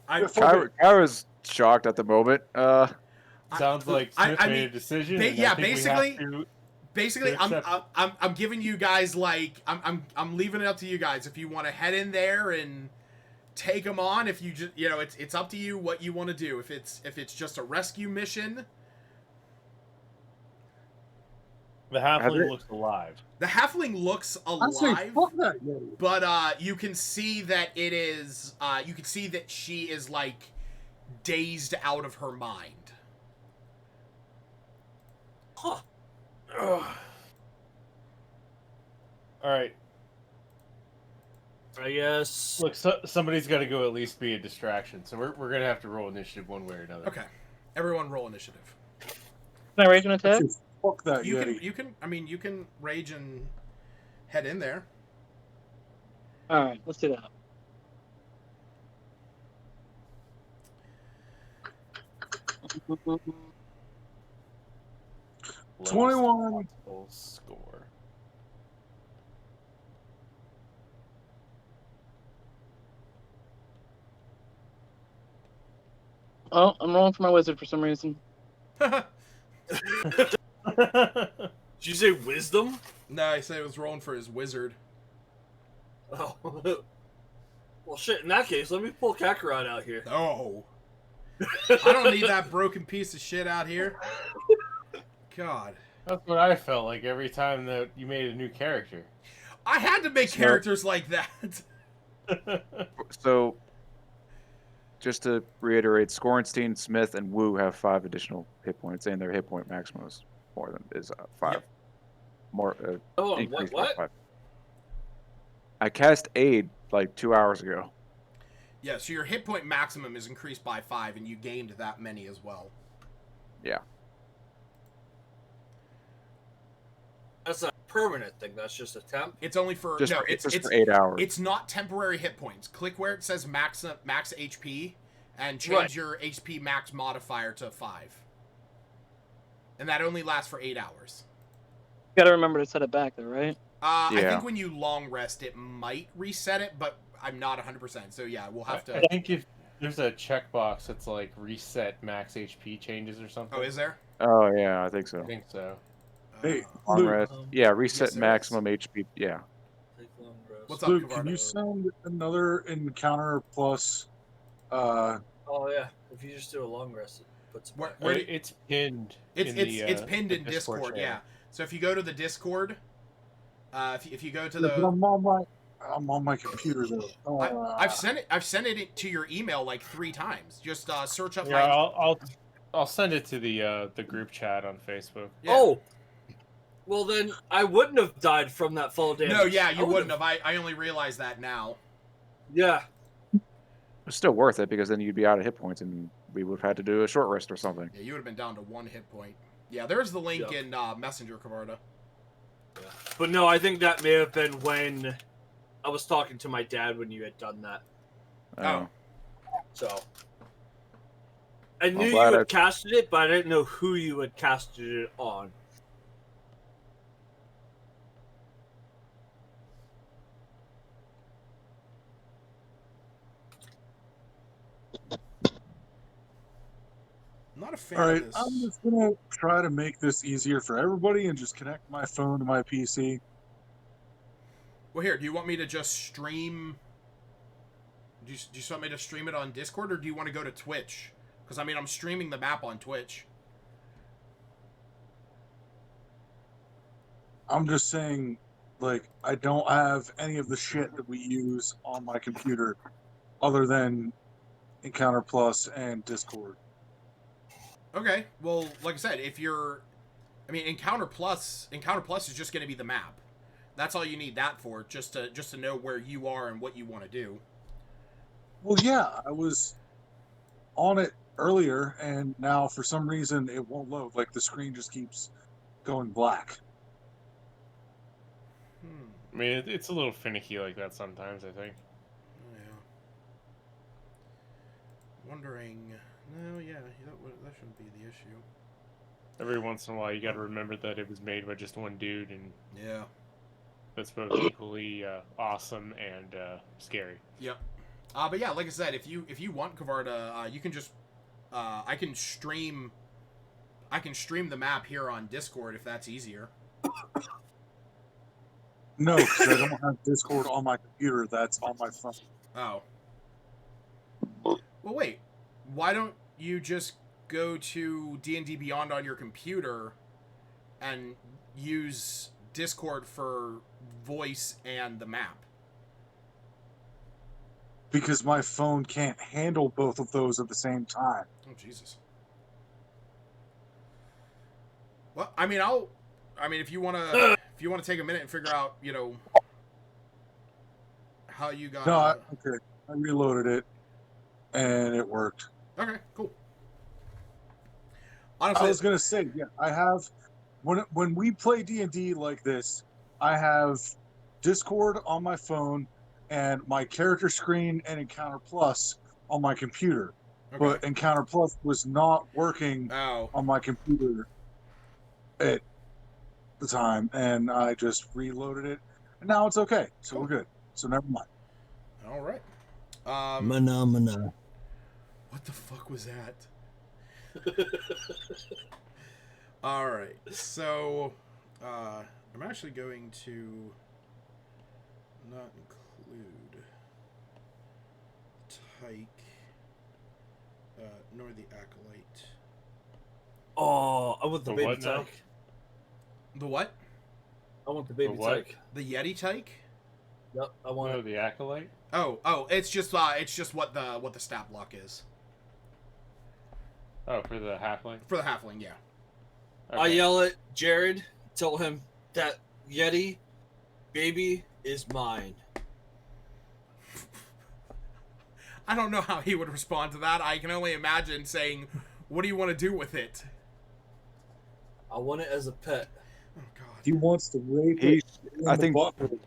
Kyra's shocked at the moment. Sounds like Smith made a decision. And I think basically, to I'm giving you guys like I'm leaving it up to you guys if you want to head in there and take them on. If you just it's up to you what you want to do. If it's just a rescue mission. The halfling looks alive. The halfling looks I say, alive, fuck that Yeti. but you can see that it is. You can see that she is like dazed out of her mind. Huh. All right. I guess. Look, somebody's got to go at least be a distraction. So we're gonna have to roll initiative one way or another. Okay, everyone roll initiative. Can I rage an attack? Fuck that You Yeti. you can rage and head in there. Alright, let's do that. Lowest 21. possible score. Oh, I'm rolling for my wizard for some reason. Did you say wisdom? No, I said it was rolling for his wizard. Oh. Well, shit. In that case, let me pull Kakarot out here. No. I don't need that broken piece of shit out here. God. That's what I felt like every time that you made a new character. I had to make characters like that. So, just to reiterate, Scorenstein, Smith, and Wu have 5 additional hit points, and their hit point maximum is 5. Yep. More. Oh, increased by what? 5. I cast Aid like 2 hours ago. Yeah, so your hit point maximum is increased by 5, and you gained that many as well. Yeah. That's a permanent thing. That's just a temp. It's only for Just no. for, It's just for 8 hours. It's not temporary hit points. Click where it says max HP, and change Right. your HP max modifier to 5. And that only lasts for 8 hours. You gotta remember to set it back though, right? I Yeah. think when you long rest, it might reset it, but I'm not 100%. So yeah, we'll have to. I think if there's a checkbox that's like reset max HP changes or something. Oh, is there? Oh, yeah, I think so. I think so. Hey, Long Luke, rest. Yeah, reset yes, there maximum HP. Yeah. Take long rest. What's up, Luke, can Kavardo? you send another encounter plus? Oh yeah. If you just do a long rest, it puts it Where- back. where- It's pinned. It's in it's the, pinned the in Discord. chat. Yeah. So if you go to the Discord, if you go to Yeah, but the, I'm on my computer though. I've sent it to your email like 3 times. Just search up Yeah, my. I'll send it to the group chat on Facebook. Yeah. Oh, Well, then I wouldn't have died from that fall damage. No, yeah, I you would've- wouldn't have. I only realized that now. Yeah. It's still worth it because then you'd be out of hit points and we would have had to do a short rest or something. Yeah, you would have been down to 1 hit point. Yeah, there's the link Yep. in Messenger, Kavarda. But no, I think that may have been when I was talking to my dad when you had done that. Oh. So I knew you glad had casted it, but I didn't know who you had casted it on. I'm not a fan All right, of this. I'm just gonna try to make this easier for everybody and just connect my phone to my PC. Well, here, do you want me to just stream? Do you just want me to stream it on Discord, or do you want to go to Twitch? Because, I mean, I'm streaming the map on Twitch. I'm just saying, like, I don't have any of the shit that we use on my computer other than Encounter Plus and Discord. Okay, well, like I said, if you're... I mean, Encounter Plus is just going to be the map. That's all you need that for, just to know where you are and what you want to do. Well, yeah, I was on it earlier, and now for some reason it won't load. Like, the screen just keeps going black. I mean, it's a little finicky like that sometimes, I think. Yeah. Wondering... No, yeah, that shouldn't be the issue. Every once in a while, you got to remember that it was made by just one dude, and Yeah. that's both equally awesome and scary. Yep. But yeah, like I said, if you want Kavarda, you can just I can stream the map here on Discord if that's easier. No, because I don't have Discord on my computer. That's on my phone. Oh. Well, wait. Why don't you just go to D&D Beyond on your computer and use Discord for voice and the map? Because my phone can't handle both of those at the same time. Oh, Jesus. Well, I mean, if you want to take a minute and figure out, how you got... No, okay. I reloaded it, and it worked. Okay, cool. I Honestly, was gonna say, yeah, I have when we play D&D like this, I have Discord on my phone and my character screen and Encounter Plus on my computer. okay. But Encounter Plus was not working Oh, on my computer at the time, and I just reloaded it, and now it's okay. So we're good. So never mind. all right. Mana. What the fuck was that? All right. So, I'm actually going to not include Tyke, nor the Acolyte. Oh, I want the The baby what now? tyke. The what? I want the baby The what? tyke. The Yeti Tyke? Yep, I want Oh, it. the Acolyte? Oh, it's just what the stat block is Oh, for the halfling? for the halfling. Yeah. Okay. I yell at Jared, tell him that Yeti baby is mine. I don't know how he would respond to that. I can only imagine saying, "What do you want to do with it?" I want it as a pet. Oh God. He wants to rape He, it. in I the think butthole.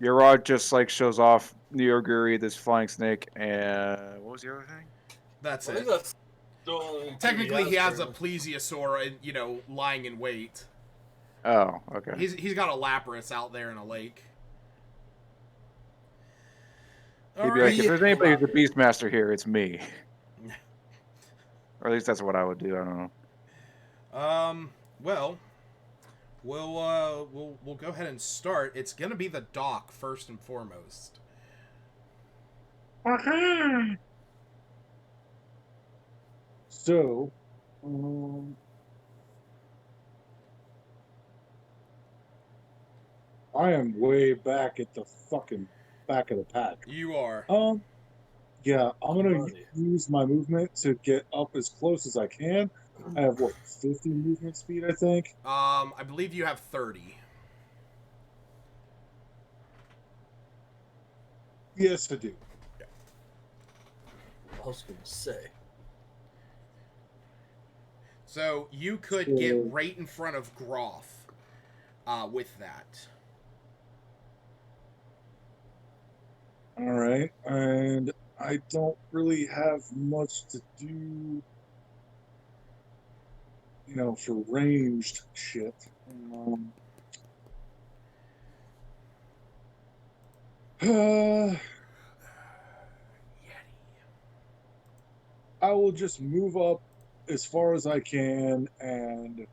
Yarod just like shows off Neoguri, this flying snake, and what was the other thing? That's I it. think that's the only thing Technically, he has a for him. plesiosaur, lying in wait. Oh, okay. He's got a Lapras out there in a lake. He'd be like, if there's anybody who's a Beastmaster here, it's me. Or at least that's what I would do. I don't know. Well, we'll go ahead and start. It's gonna be the dock first and foremost. So, I am way back at the fucking back of the pack. You are. Yeah, I'm gonna Buddy. use my movement to get up as close as I can. I have what 50 movement speed, I think. I believe you have 30. Yes, I do. I was gonna say. So you could get right in front of Groth with that. All right, and I don't really have much to do, for ranged shit. I will just move up as far as I can and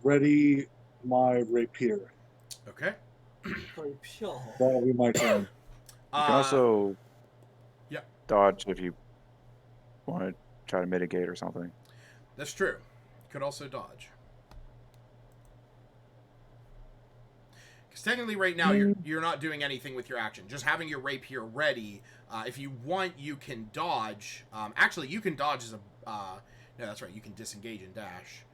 ready my rapier. Okay. That'll be my turn. You can also yeah. dodge if you want to try to mitigate or something. That's true. You could also dodge. Because technically right now you're not doing anything with your action. Just having your rapier ready. If you want, you can dodge. Actually, you can dodge as a... no, that's right. You can disengage and dash.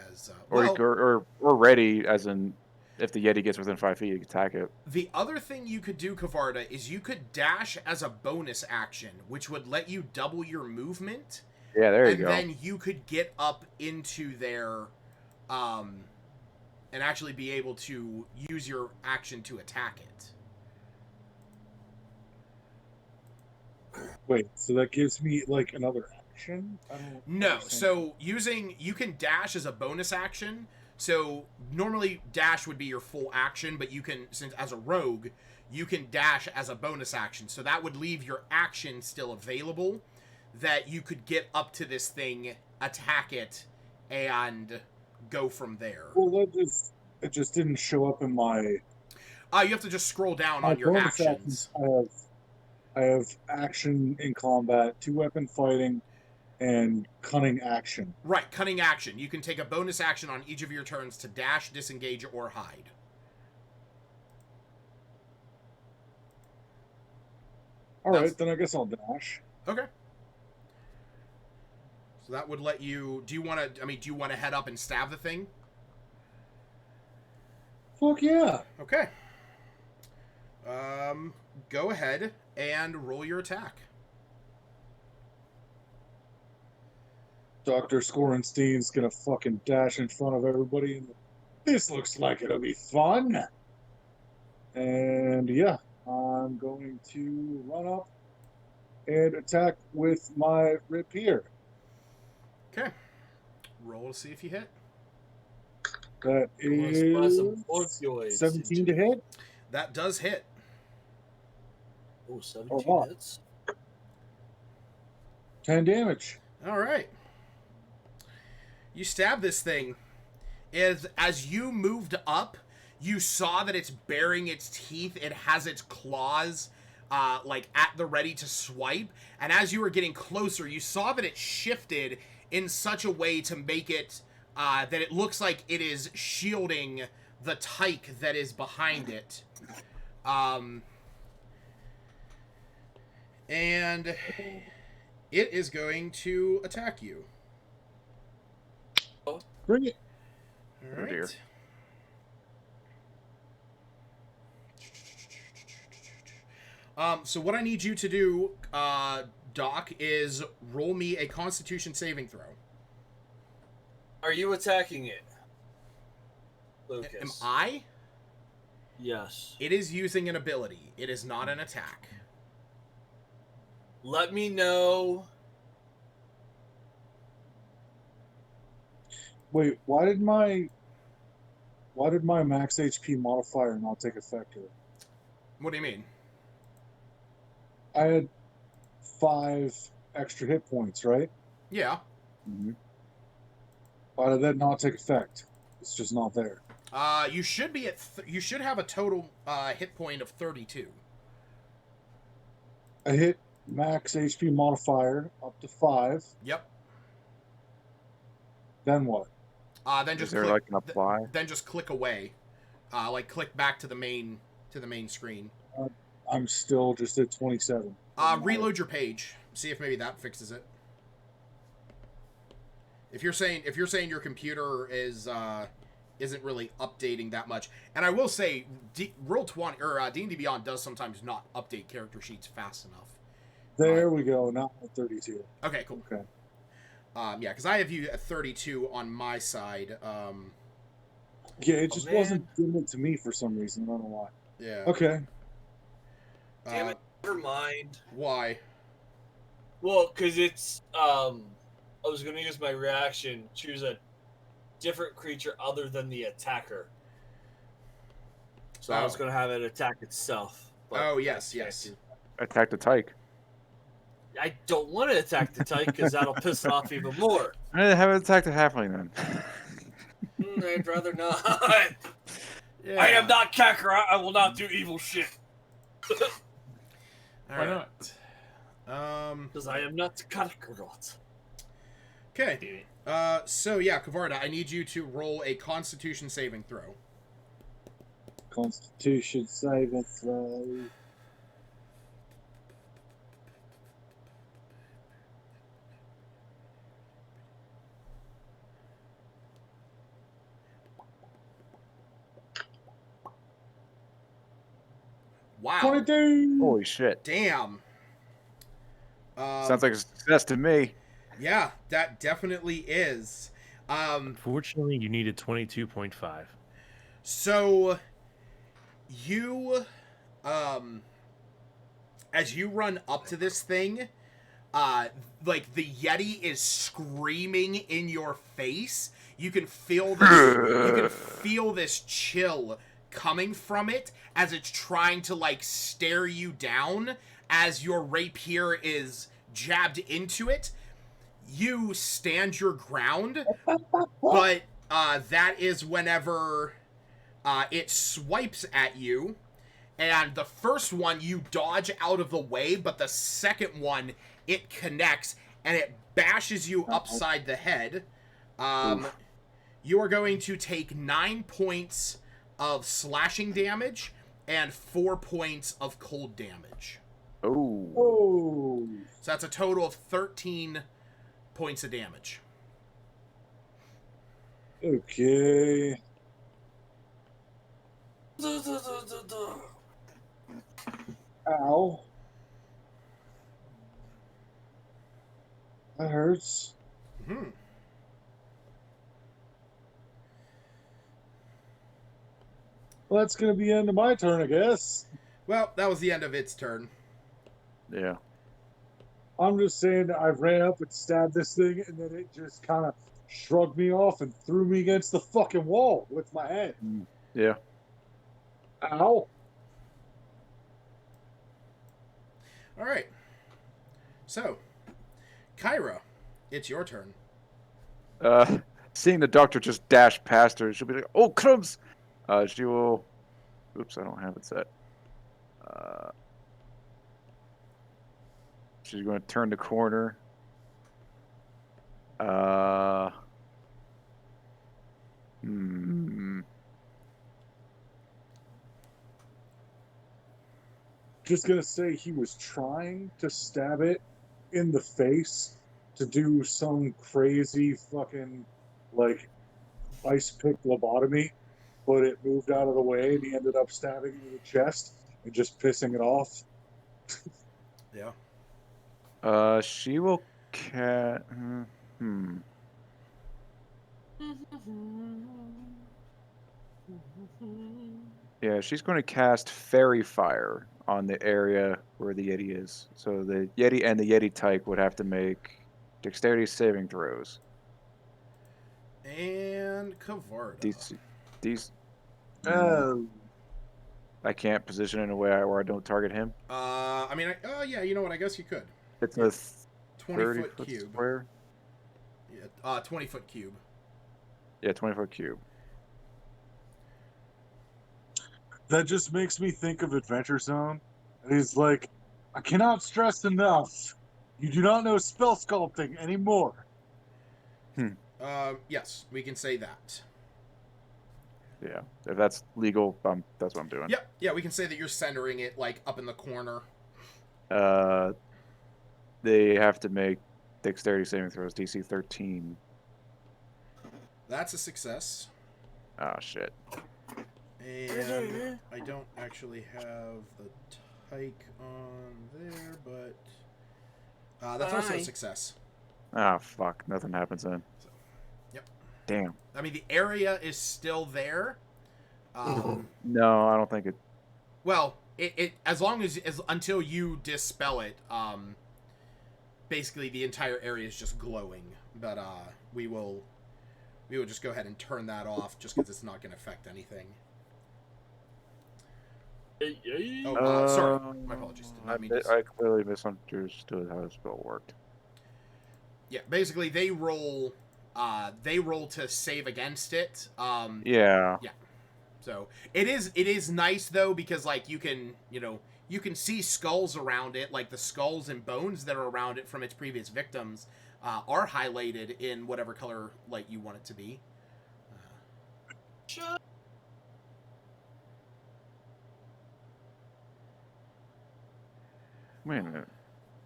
As or ready, as in if the Yeti gets within 5 feet, you can attack it. The other thing you could do, Kavarda, is you could dash as a bonus action, which would let you double your movement. Yeah, there you go. And then you could get up into there, and actually be able to use your action to attack it. Wait, so that gives me like another action? No, so you can dash as a bonus action. So normally dash would be your full action, but you can, since as a rogue, you can dash as a bonus action. So that would leave your action still available, that you could get up to this thing, attack it, and go from there. Well, it just didn't show up in my... you have to just scroll down on your actions. I have action in combat, 2-weapon fighting, and cunning action. Right, cunning action. You can take a bonus action on each of your turns to dash, disengage, or hide. Alright, then I guess I'll dash. Okay. So that would let you... Do you want to head up and stab the thing? Fuck yeah. Okay. Go ahead and roll your attack. Dr. Scorenstein's gonna fucking dash in front of everybody. This looks like it'll be fun. And yeah, I'm going to run up and attack with my rapier. Okay. Roll to see if you hit. That is 17 to hit. That does hit. Oh, 17 hits. 10 damage. All right. You stab this thing. As you moved up, you saw that it's baring its teeth. It has its claws like at the ready to swipe. And as you were getting closer, you saw that it shifted in such a way to make it that it looks like it is shielding the tyke that is behind it. And it is going to attack you. Bring it. All right. Oh dear. So what I need you to do, Doc, is roll me a Constitution saving throw. Are you attacking it, Lucas? Am I? Yes. It is using an ability. It is not an attack. Let me know. Wait, why did my max HP modifier not take effect here? What do you mean? I had 5 extra hit points, right? Yeah. Mm-hmm. Why did that not take effect? It's just not there. You should be at. You should have a total hit point of 32. I hit max HP modifier up to 5. Yep. Then what? Then just Is there click, like an apply? Then just click away. Like click back to the main screen. I'm still just at 27. Reload your page. See if maybe that fixes it. If you're saying your computer is isn't really updating that much, and I will say, Roll20 or D&D Beyond does sometimes not update character sheets fast enough. There we go. Now I'm at 32. Okay, cool. Okay. Yeah, because I have you at 32 on my side. Yeah, it just wasn't doing it to me for some reason. I don't know why. Yeah. Okay. Damn it. Never mind. Why? Well, because it's I was going to use my reaction, choose a different creature other than the attacker. So I was going to have it attack itself. Oh, yes, yes. Attack the tyke. I don't want to attack the tyke because that'll piss it off even more. Have it attack the halfling then. I'd rather not. Yeah. I am not Kakarot. I will not do evil shit. Why not? Because I am not Kakarot. Okay. So yeah, Kavarda, I need you to roll a Constitution saving throw. Constitution saving throw. Wow. 22. Holy shit. Damn. Sounds like a success to me. Yeah, that definitely is. Unfortunately, you needed 22.5. So, you, as you run up to this thing, like the Yeti is screaming in your face. You can feel this chill coming from it as it's trying to like stare you down as your rapier is jabbed into it. You stand your ground, but that is whenever it swipes at you, and the first one you dodge out of the way, but the second one it connects and it bashes you upside the head. You are going to take 9 points of slashing damage and 4 points of cold damage. Oh. So that's a total of 13 points of damage. Okay. Ow. That hurts. Mm-hmm. Well, that's going to be the end of my turn, I guess. Well, that was the end of its turn. Yeah. I'm just saying I ran up and stabbed this thing, and then it just kind of shrugged me off and threw me against the fucking wall with my head. Yeah. Ow. All right. So, Kyra, it's your turn. Seeing the doctor just dash past her, she'll be like, "Oh, crumbs!" She will. Oops, I don't have it set. She's going to turn the corner. Just going to say he was trying to stab it in the face to do some crazy fucking, like, ice pick lobotomy, but it moved out of the way and he ended up stabbing him in the chest and just pissing it off. Yeah. She will Yeah, she's going to cast Fairy Fire on the area where the Yeti is. So the Yeti and the Yeti type would have to make dexterity saving throws. And Kavarda. These. Oh. I can't position in a way where I don't target him. I mean, yeah, you know what? I guess you could. It's a 20-foot cube. Square. Yeah, 20-foot cube. Yeah, 20-foot cube. That just makes me think of Adventure Zone. It's like, I cannot stress enough, you do not know spell sculpting anymore. Yes, we can say that. Yeah, if that's legal, that's what I'm doing. Yep, yeah, we can say that you're centering it, like, up in the corner. They have to make dexterity saving throws, DC 13. That's a success. Oh, shit. And I don't actually have the tyke on there, but that's also a success. Ah, fuck. Nothing happens then. So, yep. Damn. I mean, the area is still there. No, I don't think it... Well, it as long as until you dispel it, basically the entire area is just glowing. But we will just go ahead and turn that off, just because it's not going to affect anything. Oh, sorry. My apologies. Did not mean to... I clearly misunderstood how the spell worked. Yeah, basically they roll to save against it. Yeah. Yeah. So it is nice though, because like you can see skulls around it, like the skulls and bones that are around it from its previous victims are highlighted in whatever color light you want it to be. Wait a minute.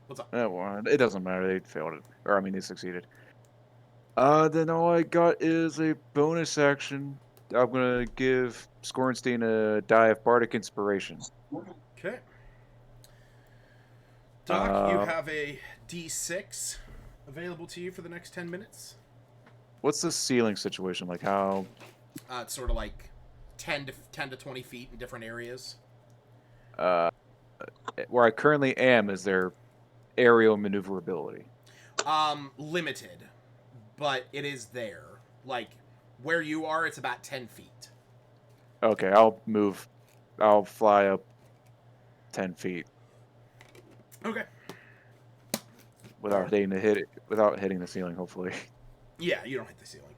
What's up? Well, it doesn't matter. They failed it. Or, I mean, they succeeded. Then all I got is a bonus action. I'm going to give Scornstein a die of Bardic Inspiration. Okay. Doc, you have a D6 available to you for the next 10 minutes. What's the ceiling situation? Like how... It's sort of like 10 to 20 feet in different areas. Where I currently am, is there aerial maneuverability? Limited, but it is there. Like, where you are, it's about 10 feet. Okay, I'll move. I'll fly up 10 feet. Okay. Without hitting the ceiling, hopefully. Yeah, you don't hit the ceiling.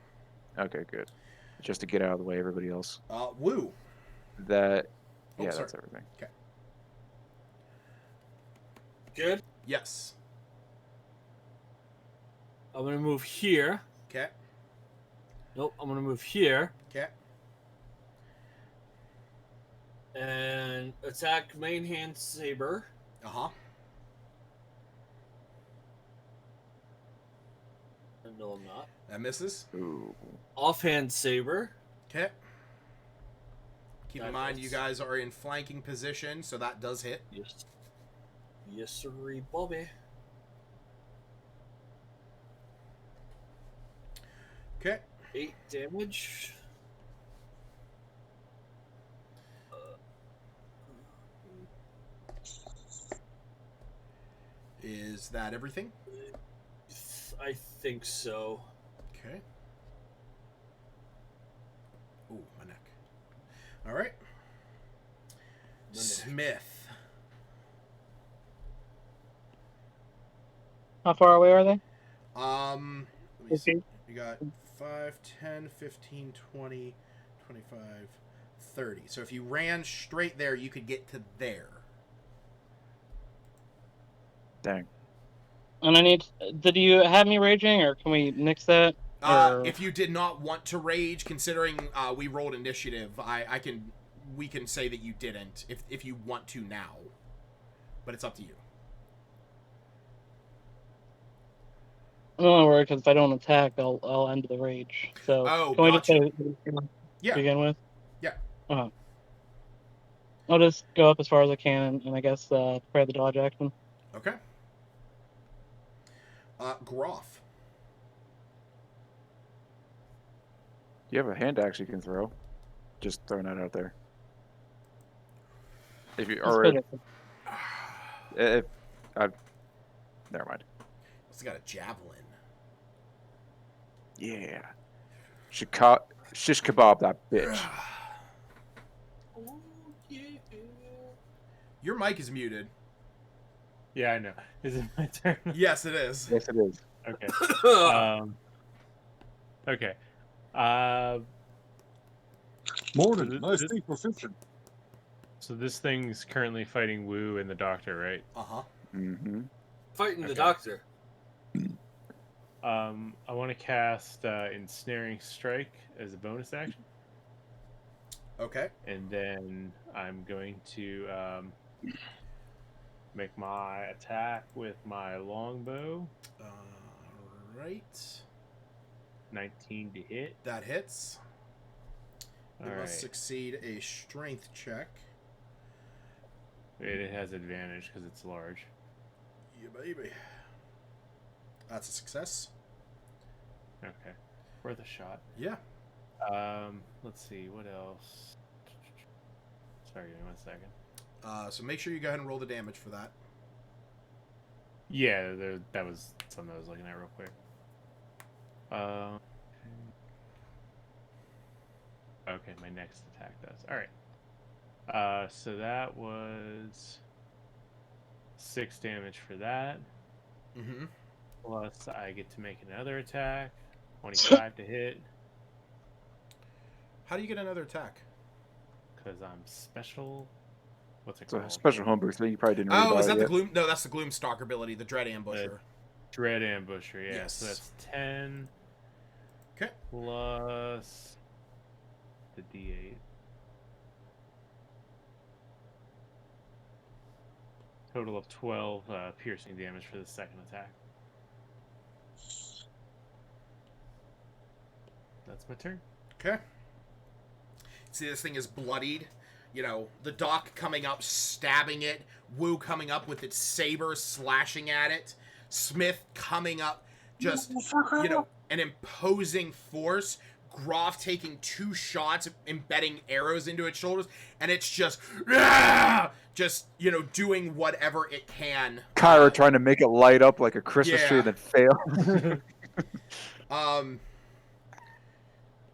Okay, good. Just to get out of the way, everybody else. Woo. That... Oh, yeah, sorry. that's everything. Okay. Good. Yes. I'm gonna move here. Okay. Nope, I'm gonna move here. Okay. And attack main hand saber. Uh-huh. No, I'm not. That misses. Ooh. Offhand saber. Okay. Keep in That mind, hits. you guys are in flanking position, so that does hit. Yes. Yes, sirree, Bobby. Okay. 8 damage. Is that everything? I think so. Okay. Ooh, my neck. All right. Smith. How far away are they? Let me see. You got 5, 10, 15, 20, 25, 30. So if you ran straight there, you could get to there. Dang. And I need. Did you have me raging, or can we nix that? If you did not want to rage, considering we rolled initiative, we can say that you didn't if you want to now. But it's up to you. Don't worry, because if I don't attack, I'll end the rage. So can we just say Yeah. begin with? Yeah. I'll just go up as far as I can, and I guess prepare the dodge action. Okay. Groff. You have a hand axe you can throw. Just throwing that out there. If you never mind. It's got a javelin. Yeah. Shish kebab that bitch. Oh, yeah. Your mic is muted. Yeah, I know. Is it my turn? Yes, it is. Yes, it is. Okay. Okay. Morning. Nice to for fishing. So this thing's currently fighting Wu and the doctor, right? Uh-huh. Mm-hmm. Fighting the Okay. doctor. I want to cast Ensnaring Strike as a bonus action. Okay. And then I'm going to Make my attack with my longbow. Right. 19 to hit. That hits. You All must right. succeed a strength check. It has advantage because it's large. Yeah, baby. That's a success. Okay. Worth a shot. Yeah. Let's see. What else? Sorry, give me 1 second. So make sure you go ahead and roll the damage for that. Yeah, that was something I was looking at real quick. Okay, my next attack does. All right. So that was 6 damage for that. Mm-hmm. Plus, I get to make another attack. 25 to hit. How do you get another attack? Because I'm special. What's it It's a called? special homebrew thing. You probably didn't read Oh, about is it that the yet. Gloom? No, that's the Gloomstalker ability, the Dread Ambusher. Dread Ambusher, yeah. Yes. So that's 10. Okay. Plus the D8. Total of 12 piercing damage for the second attack. That's my turn. Okay. See, this thing is bloodied. You know, the Doc coming up, stabbing it. Wu coming up with its saber, slashing at it. Smith coming up, just, you know, an imposing force. Groff taking 2 shots, embedding arrows into its shoulders, and it's just, you know, doing whatever it can. Kyra trying to make it light up like a Christmas tree Yeah. and then fail.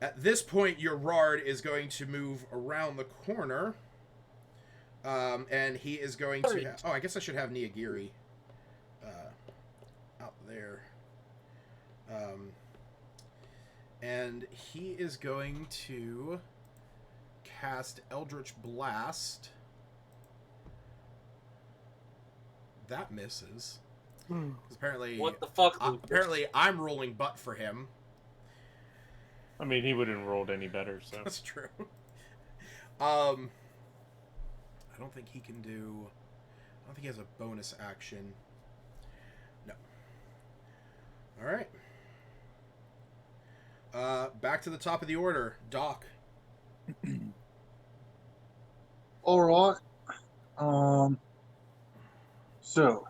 At this point, your Rard is going to move around the corner. And he is going to... Oh, I guess I should have Niyagiri out there. And he is going to cast Eldritch Blast. That misses. 'Cause apparently... What the fuck? apparently, I'm rolling butt for him. I mean, he wouldn't have rolled any better, so. That's true. I don't think he can do... I don't think he has a bonus action. No. Alright. Back to the top of the order. Doc. Alright. So,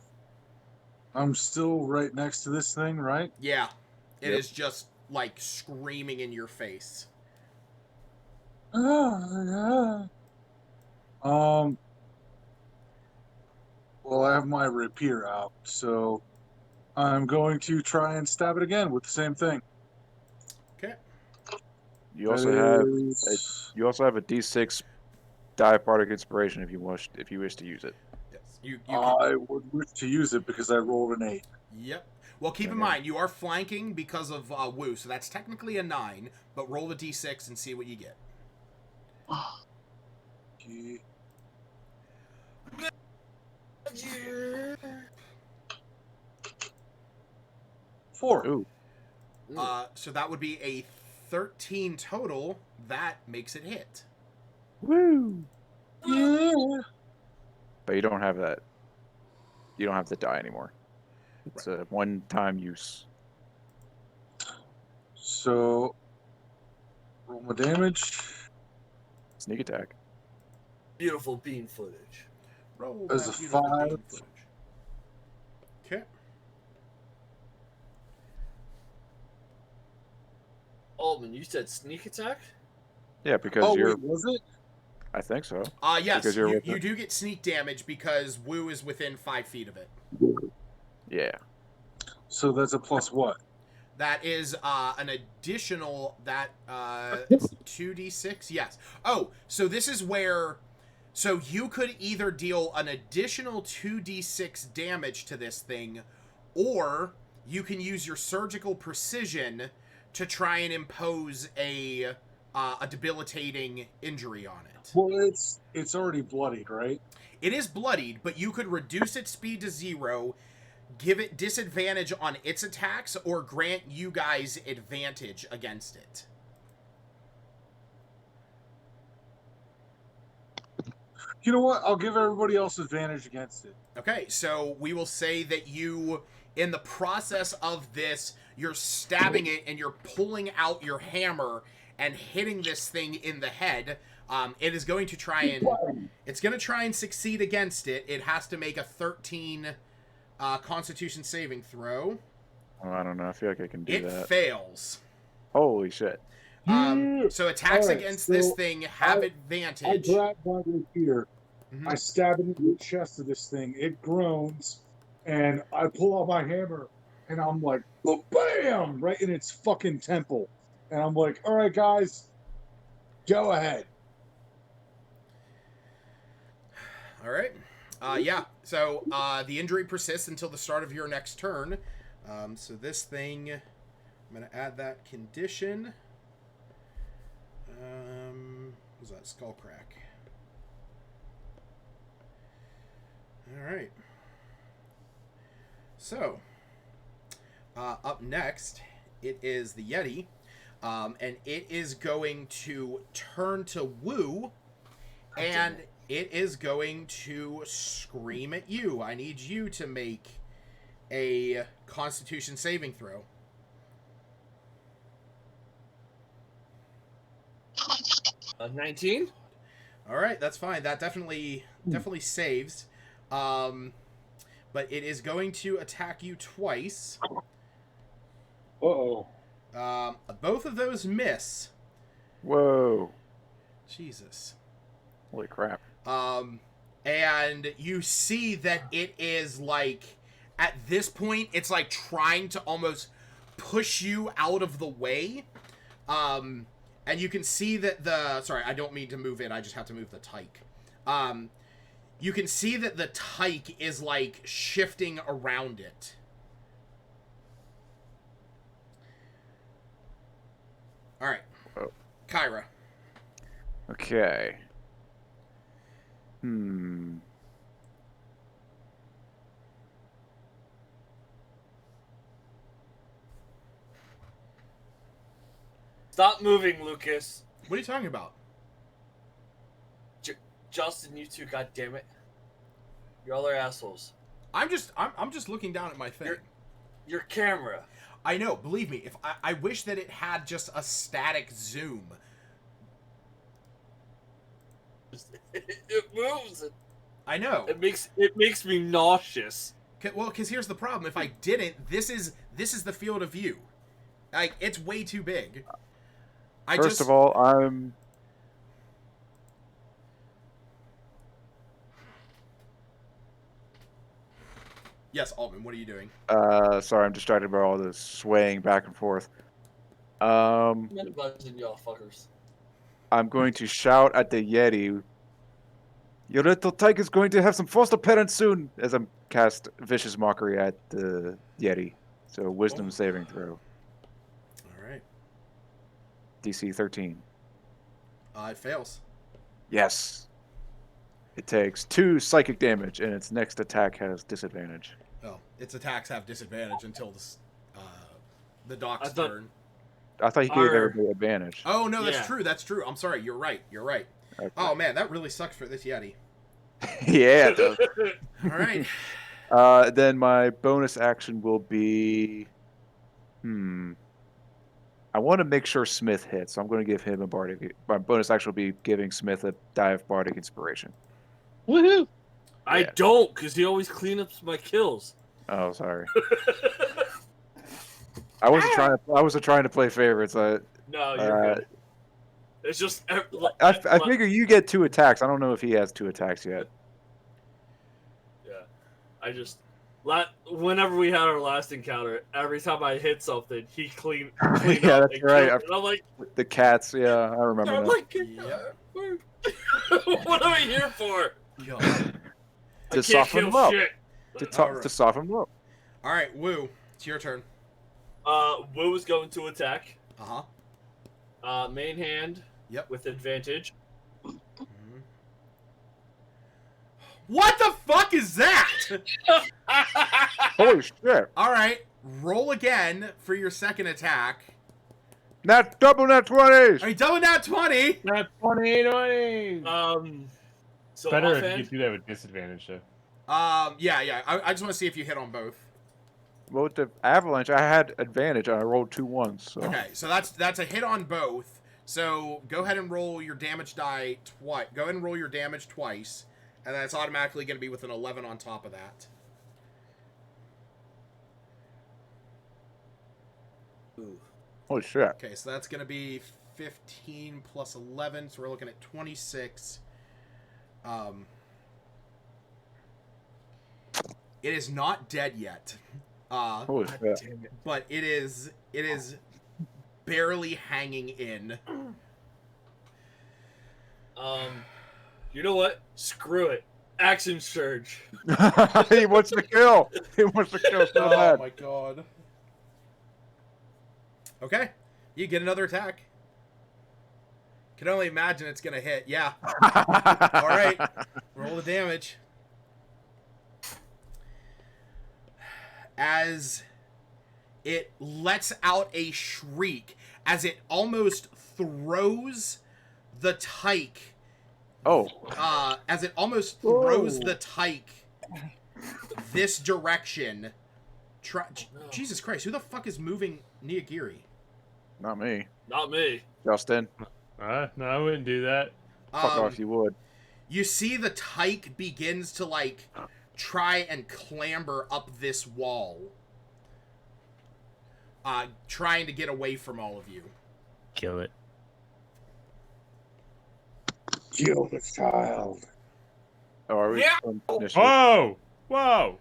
I'm still right next to this thing, right? Yeah. It Yep. is just, like, screaming in your face. Well, I have my rapier out, so I'm going to try and stab it again with the same thing. Okay. You also have a D6 die bardic inspiration if you wish to use it. Yes. You can... I would wish to use it because I rolled an 8. Yep. Well, keep in Okay. mind, you are flanking because of Wu, so that's technically a 9, but roll the d6 and see what you get. Okay. Four. Ooh. So that would be a 13 total. That makes it hit. Woo! Yeah. But you don't have that. You don't have the die anymore. It's a one-time use. So, roll my damage. Sneak attack. Beautiful bean footage. Roll There's that a beautiful 5. beam footage. Okay. Altman, you said sneak attack? Yeah, because Oh, you're. wait, was it? I think so. Yes, Because you're with you it. do get sneak damage because Wu is within 5 feet of it. Yeah. So that's a plus what? That is an additional, it's 2d6, yes. Oh, so this is where, so you could either deal an additional 2d6 damage to this thing, or you can use your surgical precision to try and impose a debilitating injury on it. Well, it's already bloodied, right? It is bloodied, but you could reduce its speed to 0, give it disadvantage on its attacks, or grant you guys advantage against it. You know what? I'll give everybody else advantage against it. Okay, so we will say that you, in the process of this, you're stabbing it and you're pulling out your hammer and hitting this thing in the head. It is going to try and succeed against it. It has to make a 13 Constitution saving throw. Oh, I don't know. I feel like I can do that. It fails. Holy shit. So attacks Alright, against so this thing have I advantage. grab my repeater. Mhm. I stab it into the chest of this thing. It groans, and I pull out my hammer, and I'm like, bam! Right in its fucking temple. And I'm like, all right, guys, go ahead. All right. Yeah. So the injury persists until the start of your next turn. So this thing, I'm going to add that condition. What was that? Skull crack. All right. So, up next, it is the Yeti. And it is going to turn to Woo. And it is going to scream at you. I need you to make a Constitution saving throw. A 19? All right, that's fine. That definitely saves. But it is going to attack you twice. Uh-oh. Both of those miss. Whoa. Jesus. Holy crap. And you see that it is like, at this point, it's like trying to almost push you out of the way. And you can see that sorry, I don't mean to move it, I just have to move the tyke. You can see that the tyke is like shifting around it. All right. Whoa. Kyra. Okay. Stop moving, Lucas. What are you talking about? Justin, you two, goddammit. Y'all are assholes. I'm just looking down at my thing. Your camera. I know, believe me, if I wish that it had just a static zoom. It moves. I know. It makes me nauseous. Well, because here's the problem. If I didn't, this is the field of view. Like, it's way too big. First of all, I'm... Yes, Altman, what are you doing? Sorry, I'm distracted by all this swaying back and forth. I'm buzzing y'all fuckers. I'm going to shout at the Yeti. Your little tyke is going to have some foster parents soon, as I'm cast vicious mockery at the Yeti. So wisdom saving throw. All right. DC 13. It fails. Yes. It takes 2 psychic damage, and its next attack has disadvantage. Oh, its attacks have disadvantage until the doc's turn. I thought he gave everybody advantage. Oh, no, that's true. That's true. I'm sorry. You're right. Okay. Oh, man, that really sucks for this Yeti. Yeah, it does. All right. Then my bonus action will be... I want to make sure Smith hits, so I'm going to give him a bardic... My bonus action will be giving Smith a die of bardic inspiration. Woohoo! I don't, because he always cleanups my kills. Oh, sorry. I wasn't trying to play favorites. No, you're good. It's just... I figure you get 2 attacks. I don't know if he has 2 attacks yet. Yeah. I just... Whenever we had our last encounter, every time I hit something, he cleaned yeah, up that's and right. killed, and I'm like... The cats, yeah, I remember I'm that. like, what am I here for? To soften him up. Shit. To soften him up. All right, Woo, it's your turn. Woo is going to attack. Uh-huh. Main hand. Yep. With advantage. What the fuck is that? Holy shit. All right, roll again for your second attack. Double nat 20s. Are you double nat 20? Nat 20. So Better if offhand, you do that with disadvantage, though. Yeah. I just want to see if you hit on both. Well, with the avalanche, I had advantage. And I rolled 2 ones. So. Okay, so that's a hit on both. So go ahead and roll your damage die twice. Go ahead and roll your damage twice, and then it's automatically going to be with an 11 on top of that. ooh. Holy shit! Okay, so that's going to be 15 plus 11, so we're looking at 26. It is not dead yet. Holy God shit! damn it. But it is barely hanging in. You know what? Screw it. Action surge. He wants to kill. He wants to kill so Oh bad. my god. Okay, you get another attack. Can only imagine it's gonna hit. Yeah. All right, roll the damage. As it lets out a shriek, as it almost throws the tyke. Oh. As it almost throws the tyke this direction. Jesus Christ, who the fuck is moving Niyagiri? Not me. Not me. Justin. No, I wouldn't do that. Fuck off, you would. You see the tyke begins to, like, try and clamber up this wall. Trying to get away from all of you. Kill it. Kill the child. Oh, are we? Yeah. Initiative? Whoa! Whoa!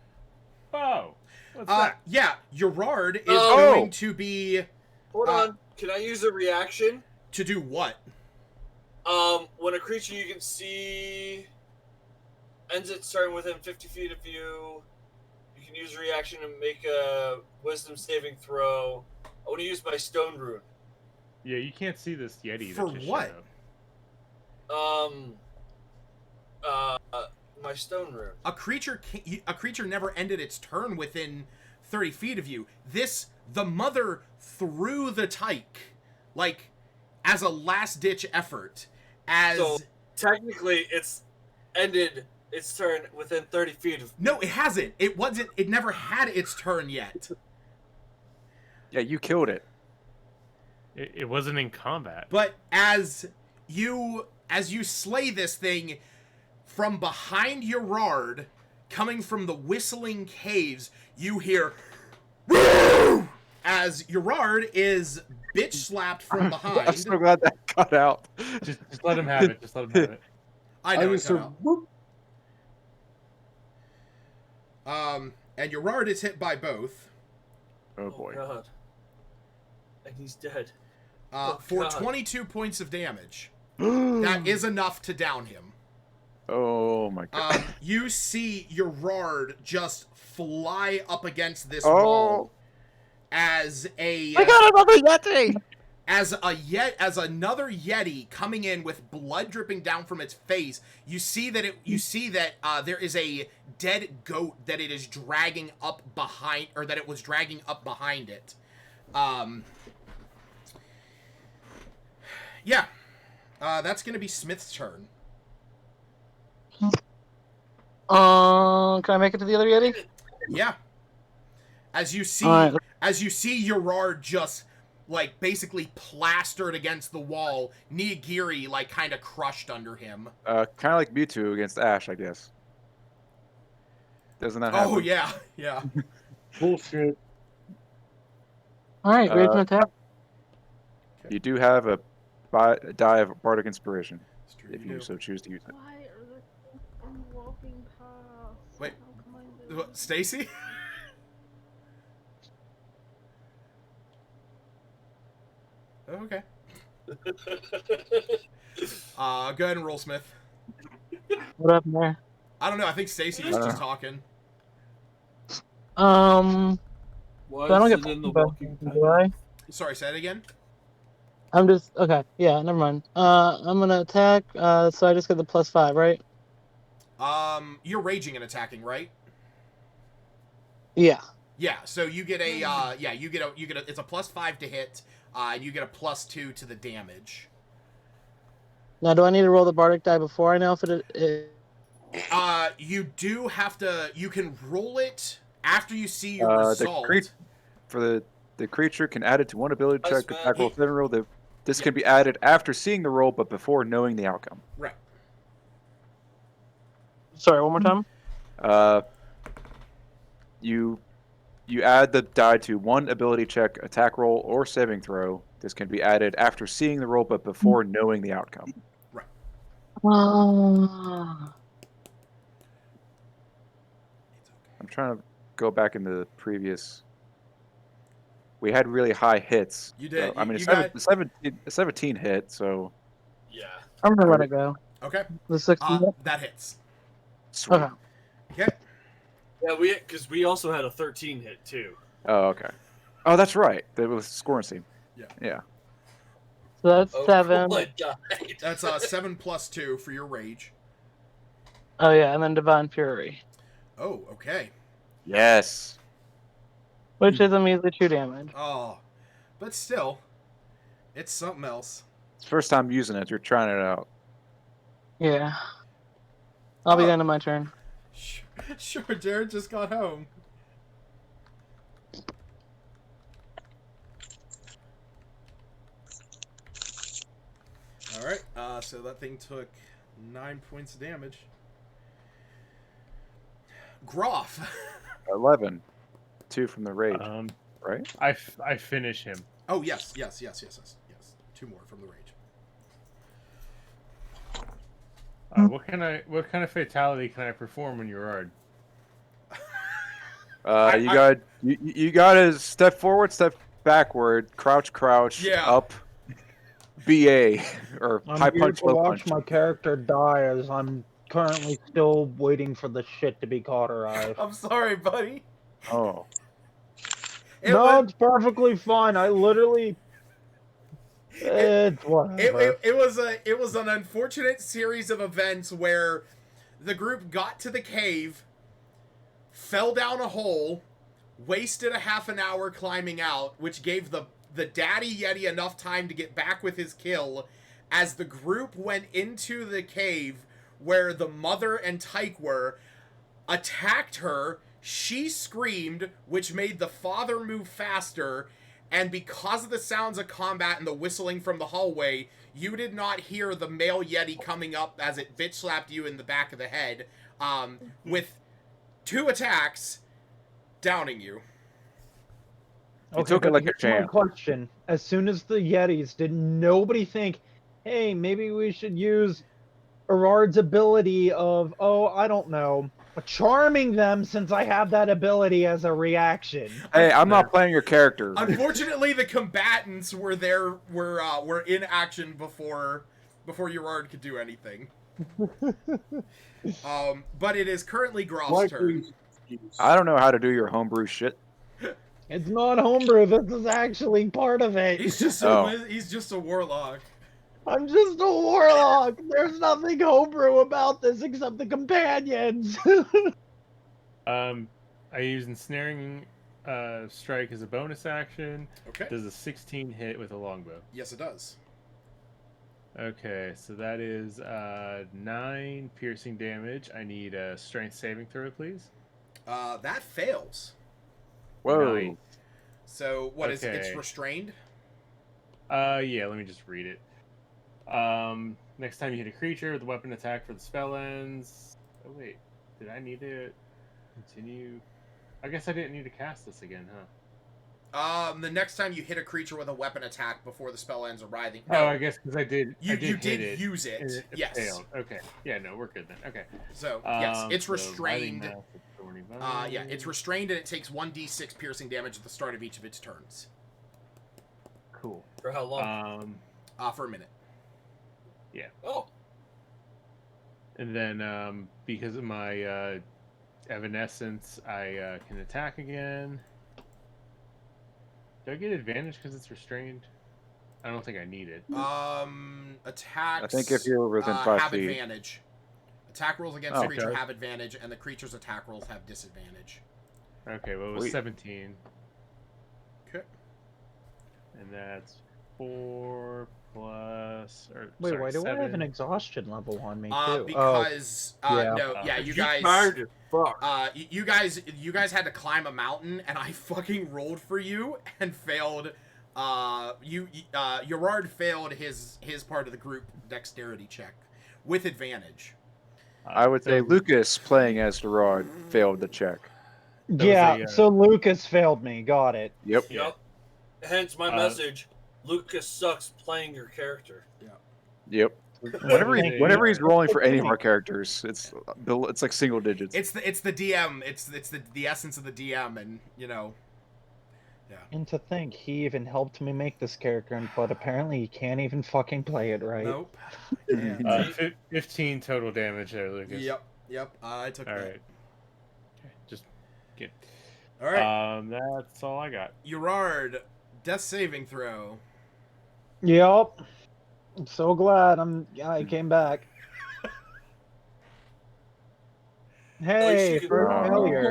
Whoa! What's that? Yeah, Gerard is Oh. going to be... Hold on. Can I use a reaction? To do what? When a creature you can see ends its turn within 50 feet of you, you can use a reaction and make a wisdom saving throw. I want to use my stone rune. Yeah, you can't see this Yeti. For that just what? showed up. My stone rune. A creature never ended its turn within 30 feet of you. The mother threw the tyke, like, as a last-ditch effort. So technically, it's ended its turn within 30 feet of. No, it hasn't. It never had its turn yet. Yeah, you killed it. It wasn't in combat. But as you slay this thing, from behind Gerard, coming from the whistling caves, you hear "Woo!" as Gerard is bitch slapped from behind. I'm so glad that cut out. Just let him have it. Just let him have it. I know. just it cut heard, out. whoop. And Gerard is hit by both. Oh boy. God. And he's dead. For God. 22 points of damage. That is enough to down him. Oh my god. You see Gerard just fly up against this Oh. wall as a I got another Yeti! as another Yeti coming in with blood dripping down from its face. You see that there is a dead goat that it is dragging up behind, or that it was dragging up behind it. Yeah. That's gonna be Smith's turn. Can I make it to the other Yeti? Yeah. As you see, Alright. Gerard just, like, basically plastered against the wall, Niyagiri, like, kind of crushed under him. Kind of like Mewtwo against Ash, I guess. Doesn't that happen? Oh, yeah, yeah. Bullshit. Alright, rage and attack. You do have a die of Bardic Inspiration, It's true, if you you do. so choose to use it. Why are the things walking past? Wait, How come I didn't- What, Stacy? Oh, okay. Go ahead and roll, Smith. What happened there? I don't know. I think Stacy was just talking. Why So I don't is get it in the pulled walking back, do I? Sorry, say it again. I'm just okay. Yeah, never mind. I'm gonna attack. So I just get the +5, right? You're raging and attacking, right? Yeah. Yeah. So you get a it's a +5 to hit, and you get a +2 to the damage. Now, do I need to roll the bardic die before I know if it You do have to. You can roll it after you see your The result. the creature can add it to one ability That's check, bad. attack roll, 7 roll. This can be added after seeing the roll, but before knowing the outcome. Right. Sorry, one more time. You add the die to one ability check, attack roll, or saving throw. This can be added after seeing the roll, but before knowing the outcome. Right. I'm trying to go back into the previous. We had really high hits. You did. So, I mean, You a 17 hit, so. Yeah. I'm gonna let it go. Okay. The 16. That hits. Sweet. Okay. Okay. Yeah, because we also had a 13 hit too. Oh, okay. Oh, that's right. That was scoring scene. Yeah. Yeah. So that's Oh, 7. I died. That's 7 plus 2 for your rage. Oh yeah, and then Divine Fury, Oh, okay. Yes. which is a measly 2 damage. Oh, but still, it's something else. It's the first time using it. You're trying it out. Yeah. I'll be Oh. the end of my turn. Sure, Jared just got home. All right. So that thing took 9 points of damage. Groff. 11. 2 from the rage. Right? I finish him. Oh yes. 2 more from the rage. What kind of fatality can I perform when you're hard? You got to step forward, step backward, crouch, Yeah. up, BA, or I'm high here punch, to low watch punch. my character die as I'm currently still waiting for the shit to be cauterized. I'm sorry, buddy. Oh. It's perfectly fine. I literally. It's whatever. It was an unfortunate series of events where the group got to the cave, fell down a hole, wasted a half an hour climbing out, which gave the daddy Yeti enough time to get back with his kill. As the group went into the cave where the mother and Tyke were, attacked her, she screamed, which made the father move faster, and because of the sounds of combat and the whistling from the hallway, you did not hear the male Yeti coming up as it bitch slapped you in the back of the head, with 2 attacks, downing you. You took it like a here's champ. my question. As soon as the Yetis, did nobody think, hey, maybe we should use Erard's ability of, I don't know, charming them since I have that ability as a reaction? Hey, I'm not playing your character. Unfortunately, the combatants were in action before Urard could do anything. But it is currently Groff's turn. I don't know how to do your homebrew shit. It's not homebrew. This is actually part of it. He's just a warlock. I'm just a warlock. There's nothing homebrew about this except the companions. I use ensnaring strike as a bonus action. Okay. Does a 16 hit with a longbow? Yes, it does. Okay, so that is 9 piercing damage. I need a strength saving throw, please. That fails. Whoa. Nice. So what is it? It's restrained? Yeah, let me just read it. Next time you hit a creature with a weapon attack for the spell ends. Oh wait, did I need to continue? I guess I didn't need to cast this again, huh? The next time you hit a creature with a weapon attack before the spell ends arriving. No, I guess because I did. You hit did it, use it. and it Yes. failed. Okay. Yeah. No, we're good then. Okay. So yes, it's so restrained. Riding Mask with Thorny Yeah, Vine. it's restrained and it takes 1d6 piercing damage at the start of each of its turns. Cool. For how long? For a minute. Yeah. Oh. And then because of my evanescence, I can attack again. Do I get advantage because it's restrained? I don't think I need it. Attacks. I think if you're within 5 have feet. advantage. Attack rolls against the creature have advantage, and the creature's attack rolls have disadvantage. Okay, well it was 17. Okay. And that's 4 plus. Or, Wait, sorry, why do I have 7. an exhaustion level on me too? Because yeah. no, yeah, you guys, tired as fuck. you guys had to climb a mountain, and I fucking rolled for you and failed. Gerard failed his part of the group dexterity check with advantage. I would say Lucas playing as Gerard failed the check. Yeah, so Lucas failed me. Got it. Yep. Yep. Hence my message. Lucas sucks playing your character. Yeah. Yep. Whenever he's rolling for any of our characters, it's like single digits. It's the DM. It's the essence of the DM, and you know. Yeah. And to think, he even helped me make this character, but apparently he can't even fucking play it right. Nope. 15 total damage there, Lucas. Yep. I took all that. right. Just get. All right. That's all I got. Gerard, death saving throw. Yep. I'm so glad I came back. Hey, for failure.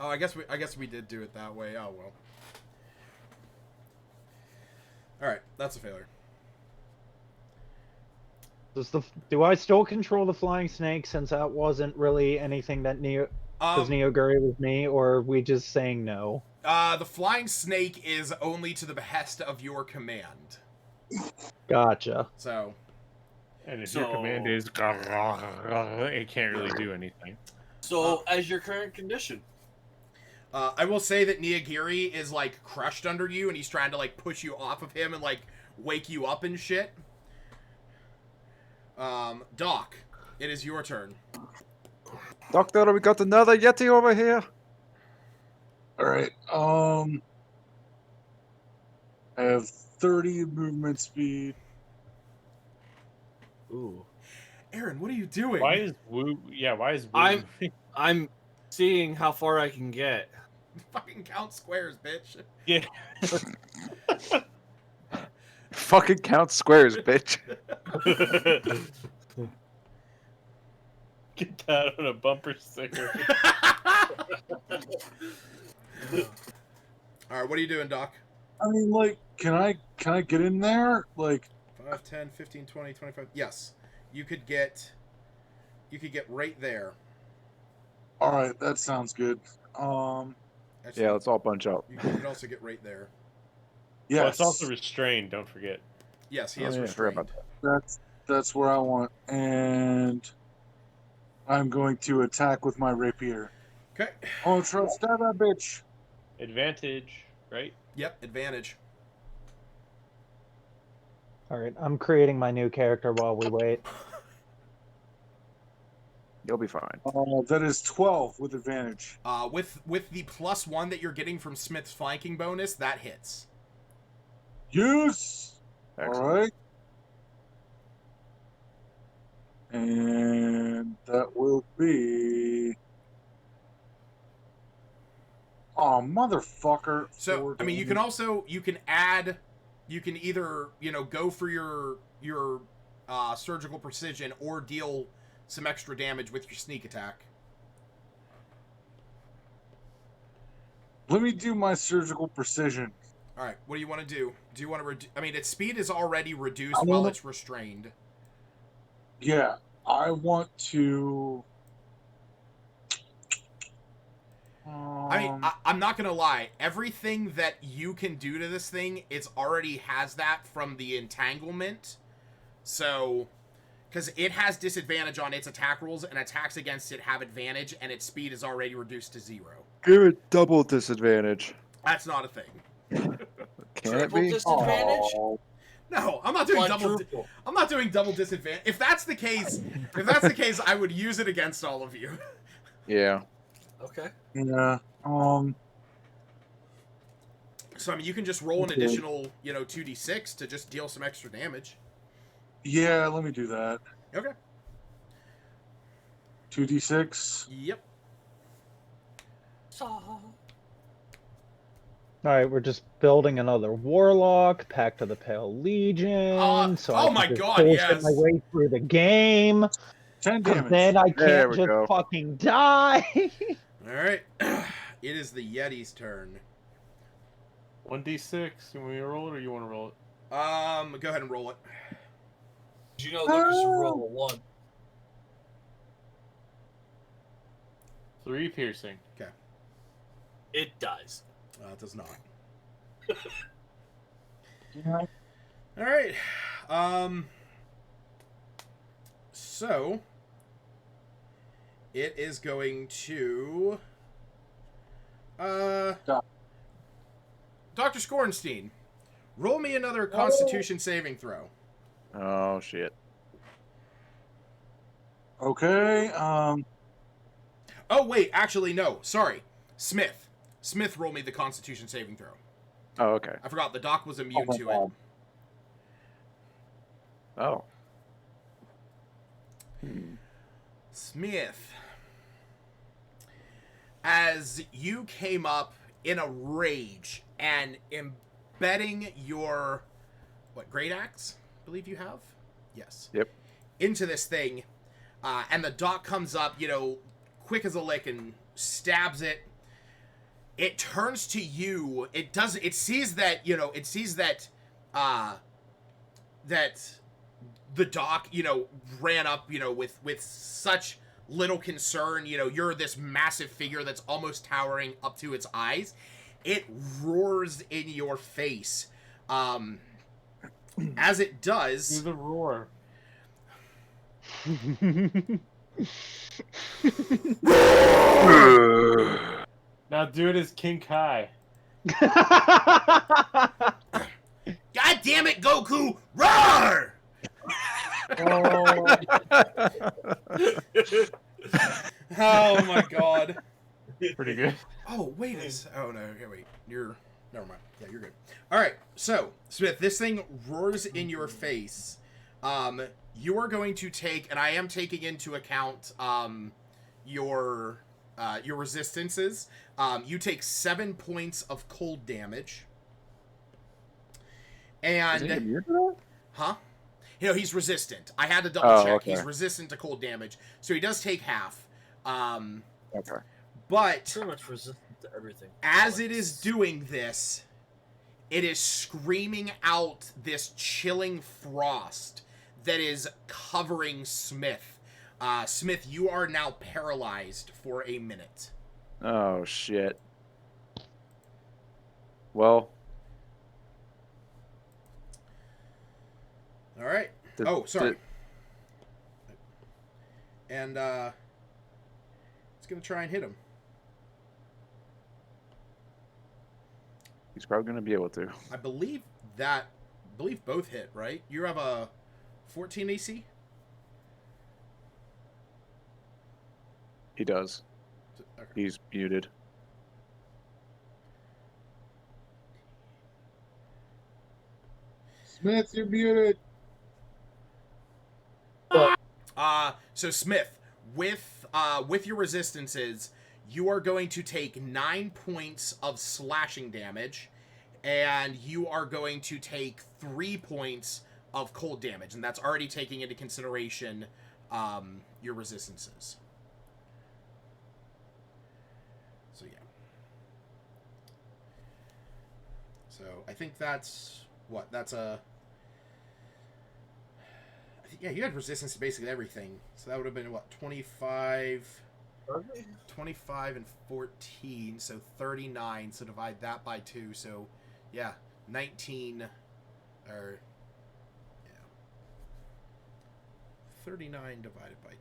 Oh, I guess we did do it that way. Oh well. All right, that's a failure. Do I still control the flying snake since that wasn't really anything that Neoguri was me, or are we just saying no? The flying snake is only to the behest of your command. Gotcha. So. And if your command is, it can't really do anything. So, as your current condition. I will say that Niyagiri is like crushed under you, and he's trying to like push you off of him and like wake you up and shit. Doc, it is your turn. Doctor, we got another Yeti over here. All right. I have 30 movement speed. Ooh. Aaron, what are you doing? Why is Woo? I'm seeing how far I can get. Fucking count squares, bitch. Yeah. Fucking count squares, bitch. Get that on a bumper sticker. All right, what are you doing, Doc? I mean, like, can I get in there? Like 5, 10, 15, 20, 25. Yes. You could get right there. All right, that sounds good. Actually, Yeah, let's all bunch up. You could also get right there. Yes. Well, it's also restrained, don't forget. Yes, he is yeah, restrained. about that. That's where I want, and I'm going to attack with my rapier. Okay. Oh, try to stab that bitch. Advantage, right? Yep, advantage. Alright, I'm creating my new character while we wait. You'll be fine. That is 12 with advantage. With the +1 that you're getting from Smith's flanking bonus, that hits. Yes. Excellent. All right. And that will be. Oh, motherfucker. So, I mean, you can add, you can either, go for your surgical precision or deal some extra damage with your sneak attack. Let me do my surgical precision. All right, what do you want to do? Do you want to I mean, its speed is already reduced while it's restrained. Yeah, I want to. I mean, I'm not gonna lie. Everything that you can do to this thing, it already has that from the entanglement. So, because it has disadvantage on its attack rolls, and attacks against it have advantage, and its speed is already reduced to 0. Give it double disadvantage. That's not a thing. Can Triple it be? disadvantage? Oh, No, I'm not doing Quadruple. I'm not doing double disadvantage. If that's the case, I would use it against all of you. Yeah. Okay. yeah. So I mean, you can just roll an additional, 2d6 to just deal some extra damage. Yeah, let me do that. Okay. 2d6. Yep. Alright, we're just building another warlock, Pact of the Pale Legion, so oh I my can just God, bullshit yes. my way through the game. 10 'Cause damage. then I There can't we just go. fucking die. All right. It is the Yeti's turn. 1d6. You want me to roll it, or you want to roll it? Go ahead and roll it. You know, Lucas should roll a 1. 3 piercing. Okay. It dies. It does not. All right. So it is going to Dr. Scorenstein, roll me another Constitution saving throw. Oh shit. Okay. Oh wait, actually no. Sorry, Smith. Smith, roll me the Constitution saving throw. Oh, okay. I forgot the doc was immune my to God. it. Oh. Smith, as you came up in a rage and embedding your great axe, I believe you have? Yes. Yep. Into this thing, and the doc comes up, quick as a lick and stabs it. It turns to you. It sees that, that the doc, ran up, with such little concern. You're this massive figure that's almost towering up to its eyes. It roars in your face. As it does, Do the roar. Now do it as King Kai. God damn it, Goku, roar! Oh my god. Pretty good. Oh, wait. Oh, no. Okay, wait. Never mind. Yeah, you're good. All right. So, Smith, this thing roars in your face. You are going to take, and I am taking into account your resistances. You take 7 points of cold damage. And... Is he immune to that? Huh? He's resistant. I had to double check. Okay. He's resistant to cold damage. So he does take half. Okay. But Pretty much resistant to everything. as it is doing this, it is screaming out this chilling frost that is covering Smith. Smith, you are now paralyzed for a minute. Oh shit. Well. All right. Sorry. And it's gonna try and hit him. He's probably gonna be able to. I believe both hit, right? You have a 14 AC? He does. Okay. He's muted. Smith, you're muted. So Smith, with your resistances, you are going to take 9 points of slashing damage, and you are going to take 3 points of cold damage, and that's already taking into consideration your resistances. So yeah. So I think that's what? That's a... Yeah, you had resistance to basically everything. So that would have been, what, 25... 25 and 14, so 39. So divide that by 2. So, yeah, 19... Or... Yeah. 39 divided by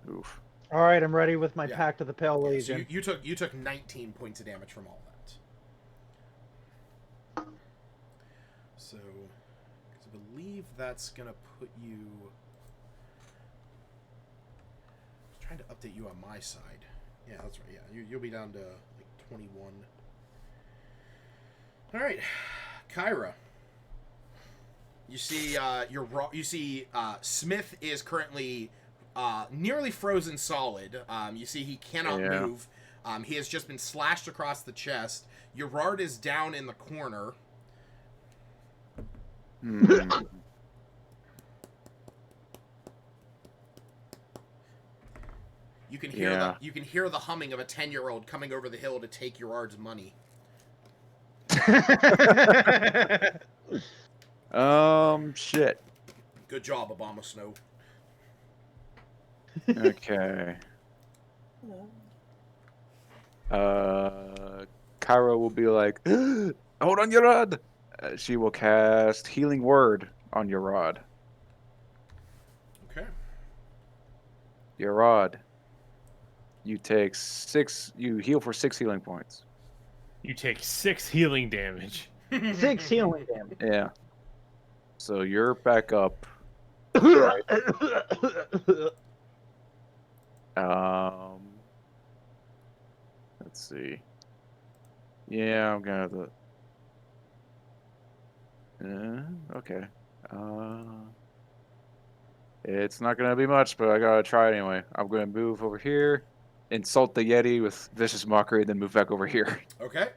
2. Oof. All right, I'm ready with my Yeah. Pact of the Pale Yeah, Legion. so you took 19 points of damage from all that. So... I believe that's gonna put you... I was trying to update you on my side. Yeah, that's right. Yeah, you'll be down to like 21. All right, Kyra. You see, Smith is currently nearly frozen solid. You see, he cannot move. He has just been slashed across the chest. Gerard is down in the corner. You can hear the humming of a 10-year-old coming over the hill to take Gerard's money. Shit. Good job, Obama Snow. Okay. Kyra will be like, hold on, Yarad. She will cast Healing Word on Yarad. Okay. Yarad, you take 6. You heal for 6 healing points. You take 6 healing damage. 6 healing damage. Yeah. So you're back up. Let's see. Yeah, I'm gonna have to. Okay. It's not gonna be much, but I gotta try it anyway. I'm gonna move over here, insult the Yeti with vicious mockery, then move back over here. Okay.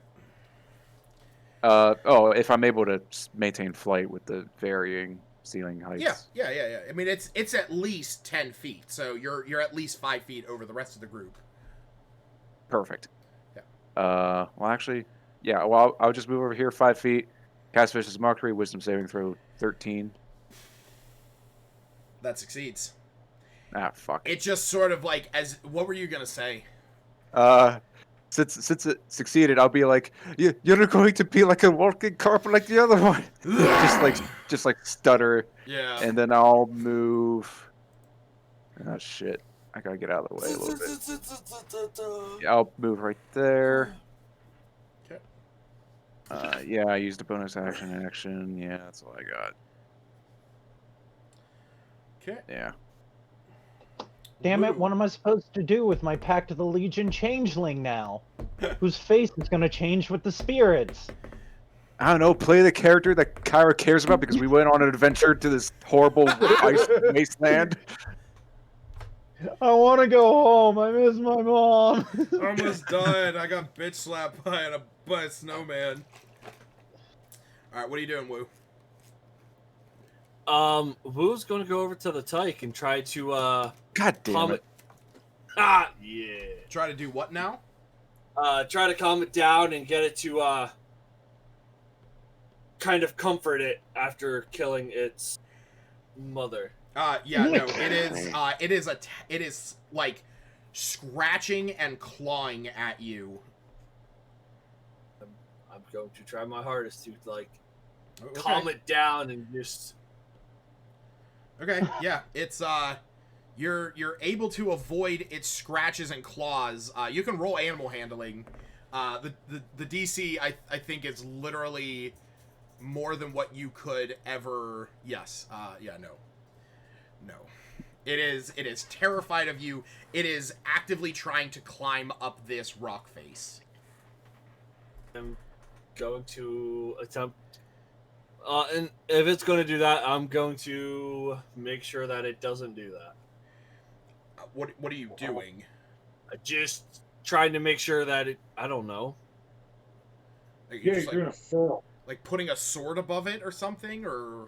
If I'm able to maintain flight with the varying ceiling heights. Yeah. I mean, it's at least 10 feet, so you're at least 5 feet over the rest of the group. Perfect. Yeah. Well, actually, yeah. Well, I'll just move over here 5 feet. Cast vicious mockery. Wisdom saving throw 13. That succeeds. Ah, fuck. It just sort of like what were you gonna say? Since it succeeded, I'll be like, you're going to be like a walking carpet like the other one. just like stutter. Yeah. And then I'll move. Oh shit! I gotta get out of the way a little bit. Yeah, I'll move right there. Okay. Yeah, I used a bonus action. Yeah, that's all I got. Okay. Yeah. Damn it, what am I supposed to do with my Pact of the Legion changeling now? Whose face is gonna change with the spirits? I don't know, play the character that Kyra cares about because we went on an adventure to this horrible ice wasteland. I want to go home. I miss my mom. I almost died. I got bitch slapped by a snowman. Alright, what are you doing, Woo? Woo's gonna go over to the Tyke and try to God damn it. Ah, yeah. Try to do what now? Try to calm it down and get it to kind of comfort it after killing its mother. Yeah, no, it is like scratching and clawing at you. I'm going to try my hardest to calm it down and just. Okay, yeah, it's you're able to avoid its scratches and claws. You can roll animal handling. The DC I think is literally more than what you could ever. Yes. Yeah. No. It is terrified of you. It is actively trying to climb up this rock face. I'm going to attempt. And if it's going to do that, I'm going to make sure that it doesn't do that. What are you doing? Just trying to make sure that it. I don't know. Like, You're gonna fail. Like putting a sword above it or something, or.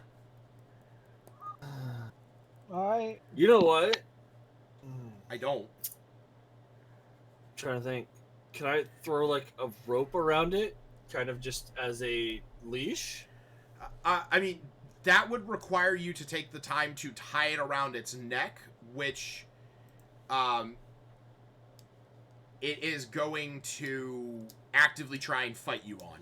You know what? I don't. I'm trying to think. Can I throw like a rope around it, kind of just as a leash? I mean, that would require you to take the time to tie it around its neck, which, it is going to actively try and fight you on.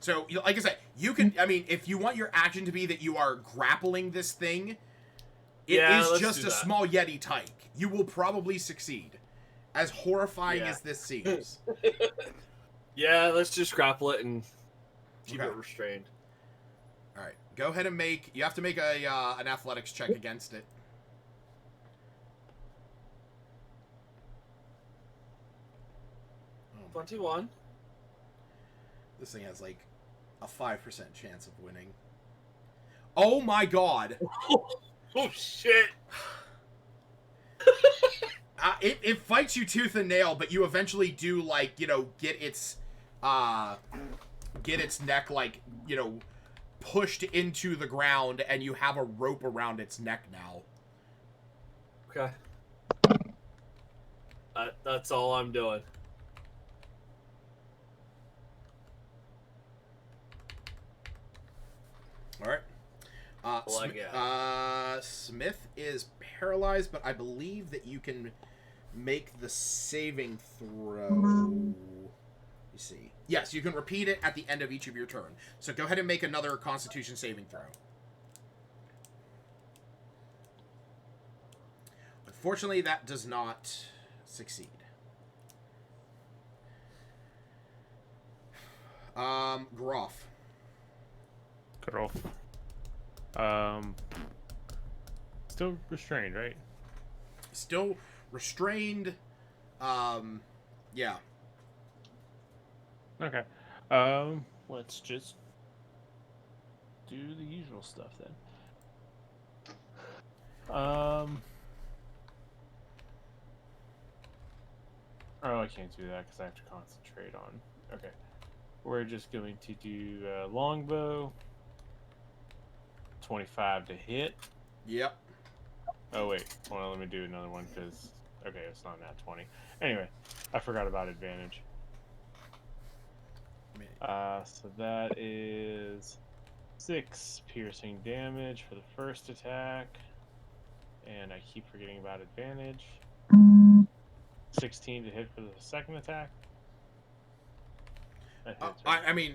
So, like I said, you can, I mean, if you want your action to be that you are grappling this thing, it is just a small Yeti tyke. You will probably succeed. As horrifying as this seems. Yeah, let's just grapple it and keep it restrained. Alright, go ahead and you have to make an athletics check against it. Oh, 21. This thing has like a 5% chance of winning. Oh my god! Oh shit! It fights you tooth and nail, but you eventually do, like, get its neck, like, pushed into the ground, and you have a rope around its neck now. Okay. That's all I'm doing. All right. Smith is paralyzed, but I believe that you can make the saving throw. You see. Yes, you can repeat it at the end of each of your turn. So go ahead and make another Constitution saving throw. Unfortunately, that does not succeed. Groff. Groff. Still restrained, right? Still restrained. Yeah. Okay. Let's just do the usual stuff then. Oh, I can't do that because I have to concentrate on. Okay. We're just going to do longbow. 25 to hit. Yep. Oh wait, hold on, let me do another one because okay, it's not nat 20. Anyway, I forgot about advantage. So that is 6 piercing damage for the first attack, and I keep forgetting about advantage. 16 to hit for the second attack. That hits, right? I mean,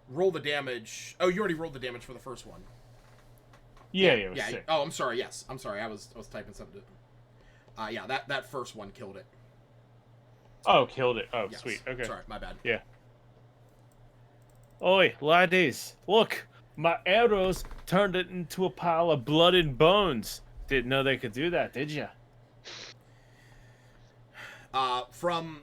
roll the damage. Oh, you already rolled the damage for the first one. Yeah, it was 6. Oh, I'm sorry. Yes, I'm sorry. I was typing something. Yeah, that first one killed it. Oh, killed it. Oh, Yes. sweet. Okay. Sorry, my bad. Yeah. Oi, laddies, look, my arrows turned it into a pile of blood and bones. Didn't know they could do that, did ya? From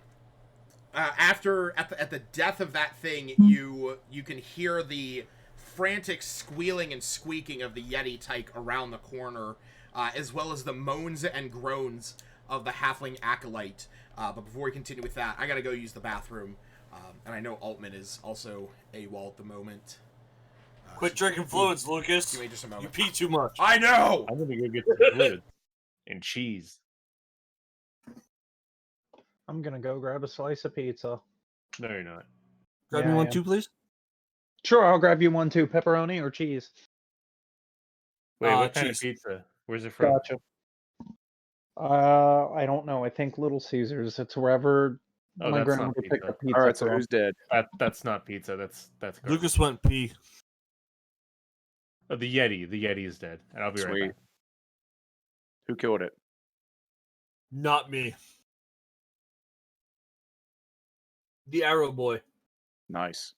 after at the death of that thing, you can hear the frantic squealing and squeaking of the Yeti tyke around the corner, as well as the moans and groans of the halfling acolyte. But before we continue with that, I gotta go use the bathroom. And I know Altman is also AWOL at the moment. Quit drinking fluids, Lucas. Give me just a moment. You pee too much. I know! I'm gonna go get some fluids and cheese. I'm gonna go grab a slice of pizza. No, you're not. Grab Yeah, me I one am. too, please. Sure, I'll grab you one too. Pepperoni or cheese? Wait, what kind of Cheese. pizza? Where's it from? Gotcha. I don't know. I think Little Caesars. It's wherever Oh, my that's not grandmother picked pizza. up pizza All right, so from. who's dead? That's not pizza. That's garbage. Lucas went pee. Oh, the Yeti. The Yeti is dead. And I'll be right Sweet. back. Who killed it? Not me. The arrow boy. Nice.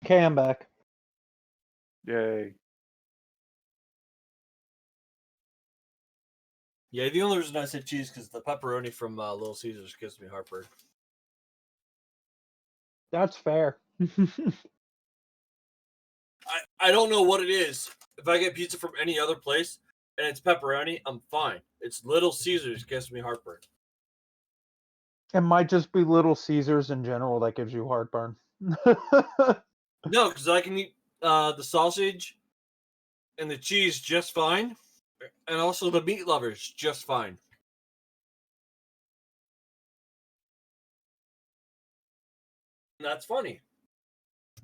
Okay, I'm back. Yay. Yeah, the only reason I said cheese because the pepperoni from Little Caesars gives me heartburn. That's fair. I don't know what it is. If I get pizza from any other place and it's pepperoni, I'm fine. It's Little Caesars gives me heartburn. It might just be Little Caesars in general that gives you heartburn. No, because I can eat the sausage and the cheese just fine, and also the meat lovers just fine. And that's funny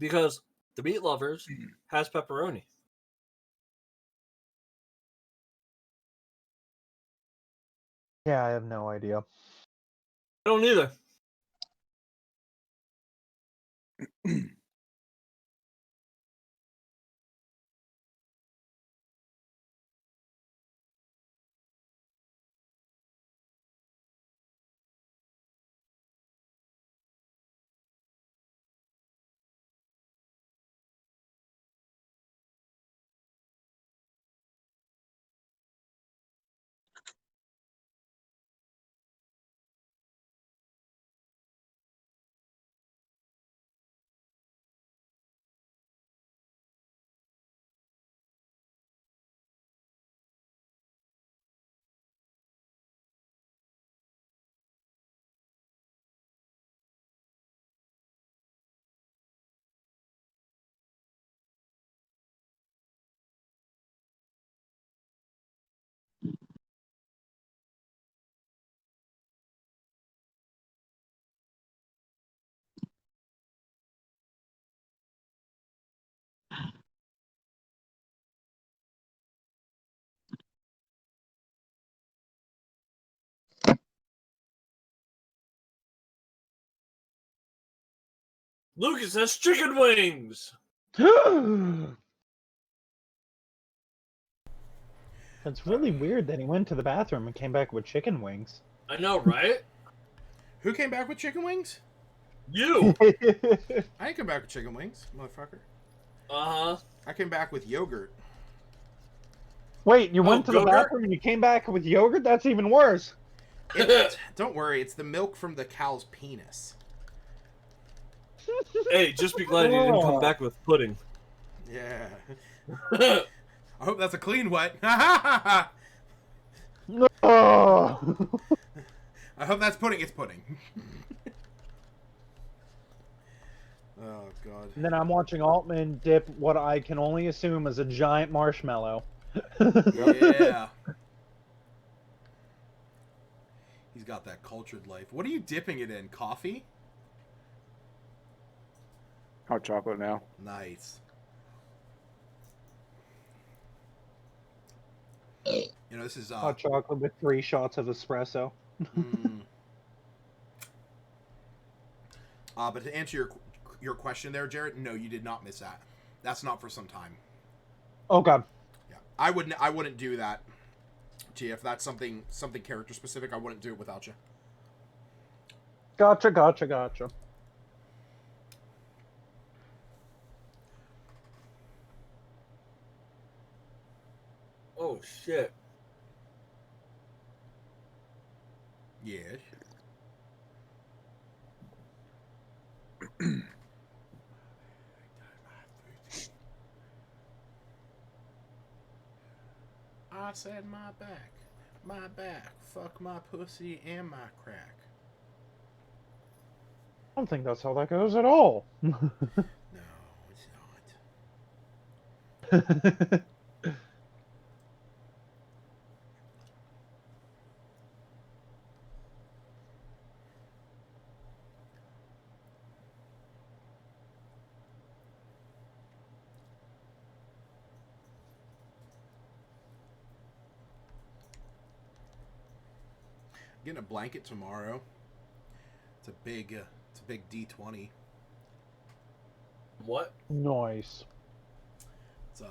because the meat lovers has pepperoni. Yeah, I have no idea. I don't either. Lucas has chicken wings. It's really weird that he went to the bathroom and came back with chicken wings. I know, right? Who came back with chicken wings? You. I didn't come back with chicken wings, motherfucker. Uh-huh. I came back with yogurt. Wait, you went to the yogurt? bathroom and you came back with yogurt? That's even worse. Don't worry, it's the milk from the cow's penis. Hey, just be glad you didn't come back with pudding. Yeah. I hope that's a clean wet. I Oh. hope that's pudding. It's pudding. Oh, God. And then I'm watching Altman dip what I can only assume is a giant marshmallow. Yeah. He's got that cultured life. What are you dipping it in? Coffee? Hot chocolate now. Nice. You know, this is Hot chocolate with 3 shots of espresso. But to answer your question there, Jared, no, you did not miss that. That's not for some time. Oh God. Yeah, I wouldn't do that. Gee, if that's something character specific, I wouldn't do it without you. Gotcha. Oh, shit. Yes. I said my back, fuck my pussy and my crack. I don't think that's how that goes at all. No, it's not. Getting a blanket tomorrow. It's a big D20. What? Nice. It's where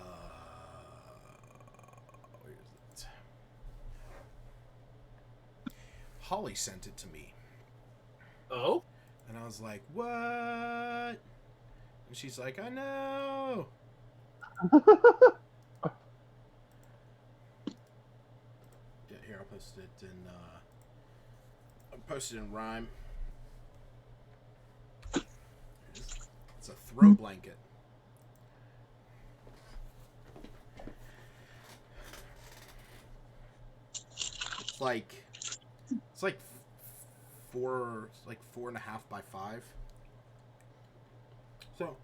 is it? Holly sent it to me. Oh? And I was like, what? And she's like, I know. Yeah, here, I'll post it in Rime. It's a throw blanket. It's like 4.5 by 5. So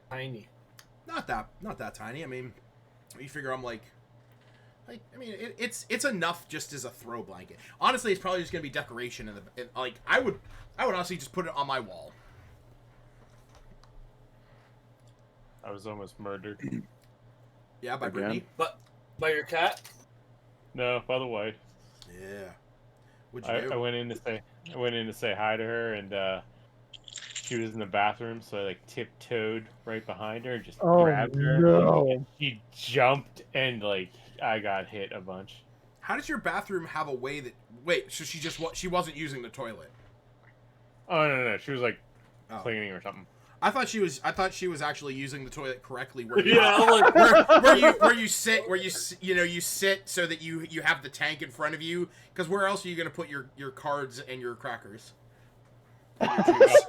Tiny. not that tiny. I mean, you figure I'm like I mean, it's enough just as a throw blanket. Honestly, it's probably just gonna be decoration, like I would honestly just put it on my wall. I was almost murdered. Yeah, by Again? Brittany. But by your cat? No, by the way. Yeah. What'd you do? I went in to say hi to her, and she was in the bathroom, so I like tiptoed right behind her and just grabbed her. No. And she jumped, and like I got hit a bunch. How does your bathroom have a way that? Wait, so she wasn't using the toilet? Oh no, she was like Oh. cleaning or something. I thought she was actually using the toilet correctly. Where you, Yeah, I'm like, where you sit so that you have the tank in front of you. Because where else are you gonna put your cards and your crackers? And your juice?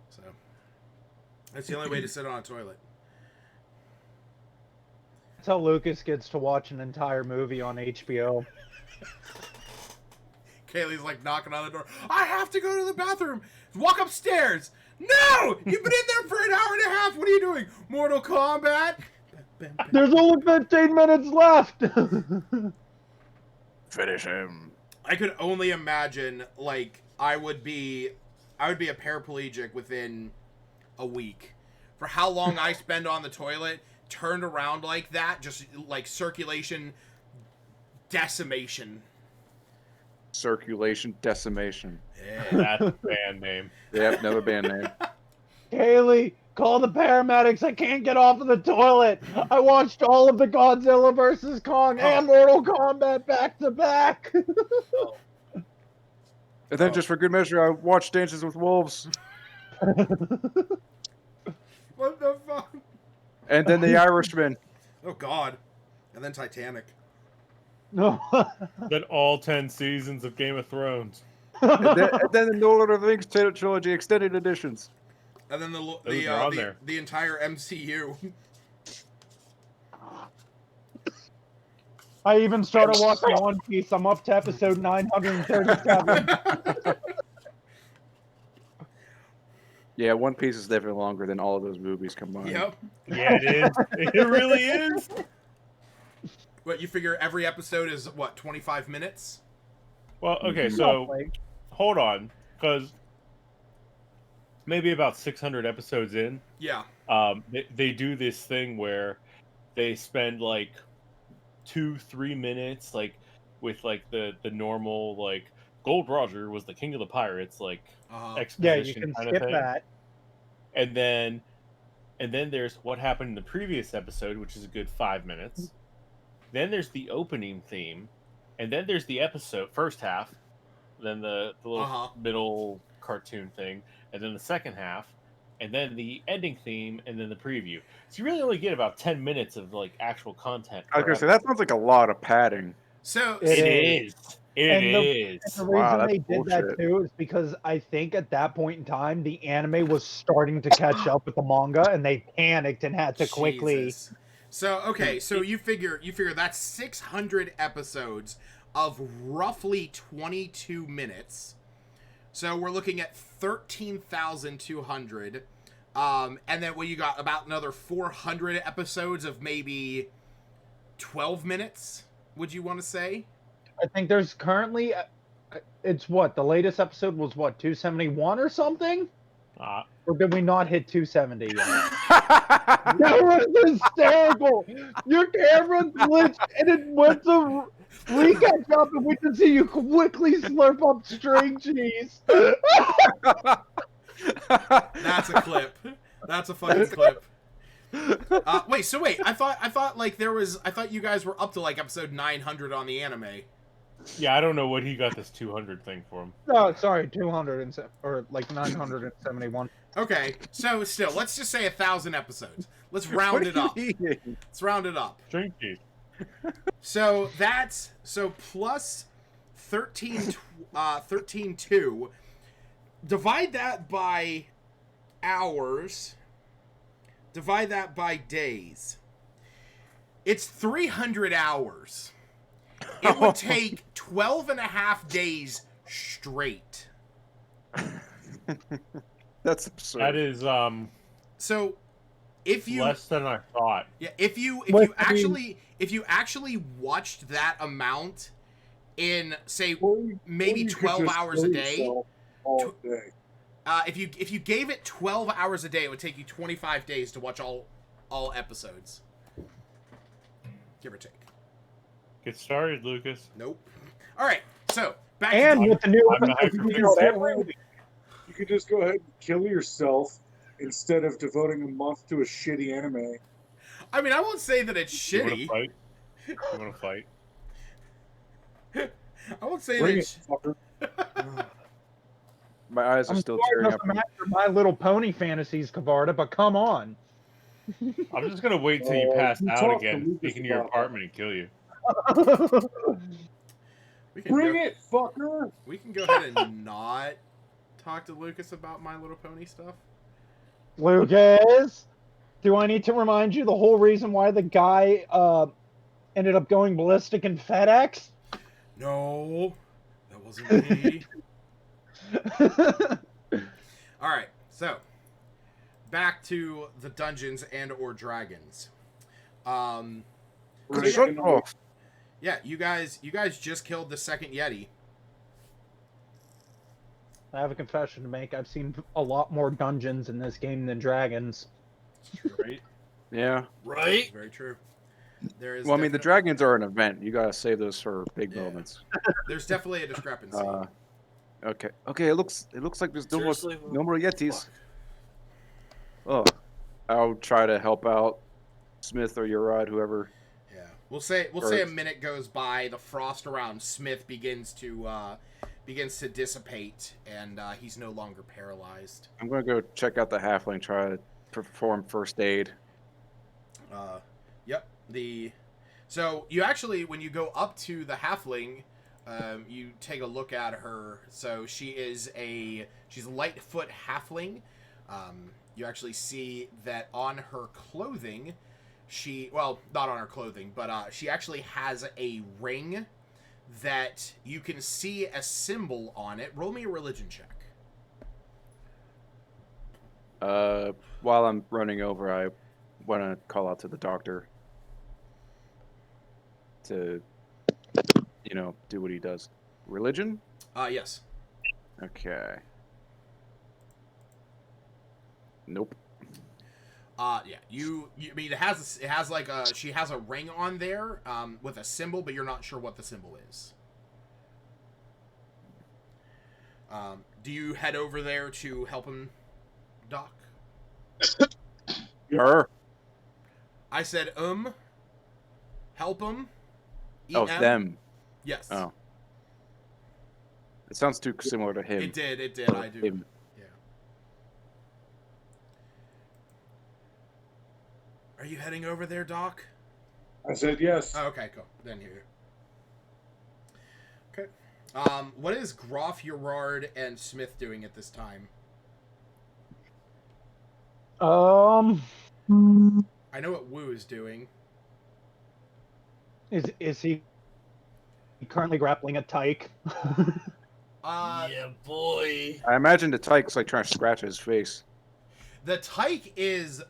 So that's the only way to sit on a toilet. That's how Lucas gets to watch an entire movie on HBO. Kaylee's like knocking on the door. I have to go to the bathroom. Walk upstairs. No! You've been in there for an hour and a half. What are you doing? Mortal Kombat? There's only 15 minutes left! Finish him. I could only imagine, like, I would be a paraplegic within a week. For how long I spend on the toilet, turned around like that, just like circulation decimation. Circulation decimation. Yeah. That's the band name. Yep, another band name. Kaylee, call the paramedics. I can't get off of the toilet. I watched all of the Godzilla vs. Kong and Mortal Kombat back to back. And then, just for good measure, I watched Dances with Wolves. What the fuck? And then The Irishman. Oh God. And then Titanic. No. Then all 10 seasons of Game of Thrones. And then the Lord of the Rings trilogy extended editions. And then Those are on there. the entire MCU. I even started watching One Piece. I'm up to episode 937. Yeah, One Piece is definitely longer than all of those movies combined. Yep. Yeah, it is. It really is. What, you figure every episode is, what, 25 minutes? Well, okay, so hold on, because maybe about 600 episodes in, Yeah. they do this thing where they spend like 2-3 minutes, like with like the normal like Gold Roger was the king of the pirates, like exposition Yeah, you can kind skip of thing. that. And then there's what happened in the previous episode, which is a good 5 minutes. Then there's the opening theme, and then there's the episode first half, then the little middle cartoon thing, and then the second half, and then the ending theme, and then the preview. So you really only get about 10 minutes of like actual content. I was gonna say that sounds like a lot of padding. So It is. And the reason Wow, that's they did that bullshit. too is because I think at that point in time the anime was starting to catch up with the manga, and they panicked and had to quickly. Jesus. So okay, so you figure that's 600 episodes of roughly 22 minutes. So we're looking at 13,200. And then you got about another 400 episodes of maybe 12 minutes, would you want to say? I think there's currently, it's what, the latest episode was what, 271 or something? Or did we not hit 270 yet? That was hysterical! Your camera glitched and it went to recatch up, and we can see you quickly slurp up string cheese. That's a clip. That's a fucking clip. Wait. I thought like I thought you guys were up to like episode 900 on the anime. Yeah, I don't know what he got this 200 thing from. Oh, sorry, 200 or like 971. Okay, so still, let's just say 1,000 episodes. Let's round it up. Let's round it up. String cheese. So that's plus 13.2. Divide that by hours. Divide that by days. It's 300 hours. It would take 12 and a half days straight. That's absurd. That is So if you less than I thought. Yeah, if you actually watched that amount in say maybe 12 hours a day, if you gave it 12 hours a day, it would take you 25 days to watch all episodes. Give or take. Get started, Lucas. Nope. All right. So, back And to with the new I'm the episodes hyper- coming out every week. You could just go ahead and kill yourself instead of devoting a month to a shitty anime. I mean, I won't say that it's You want to shitty. fight? You want to fight? I won't say Bring that it, it's... fucker. My eyes are I'm still sorry tearing not up. to match your My Little Pony fantasies, Kavarda, but come on. I'm just gonna wait till you pass you out talk to again, Lucas sneak into your about apartment and kill you. We can Bring go, it, fucker! We can go ahead and not talk to Lucas about My Little Pony stuff. Lucas, do I need to remind you the whole reason why the guy ended up going ballistic in FedEx? No, that wasn't me. All right, so back to the Dungeons and or Dragons. Shut off. Yeah, you guys just killed the second Yeti. I have a confession to make. I've seen a lot more dungeons in this game than dragons. Right? Yeah. Right? Very true. There is. Well, I mean, the definite- dragons are an event. You gotta save those for big moments. There's definitely a discrepancy. Okay. Okay. It looks like there's no more Seriously? Yetis. Oh, I'll try to help out Smith or Urod, whoever. Yeah, we'll say a minute goes by. The frost around Smith begins to dissipate, and he's no longer paralyzed. I'm gonna go check out the halfling, try to perform first aid. Yep. So you actually, when you go up to the halfling, you take a look at her. So she's a Lightfoot halfling. You actually see that on her clothing, not on her clothing, but she actually has a ring that you can see a symbol on it. Roll me a religion check. While I'm running over, I want to call out to the doctor to, do what he does. Religion? Yes. Okay. Nope. Yeah. You I mean, it has like she has a ring on there, with a symbol, but you're not sure what the symbol is. Do you head over there to help him, Doc? Sure. I said, help him. Oh, them. Yes. Oh. It sounds too similar to him. It did. I do. Him. Yeah. Are you heading over there, Doc? I said yes. Oh, okay, cool. Then here. Okay. What is Groff, Urard, and Smith doing at this time? I know what Wu is doing. Is he currently grappling a tyke? Yeah, boy. I imagine the tyke's like trying to scratch his face. The tyke is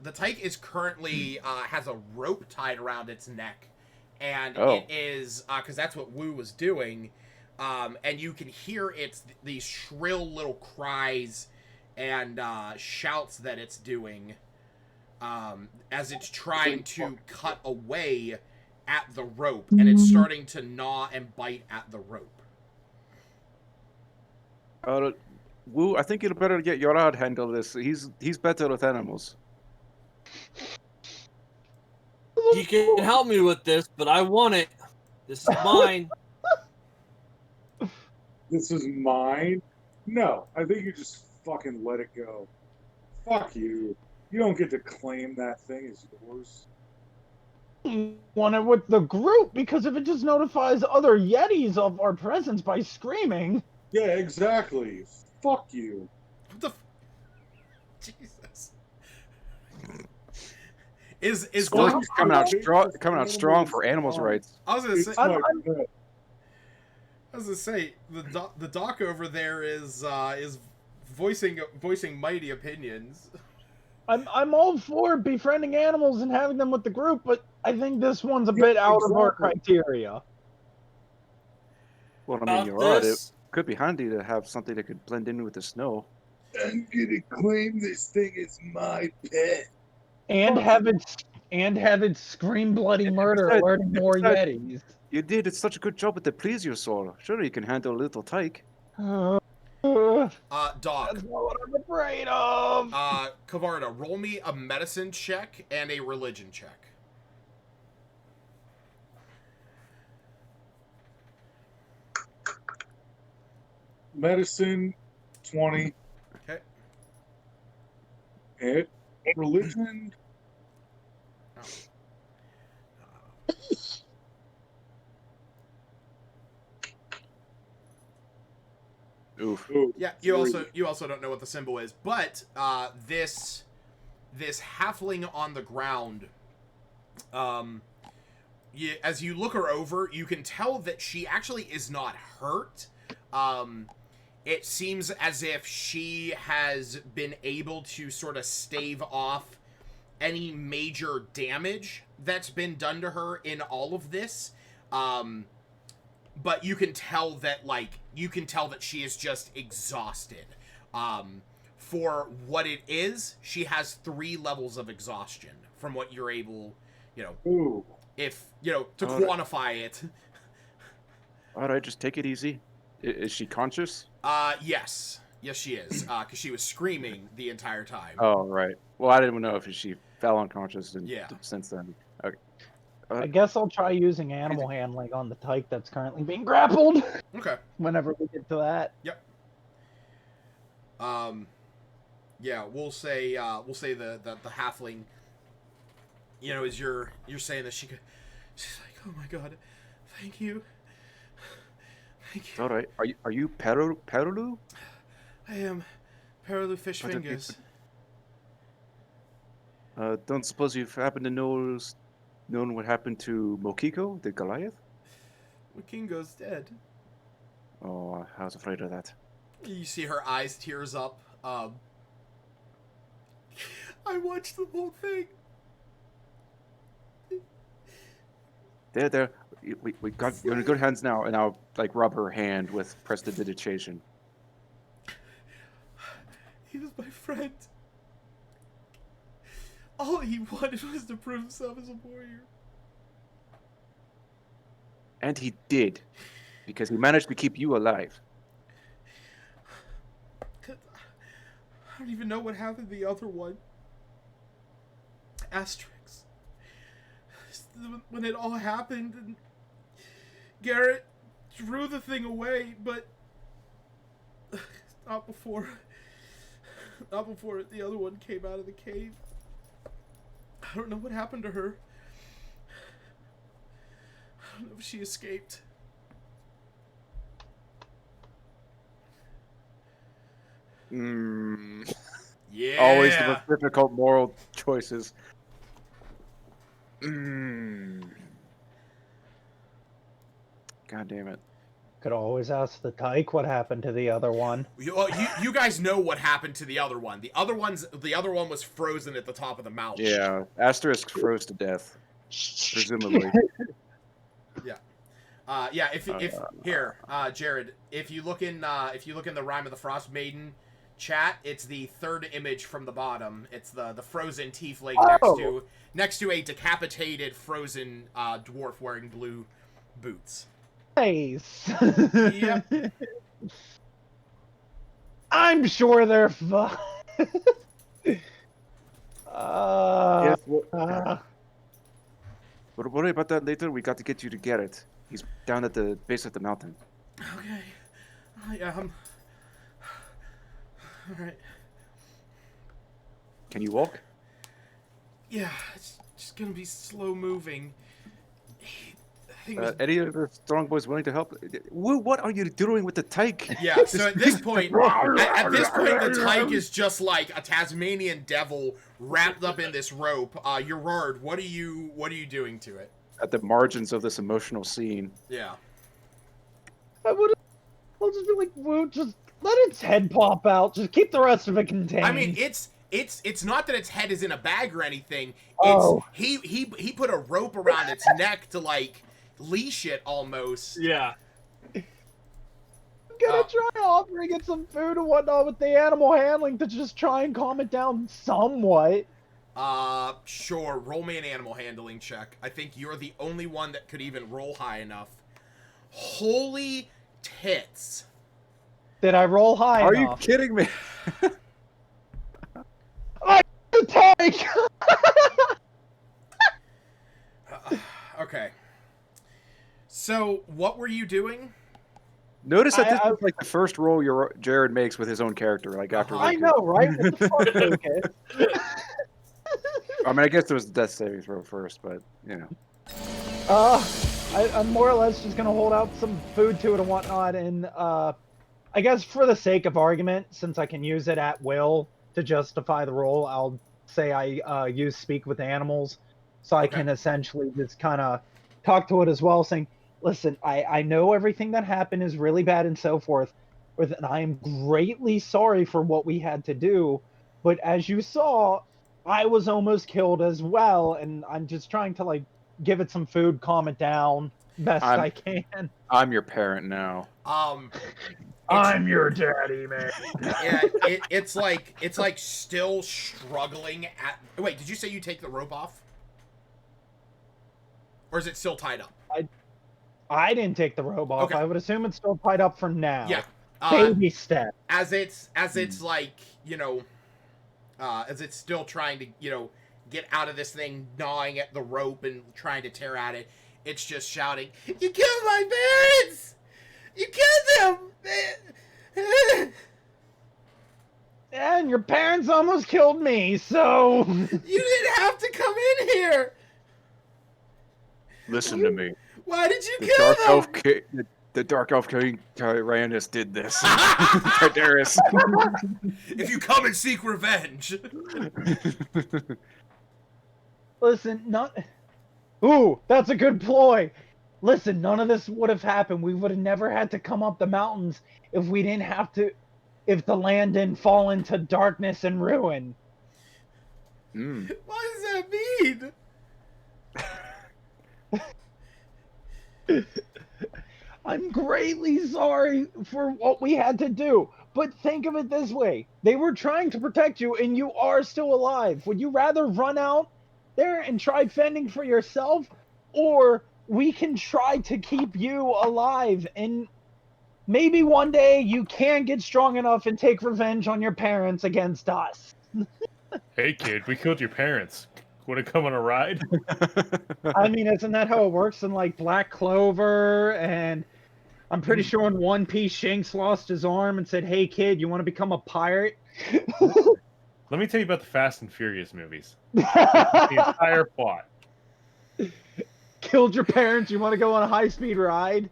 currently has a rope tied around its neck, and it is because that's what Wu was doing, and you can hear these shrill little cries and shouts that it's doing as it's trying to cut away at the rope, and it's starting to gnaw and bite at the rope. Wu, I think you'd better get Yorad handle this. He's better with animals. You can help me with this, but I want it. This is mine. This is mine? No, I think you just fucking let it go. Fuck you. You don't get to claim that thing as yours. Want it with the group, because if it just notifies other Yetis of our presence by screaming. Yeah, exactly. Fuck you. What the Jesus. Is Doc coming out strong for animals' rights. I was gonna say. I I was gonna say the doc over there is voicing mighty opinions. I'm all for befriending animals and having them with the group, but I think this one's a bit out of our criteria. Well, I mean, you're right. It could be handy to have something that could blend in with the snow. I'm gonna claim this thing as my pet. And have it scream bloody murder, alerting more Yetis. You did such a good job with the please your soul. Surely you can handle a little tyke. Doc. That's not what I'm afraid of. Kavarda, roll me a medicine check and a religion check. Medicine, 20. Okay. And religion. Oof. Yeah, you also don't know what the symbol is, but this halfling on the ground, as you look her over, you can tell that she actually is not hurt. It seems as if she has been able to sort of stave off any major damage that's been done to her in all of this. But you can tell that she is just exhausted. For what it is, she has 3 levels of exhaustion from what you're able, Ooh. quantify it. All right, just take it easy. Is she conscious? Yes. Yes, she is. Because she was screaming the entire time. Oh, right. Well, I didn't know if she fell unconscious Yeah. since then. Okay. I guess I'll try using animal handling on the tyke that's currently being grappled. Okay. Whenever we get to that. Yep. Yeah, we'll say the halfling. You know, as you're saying this, she's like, "Oh my god, thank you, thank you." It's all right. Are you Perulu? I am Perulu Fish Fingers. Don't suppose you've happened to known what happened to Mokiko, the Goliath? Mokingo's dead. Oh, I was afraid of that. You see her eyes tears up. I watched the whole thing. There. We got you're in good hands now, and I'll like rub her hand with prestidigitation. He was my friend. All he wanted was to prove himself as a warrior. And he did, because he managed to keep you alive. I don't even know what happened to the other one. Asterix. When it all happened, and Garrett threw the thing away, but not before the other one came out of the cave. I don't know what happened to her. I don't know if she escaped. Yeah. Always the most difficult moral choices. God damn it. Could always ask the tyke what happened to the other one. You guys know what happened to the other one. The other one was frozen at the top of the mountain. Yeah, Asterisk froze to death, presumably. Yeah. If here, Jared, if you look in the Rime of the Frostmaiden chat, it's the third image from the bottom. It's the frozen tiefling next to a decapitated frozen dwarf wearing blue boots. Nice. Yep. I'm sure they're fine. Yes, But worry about that later. We got to get you to Garrett. He's down at the base of the mountain. Okay. I am. All right. Can you walk? Yeah, it's just gonna be slow moving. Any of the strong boys willing to help? What are you doing with the tyke? Yeah, so at this point, the tyke is just like a Tasmanian devil wrapped up in this rope. Gerard, what are you doing to it? At the margins of this emotional scene. Yeah. I'll just be like, well, just let its head pop out. Just keep the rest of it contained. I mean, it's not that its head is in a bag or anything. Oh. He put a rope around its neck to like leash it almost. Yeah. I'm gonna try offering it some food and whatnot with the animal handling to just try and calm it down somewhat. Sure. Roll me an animal handling check. I think you're the only one that could even roll high enough. Holy tits. Did I roll high Are enough? you kidding me? Take. Okay. So, what were you doing? Notice that this is like the first roll Jared makes with his own character, like after. I know, right? What the fuck, okay. I mean, I guess it was the death saving throw first, but you know. I'm more or less just gonna hold out some food to it and whatnot, and I guess for the sake of argument, since I can use it at will to justify the roll, I'll say I use speak with animals, so I can essentially just kind of talk to it as well, saying, listen, I know everything that happened is really bad and so forth, and I am greatly sorry for what we had to do, but as you saw, I was almost killed as well, and I'm just trying to like give it some food, calm it down best I can. I'm your parent now. I'm your daddy, man. Yeah, it's like still struggling at. Wait, did you say you take the rope off, or is it still tied up? I didn't take the rope off. Okay. I would assume it's still tied up for now. Yeah. Baby step. As it's like, as it's still trying to, get out of this thing, gnawing at the rope and trying to tear at it, it's just shouting, "You killed my parents! You killed them!" And your parents almost killed me, so... You didn't have to come in here! Listen to me. Why did you The kill dark them? elf, the dark elf king Tyrannus did this. Tyrannus. If you come and seek revenge. Listen, Ooh, that's a good ploy. Listen, none of this would have happened. We would have never had to come up the mountains if we didn't have to... If the land didn't fall into darkness and ruin. What does that mean? I'm greatly sorry for what we had to do, but think of it this way. They were trying to protect you, and you are still alive. Would you rather run out there and try fending for yourself, or we can try to keep you alive, and maybe one day you can get strong enough and take revenge on your parents against us? Hey, kid, we killed your parents. Want to come on a ride? I mean, isn't that how it works in, like, Black Clover? And I'm pretty sure in One Piece, Shanks lost his arm and said, "Hey, kid, you want to become a pirate?" Let me tell you about the Fast and Furious movies. The entire plot. Killed your parents, you want to go on a high-speed ride?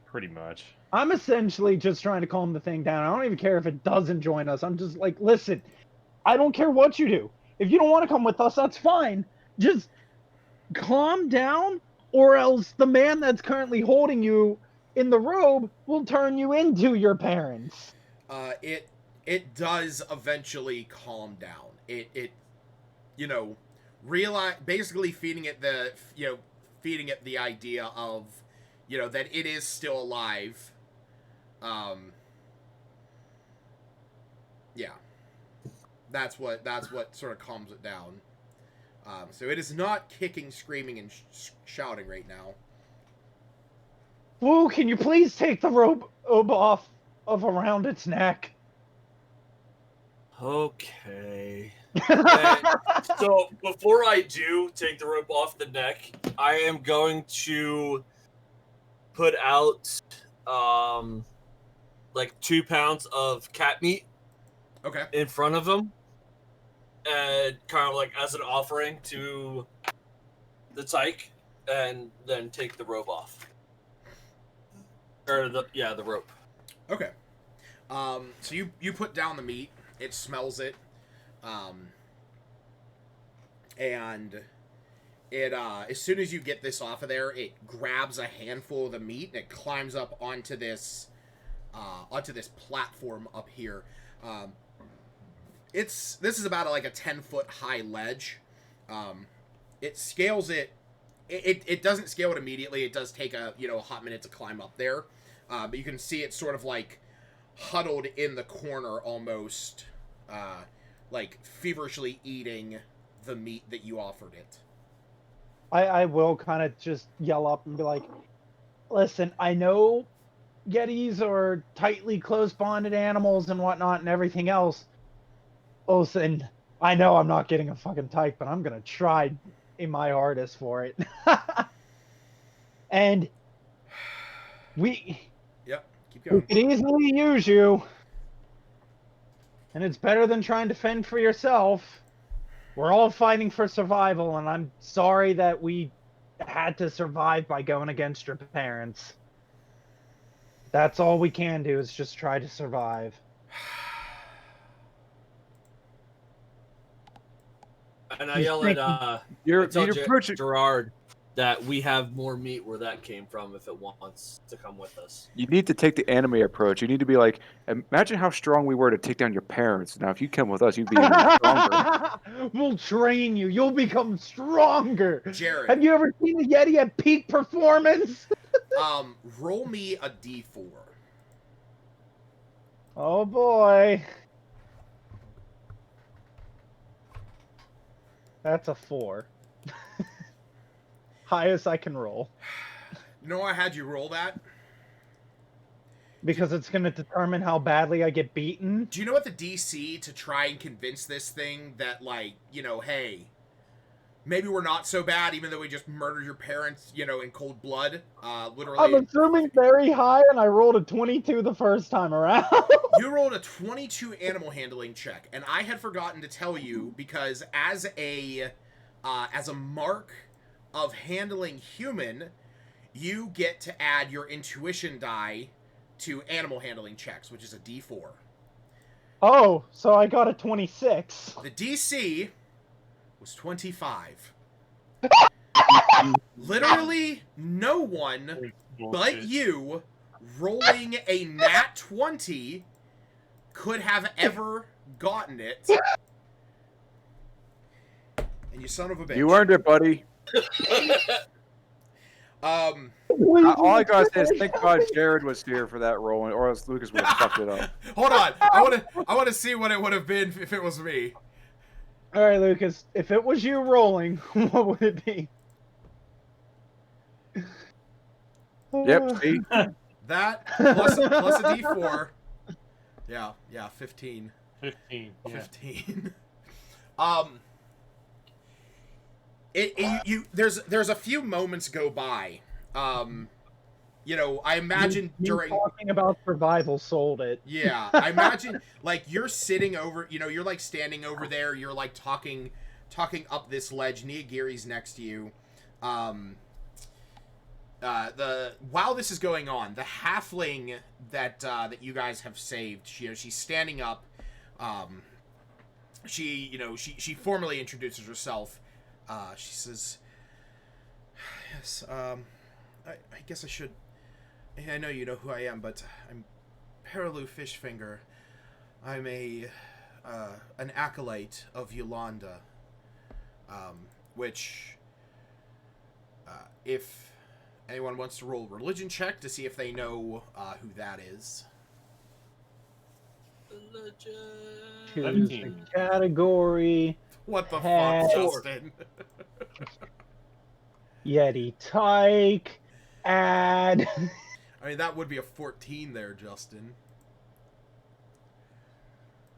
Pretty much. I'm essentially just trying to calm the thing down. I don't even care if it doesn't join us. I'm just like, listen, I don't care what you do. If you don't want to come with us, that's fine. Just calm down, or else the man that's currently holding you in the robe will turn you into your parents. It does eventually calm down. It realize, basically feeding it the idea of, that it is still alive. Yeah. That's what sort of calms it down. So it is not kicking, screaming, and shouting right now. Woo, can you please take the rope off of around its neck? Okay. And so before I do take the rope off the neck, I am going to put out like 2 pounds of cat meat. Okay. In front of him, and kind of like as an offering to the tyke, and then take the rope off. Or the rope. Okay. So you put down the meat. It smells it. And it as soon as you get this off of there, it grabs a handful of the meat and it climbs up onto this platform up here. This is about like a 10-foot high ledge. It scales it. It doesn't scale it immediately. It does take a hot minute to climb up there. But you can see it sort of like huddled in the corner, almost like feverishly eating the meat that you offered it. I will kind of just yell up and be like, "Listen, I know Yetis are tightly close bonded animals and whatnot and everything else. Listen, I know I'm not getting a fucking tyke, but I'm gonna try in my hardest for it." And we keep going. could easily use you. And it's better than trying to fend for yourself. We're all fighting for survival, and I'm sorry that we had to survive by going against your parents. That's all we can do, is just try to survive. And I yell at Gerard that we have more meat where that came from if it wants to come with us. You need to take the anime approach. You need to be like, imagine how strong we were to take down your parents. Now, if you come with us, you'd be even stronger. We'll train you. You'll become stronger. Jared. Have you ever seen a Yeti at peak performance? Roll me a d4. Oh boy. That's a 4. Highest I can roll. You know why I had you roll that? because it's going to determine how badly I get beaten. Do you know what the DC to try and convince this thing that, like, you know, hey, maybe we're not so bad, even though we just murdered your parents, you know, in cold blood, literally. I'm assuming very high, and I rolled a 22 the first time around. You rolled a 22 animal handling check, and I had forgotten to tell you because as a mark of handling human, you get to add your intuition die to animal handling checks, which is a D4. Oh, so I got a 26. The DC was 25. Literally no one but you rolling a nat 20 could have ever gotten it. And you son of a bitch. You earned it, buddy. All All I gotta say is thank God Jared was here for that roll, or else Lucas would have fucked it up. Hold on, I want to see what it would have been if it was me. All right, Lucas. If it was you rolling, what would it be? Yep. See. That plus a D4. Yeah, 15. 15. Yeah. 15. There's a few moments go by. You know, I imagine during talking about survival sold it. Yeah, I imagine like you're sitting over, you know, you're like standing over there, you're like talking up this ledge. Niyagiri's next to you. While this is going on, the halfling that you guys have saved, she's standing up. She formally introduces herself. She says, "Yes, I guess I should. I know you know who I am, but I'm Perilu Fishfinger. I'm an acolyte of Yolanda. Which, if anyone wants to roll a religion check to see if they know who that is." Choose the category. What the Head. fuck, Justin? Yeti tyke. Add. I mean, that would be a 14 there, Justin.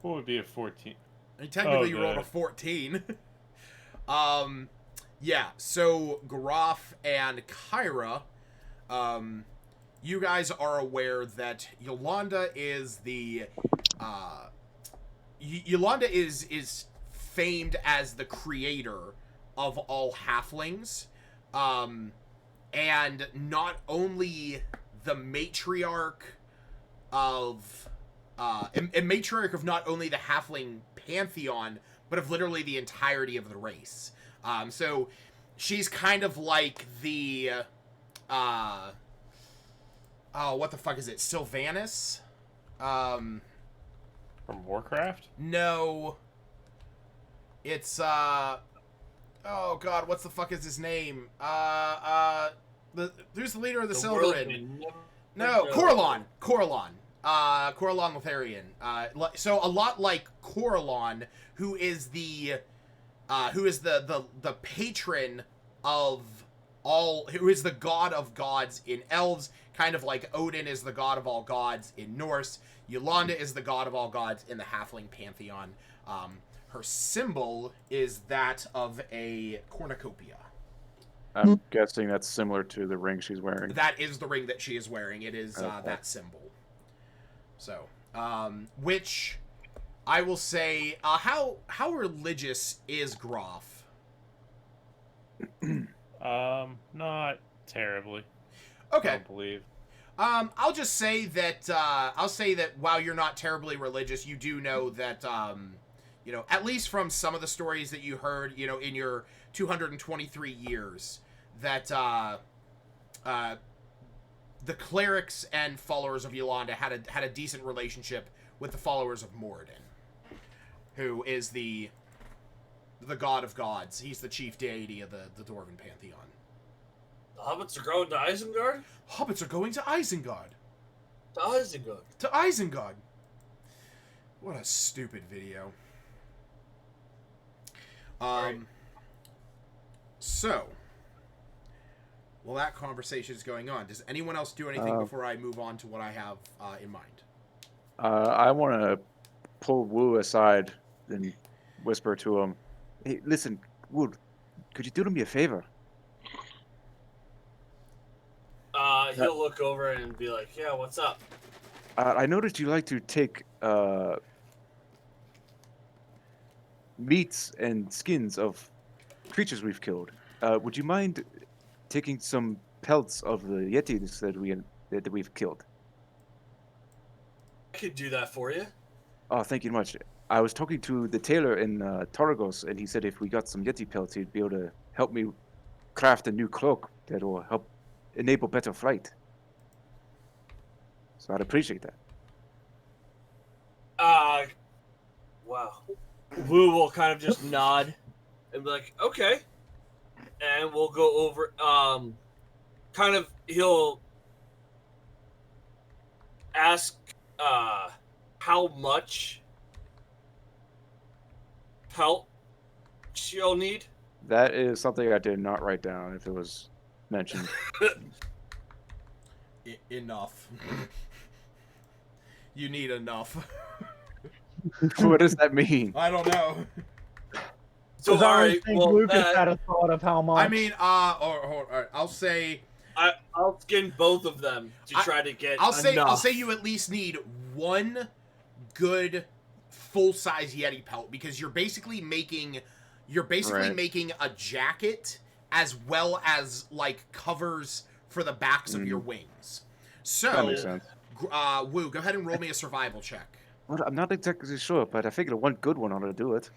What would be a 14? I mean, technically, you rolled a 14. Yeah, so Groff and Kyra, you guys are aware that Yolanda is the, Yolanda is famed as the creator of all halflings, and not only the matriarch of, matriarch of not only the halfling pantheon, but of literally the entirety of the race. So she's kind of like the, oh, what the fuck is it? Sylvanas? From Warcraft? No. It's, oh god, what's the fuck is his name? Who's the leader of the Silverin? No, Coralon. Coralon Lotharian. So a lot like Coralon, who is the patron of all, who is the god of gods in elves, kind of like Odin is the god of all gods in Norse. Yolanda is the god of all gods in the halfling pantheon. Her symbol is that of a cornucopia. I'm guessing that's similar to the ring she's wearing. That is the ring that she is wearing. It is that symbol. So, which I will say, how religious is Groff? Not terribly. Okay. I don't believe. I'll just say that while you're not terribly religious, you do know that you know, at least from some of the stories that you heard, you know, in your 223 years, that the clerics and followers of Yolanda had a decent relationship with the followers of Moradin, who is the god of gods. He's the chief deity of the Dwarven pantheon. The hobbits are going to Isengard? Hobbits are going to Isengard. To Isengard. To Isengard. What a stupid video. So, Well, that conversation is going on. Does anyone else do anything before I move on to what I have in mind? I want to pull Wu aside and whisper to him, "Hey, listen, Wu, could you do me a favor?" He'll look over and be like, "Yeah, what's up?" I noticed you like to take meats and skins of creatures we've killed. Would you mind taking some pelts of the Yetis that we've killed? I could do that for you. Oh, thank you much. I was talking to the tailor in Torgos, and he said if we got some Yeti pelts, he'd be able to help me craft a new cloak that will help enable better flight. So I'd appreciate that. Wow. Wu will kind of just nod and be like, "Okay," and we'll go over. Kind of, he'll ask, how much pelt she'll need. That is something I did not write down if it was mentioned. Enough. You need enough. What does that mean? I don't know. So, Because I alright, think well, Lucas had a thought of how much. I mean, all right, I'll say. I'll skin both of them to try to get. I'll enough. say you at least need one good full-size Yeti pelt because you're basically making a jacket as well as like covers for the backs of your wings. So, That makes sense. Wu, go ahead and roll me a survival check. Well, I'm not exactly sure, but I figured one good one ought to do it.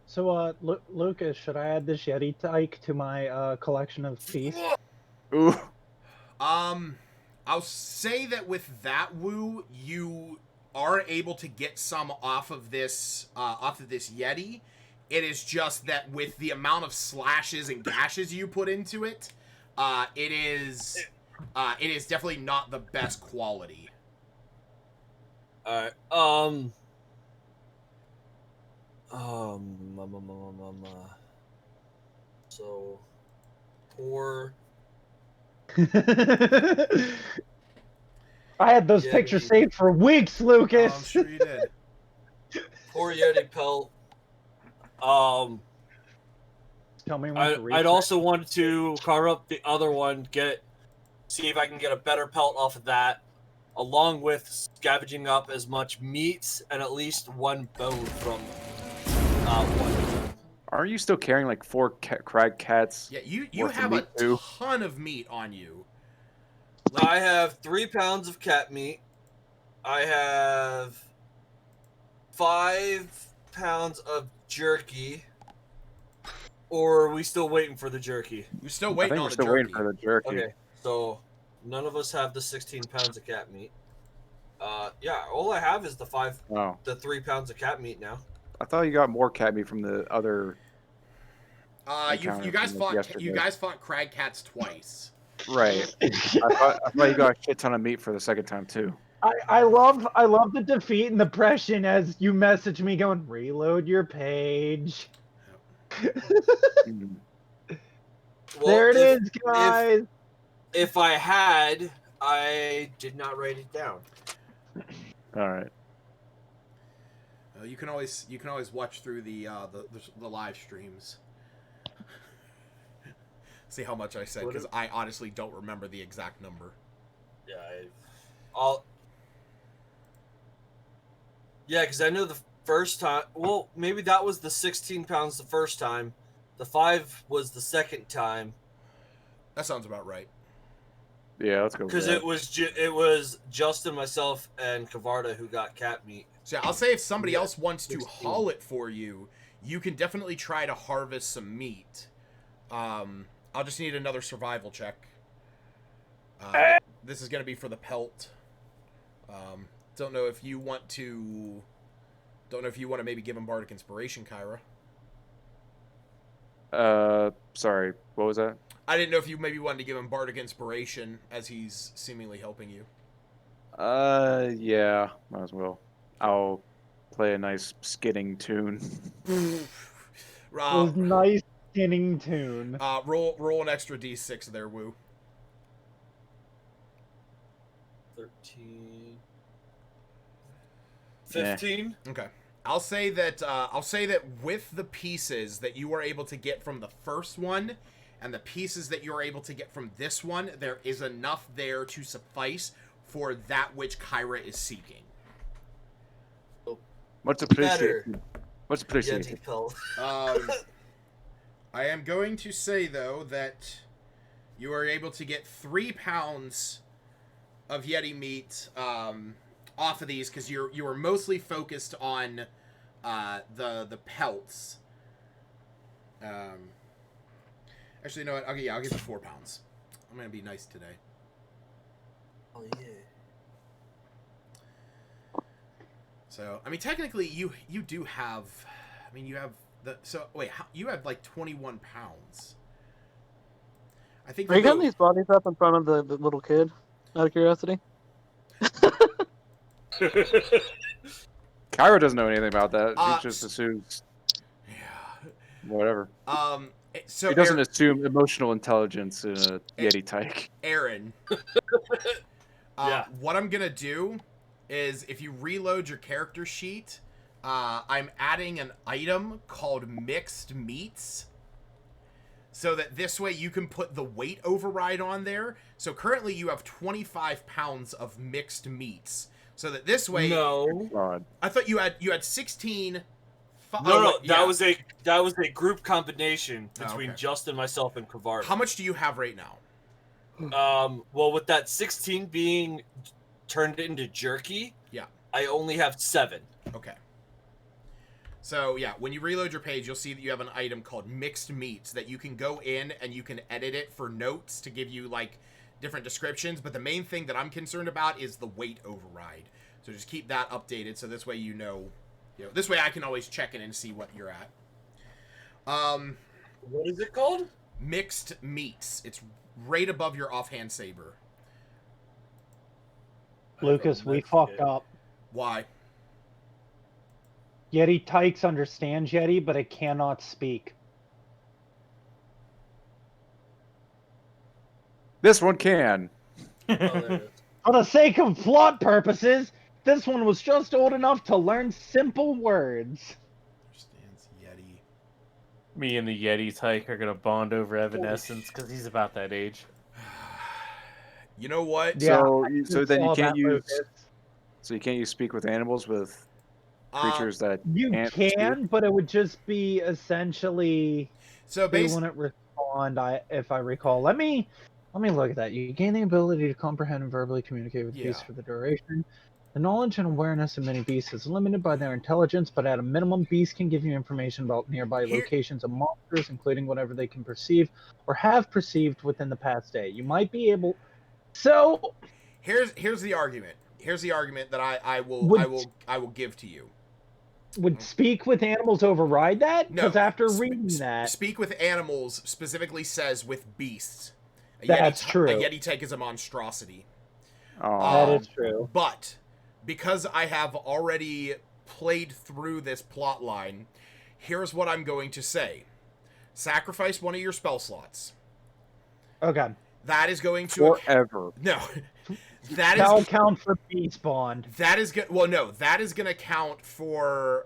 So, Lucas, should I add this Yeti tyke to my collection of teeth? Ooh. I'll say that with that, Wu, you are able to get some off of this Yeti. It is just that with the amount of slashes and gashes you put into it, it is definitely not the best quality. Alright. So, poor. I had those Yeti. pictures saved for weeks, Lucas. I'm sure you did. Poor Yeti pelt. Tell me when to I'd also want to carve up the other one, see if I can get a better pelt off of that, along with scavenging up as much meat and at least one bone from one. Are you still carrying like 4 crag cats? Yeah, you worth of have a meat, too? ton of meat on you. I have 3 pounds of cat meat. I have 5 pounds of jerky. Or are we still waiting for the jerky? We're still waiting on we're the still jerky. waiting for the jerky. Okay, so none of us have the 16 pounds of cat meat. Yeah, all I have is the 3 pounds of cat meat now. I thought you got more cat meat from the other. You guys fought crag cats twice. Right. I thought you got a shit ton of meat for the second time too. I love the defeat and the depression as you message me going, reload your page. Mm. Well, there it is, guys. If I had, I did not write it down. All right. You can always watch through the live streams. See how much I said because I honestly don't remember the exact number. Yeah, because I know the first time. Well, maybe that was the 16 pounds the first time. The 5 was the second time. That sounds about right. Yeah, let's go. Because it was Justin, myself, and Kavarda who got cat meat. So yeah, I'll say if somebody else wants to haul it for you, you can definitely try to harvest some meat. I'll just need another survival check. This is going to be for the pelt. Don't know if you want to maybe give him Bardic Inspiration, Kyra. Sorry, what was that? I didn't know if you maybe wanted to give him Bardic Inspiration as he's seemingly helping you. Yeah, might as well. I'll play a nice skinning tune. Nice skinning tune. Roll an extra d6 there, Wu. 13. Yeah. 15. Okay. I'll say that with the pieces that you were able to get from the first one and the pieces that you're able to get from this one, there is enough there to suffice for that which Kyra is seeking. What's Better. appreciated? What's appreciated? Yeti pill. I am going to say, though, that you are able to get 3 pounds of Yeti meat off of these because you were mostly focused on the pelts. Actually, you know what? Okay, I'll give you 4 pounds. I'm gonna be nice today. Oh yeah. So, I mean, technically, you do have. I mean, you have the. So wait, you have like 21 pounds. I think. Are you getting these bodies up in front of the little kid? Out of curiosity. Kyra doesn't know anything about that. She just s- assumes Yeah. whatever. So He doesn't assume emotional intelligence in a Yeti tyke. Aaron. Yeah. What I'm gonna do is, if you reload your character sheet, I'm adding an item called mixed meats, so that this way you can put the weight override on there. So currently you have 25 pounds of mixed meats. So that this way, No. God. I thought you had 16. No, yeah. that was a group combination Oh, between okay. Justin, myself, and Kavar. How much do you have right now? Well, with that 16 being turned into jerky, Yeah. I only have 7. Okay. So, yeah, when you reload your page, you'll see that you have an item called Mixed Meats that you can go in and you can edit it for notes to give you, like, different descriptions. But the main thing that I'm concerned about is the weight override. So just keep that updated so this way you know, this way I can always check in and see what you're at. What is it called? Mixed Meats. It's right above your offhand saber. Lucas, we fucked up. Why? Yeti Tykes understands Yeti, but it cannot speak. This one can. Oh, there it is. For the sake of plot purposes, this one was just old enough to learn simple words. Understands Yeti. Me and the Yeti tyke are gonna bond over Evanescence because he's about that age. You know what? Yeah, So then you saw can't that, use. Lucas. So you can't use speak with animals with creatures that You can't can, speak? but it would just be essentially So they basically, wouldn't respond. If I recall, let me look at that. You gain the ability to comprehend and verbally communicate with beasts Yeah. for the duration. The knowledge and awareness of many beasts is limited by their intelligence, but at a minimum, beasts can give you information about nearby locations of monsters, including whatever they can perceive or have perceived within the past day. You might be able. So here's the argument. Here's the argument that I will give to you. would speak with animals override that? No, Because after reading that, speak with animals specifically says with beasts. That's true. A Yeti tyke is a monstrosity. that is true. But because I have already played through this plot line, here's what I'm going to say. Sacrifice one of your spell slots. Okay. That is going to Forever. No. That That'll is count for beast bond. that is good. Well, no, that is going to count for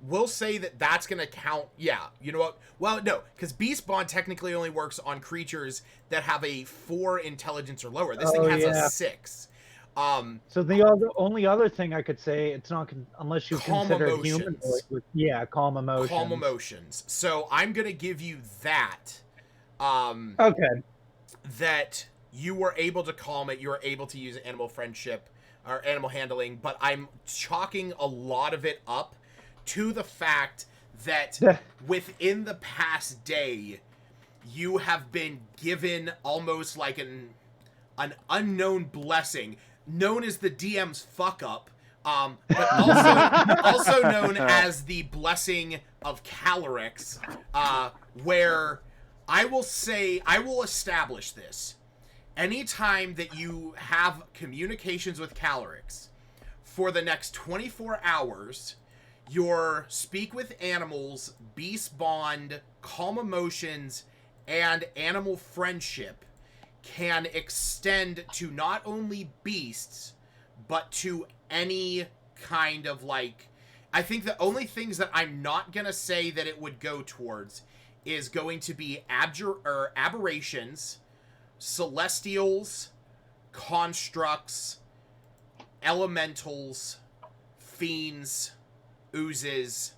we'll say that that's going to count. Yeah, you know what? Well, no, cuz beast bond technically only works on creatures that have a 4 intelligence or lower. This thing has a 6. So the only other thing I could say, it's not unless you Calm consider emotions. human. Calm emotions. Calm emotions. So I'm going to give you that. Okay. That you were able to calm it, you were able to use animal friendship or animal handling, but I'm chalking a lot of it up to the fact that within the past day, you have been given almost like an unknown blessing, known as the DM's fuck up, but also known as the blessing of Calyrex, where I will establish this. Anytime that you have communications with Calyrex for the next 24 hours, your speak with animals, beast bond, calm emotions, and animal friendship can extend to not only beasts, but to any kind of like... I think the only things that I'm not going to say that it would go towards is going to be aberrations, celestials, constructs, elementals, fiends, oozes,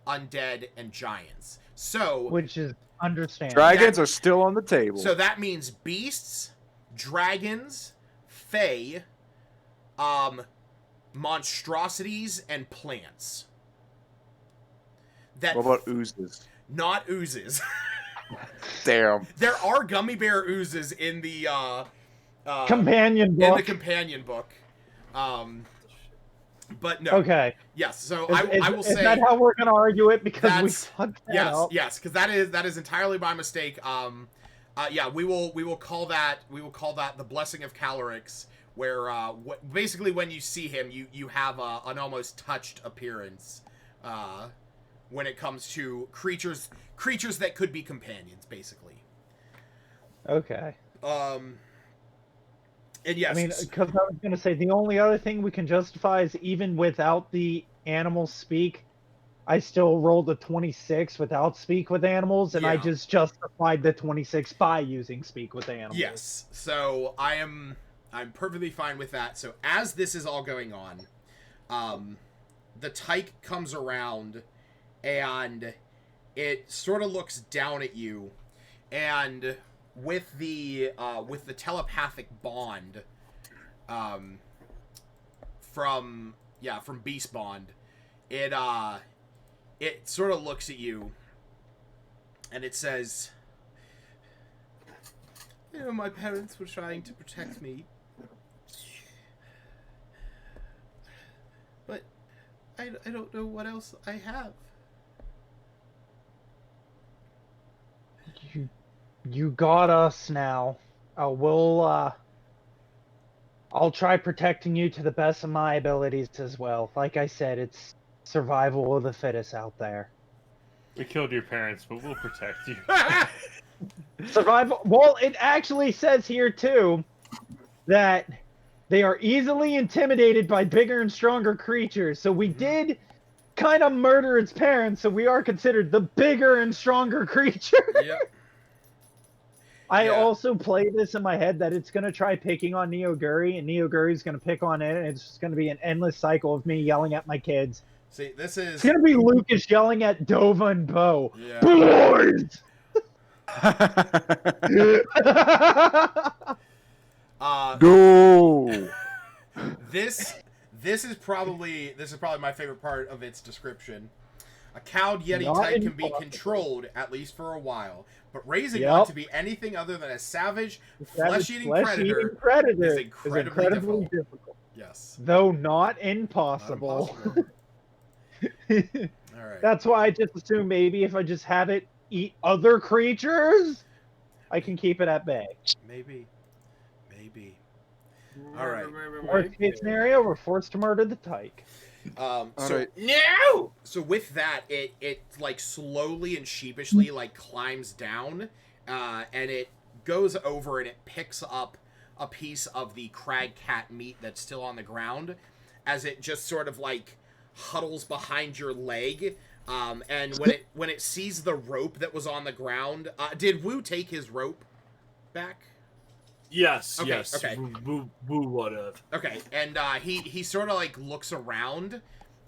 undead, and giants. So, which is understandable. Dragons are still on the table. So that means beasts, dragons, fae, monstrosities, and plants. What about oozes? Not oozes. Damn. There are gummy bear oozes in the companion book. In the companion book. But no. Okay. Yes. So I will say. Is that how we're going to argue it? Because we fucked that up. Yes. Because that is entirely my mistake. Yeah. We will call that the blessing of Calyrex, where basically when you see him, you have an almost touched appearance. When it comes to creatures that could be companions, basically. Okay. And yes, I mean, because I was going to say, the only other thing we can justify is even without the animals speak, I still rolled a 26 without speak with animals, and I just justified the 26 by using speak with animals. Yes, so I'm perfectly fine with that. So as this is all going on, the tyke comes around, and it sort of looks down at you, and with the telepathic bond from Beast Bond, it sort of looks at you and it says, you know, my parents were trying to protect me, but I don't know what else I have. You got us now. I'll try protecting you to the best of my abilities as well. Like I said, it's survival of the fittest out there. We killed your parents, but we'll protect you. Survival. Well, it actually says here too that they are easily intimidated by bigger and stronger creatures. So we did kind of murder its parents, so we are considered the bigger and stronger creature. Yep. I also play this in my head that it's going to try picking on Neoguri, and Neoguri's going to pick on it, and it's just going to be an endless cycle of me yelling at my kids. See, this is... It's going to be Lucas yelling at Dova and Bo. Yeah. Boys! Go! This is probably my favorite part of its description. A cowed Yeti type can be controlled, at least for a while, but raising one to be anything other than a savage, flesh-eating predator is incredibly difficult. Yes. Though not impossible. All right. That's why I just assume maybe if I just have it eat other creatures, I can keep it at bay. Maybe. All right. Worst case scenario, we're forced to murder the tyke. No. So with that, it like slowly and sheepishly like climbs down, and it goes over and it picks up a piece of the crag cat meat that's still on the ground, as it just sort of like huddles behind your leg. And when it sees the rope that was on the ground, did Wu take his rope back? Yes, okay, yes. Okay. Woo would have. Okay, and he sort of like looks around,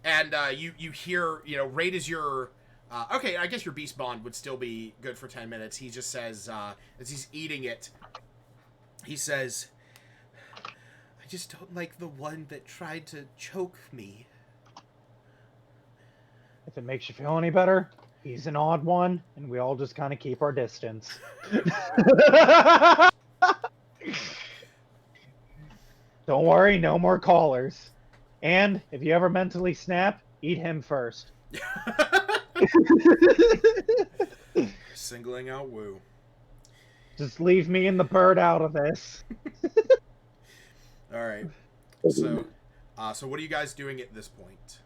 and you hear, you know, right as your okay, I guess your beast bond would still be good for 10 minutes. He just says as he's eating it, he says, "I just don't like the one that tried to choke me." If it makes you feel any better, he's an odd one, and we all just kind of keep our distance. Don't worry, no more callers. And if you ever mentally snap, eat him first. Singling out Wu. Just leave me and the bird out of this. All right. So what are you guys doing at this point?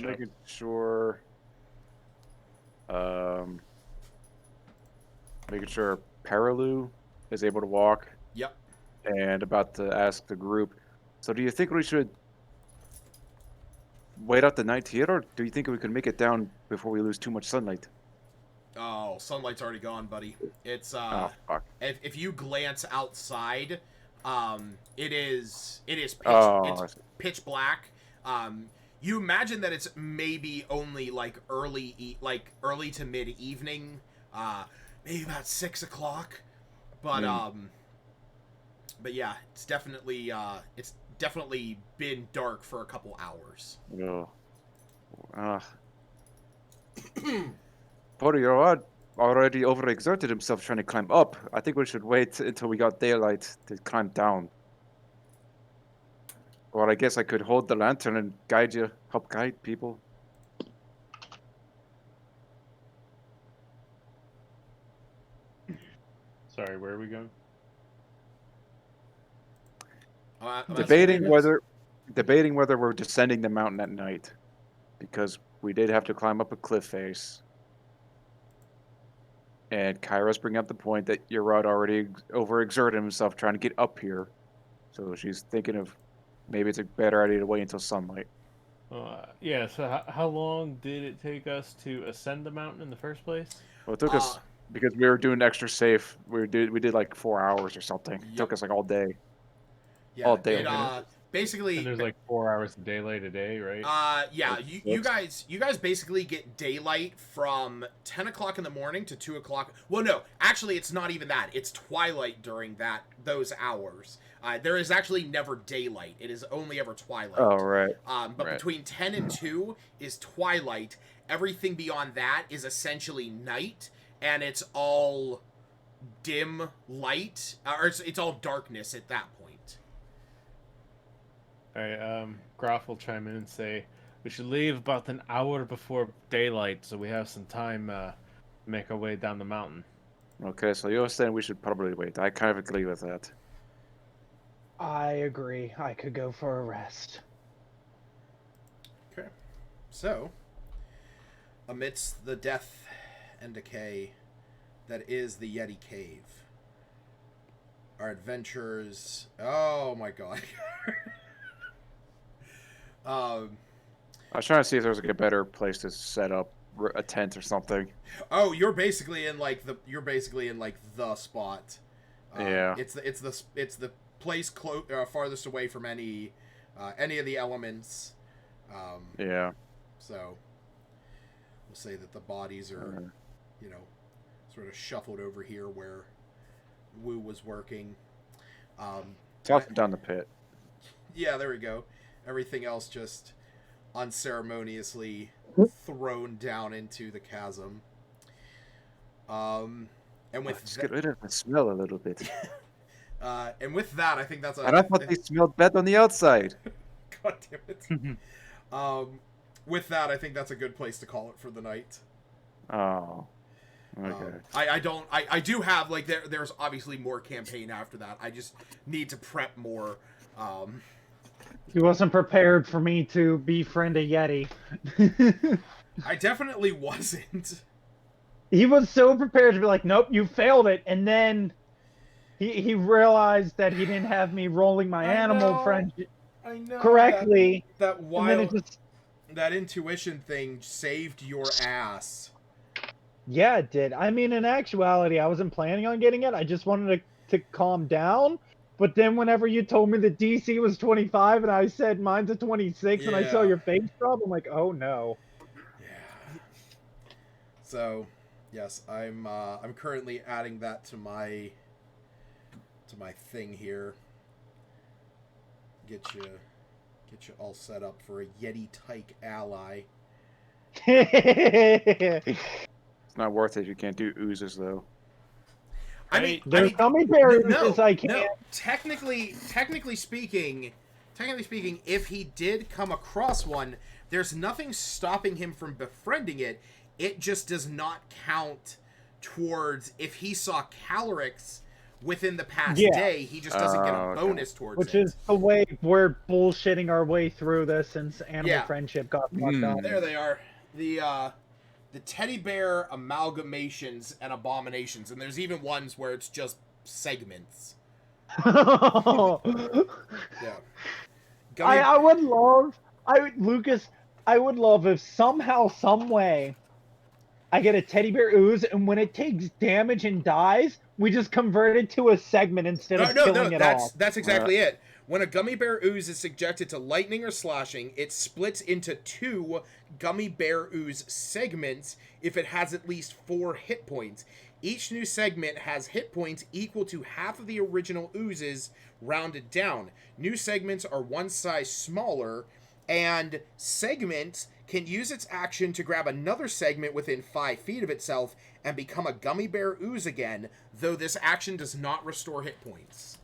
Making sure. Making sure Paralu is able to walk Yep. and about to ask the group. So, do you think we should wait out the night here, or do you think we could make it down before we lose too much sunlight? Oh, sunlight's already gone, buddy. It's Oh, fuck. if you glance outside, it is Oh, it's pitch black. You imagine that it's maybe only like early to mid evening, maybe about 6 o'clock, but yeah, it's definitely been dark for a couple hours. no. Poirot already overexerted himself trying to climb up. I think we should wait until we got daylight to climb down. Or I guess I could hold the lantern and help guide people. Sorry, where are we going? Debating whether we're descending the mountain at night, because we did have to climb up a cliff face. And Kyra's bringing up the point that Urod already overexerted himself trying to get up here, so she's thinking of maybe it's a better idea to wait until sunlight. Yeah. So how long did it take us to ascend the mountain in the first place? Well, it took us because we were doing extra safe. We did like 4 hours or something. It took us like all day. Yeah, all day. Basically, and there's like 4 hours of daylight a day, right? Yeah, you guys basically get daylight from 10 o'clock in the morning to 2 o'clock. Well, no, actually, it's not even that. It's twilight during those hours. There is actually never daylight. It is only ever twilight. Oh, right. But right. Between 10 and 2 is twilight. Everything beyond that is essentially night, and it's all dim light, or it's all darkness at that point. Alright, Groff will chime in and say we should leave about an hour before daylight so we have some time to make our way down the mountain. Okay, so you're saying we should probably wait. I kind of agree with that. I agree. I could go for a rest. Okay. So, amidst the death and decay that is the Yeti Cave, our adventurers... Oh my god. I was trying to see if there was like a better place to set up a tent or something. Oh, you're basically in like the spot. Yeah. It's the place farthest away from any of the elements. Yeah. So we'll say that the bodies are, sort of shuffled over here where Wu was working. Toss them down the pit. Yeah, there we go. Everything else just unceremoniously thrown down into the chasm. And with just get rid of the smell a little bit. and with that, I think that's And I thought they smelled bad on the outside. God damn it. With that, I think that's a good place to call it for the night. Oh. Okay. I do have like there's obviously more campaign after that. I just need to prep more. He wasn't prepared for me to befriend a Yeti. I definitely wasn't. He was so prepared to be like, nope, you failed it. And then he realized that he didn't have me rolling my animal friendship correctly. That wild, that intuition thing saved your ass. Yeah, it did. I mean, in actuality, I wasn't planning on getting it. I just wanted to calm down. But then whenever you told me the DC was 25 and I said mine's a 26 and I saw your face drop, I'm like, oh no. Yeah. So, yes, I'm currently adding that to my thing here. Get you all set up for a Yeti-type ally. It's not worth it if you can't do oozes though. There's commentary because I can't. No, technically speaking, if he did come across one, there's nothing stopping him from befriending it. It just does not count towards if he saw Calorix within the past day. He just doesn't get a bonus towards Which it. is the way we're bullshitting our way through this since animal friendship got fucked up. There they are. The teddy bear amalgamations and abominations, and there's even ones where it's just segments. I Yeah. Gummy. would love, Lucas, I would love if somehow, some way, I get a teddy bear ooze, and when it takes damage and dies, we just convert it to a segment instead of killing it off. That's exactly it. When a gummy bear ooze is subjected to lightning or slashing, it splits into 2 gummy bear ooze segments if it has at least 4 hit points. Each new segment has hit points equal to half of the original oozes, rounded down. New segments are one size smaller, and segment can use its action to grab another segment within 5 feet of itself and become a gummy bear ooze again, though this action does not restore hit points.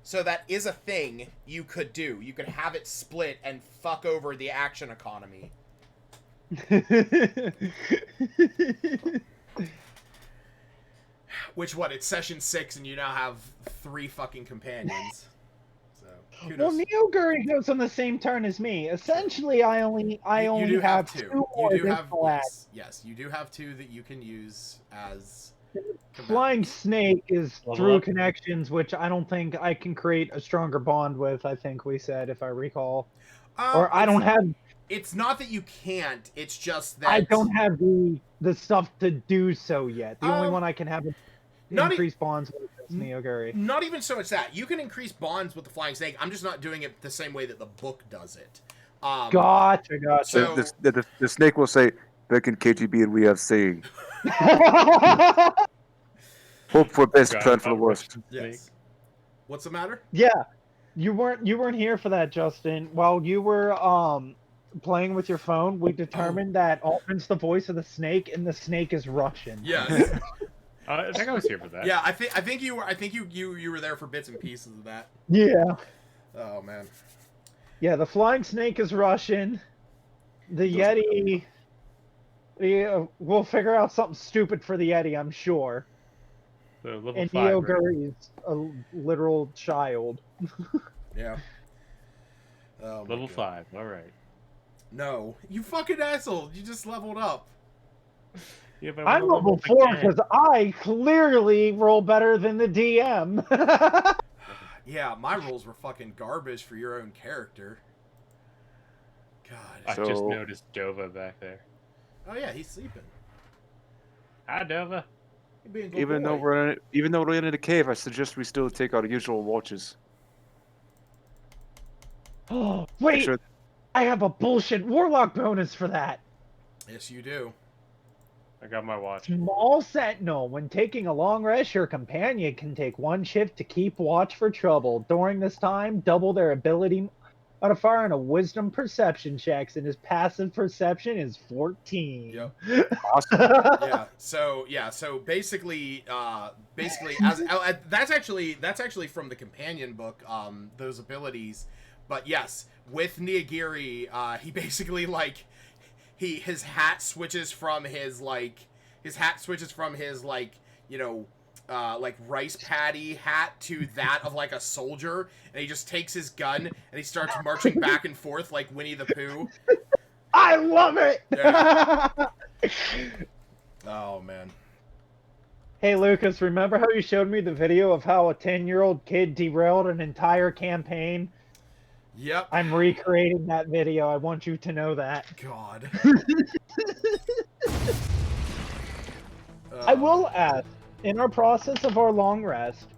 So that is a thing you could do. You could have it split and fuck over the action economy. Which, what, it's session 6 and you now have 3 fucking companions. So, Well, Neoguri goes on the same turn as me. Essentially, I only have 2 more additional acts. Yes, you do have 2 that you can use as... Flying Snake is through connections, which I don't think I can create a stronger bond with, I think we said, if I recall. Or I don't have... It's not that you can't, it's just that... I don't have the stuff to do so yet. The only one I can have increase bonds with is Neoguri. Not even so much that. You can increase bonds with the Flying Snake, I'm just not doing it the same way that the book does it. Gotcha. So, the snake will say, back in KGB and we have saying. Hope for best, plan for the worst. Yes. What's the matter? Yeah, you weren't here for that, Justin. While you were playing with your phone, we determined that Altman's the voice of the snake, and the snake is Russian. Yes. I think I was here for that. Yeah, I think you were there for bits and pieces of that. Yeah. Oh man. Yeah, the flying snake is Russian. The Yeti. Yeah, we'll figure out something stupid for the Yeti, I'm sure. The level and 5, Neoguri is a literal child. Yeah. Oh, level 5. All right. No, you fucking asshole! You just leveled up. Yeah, but I'm level 4 because I clearly roll better than the DM. Yeah, my rolls were fucking garbage for your own character. God. I just noticed Dova back there. Oh yeah, he's sleeping. Hi, Dova. Even though we're in a cave, I suggest we still take our usual watches. Oh wait, I have a bullshit warlock bonus for that. Yes, you do. I got my watch. Small sentinel. When taking a long rest, your companion can take 1 shift to keep watch for trouble. During this time, double their ability modifier on a wisdom perception checks, and his passive perception is 14. Yep. Awesome. So basically, as that's actually from the companion book, those abilities. But yes, with Neogiri, he basically his hat switches from his rice paddy hat to that of like a soldier, and he just takes his gun and he starts marching back and forth like Winnie the Pooh. I love it. Yeah. Oh man. Hey Lucas, remember how you showed me the video of how a 10-year-old kid derailed an entire campaign? Yep. I'm recreating that video. I want you to know that. God. I will ask, in our process of our long rest,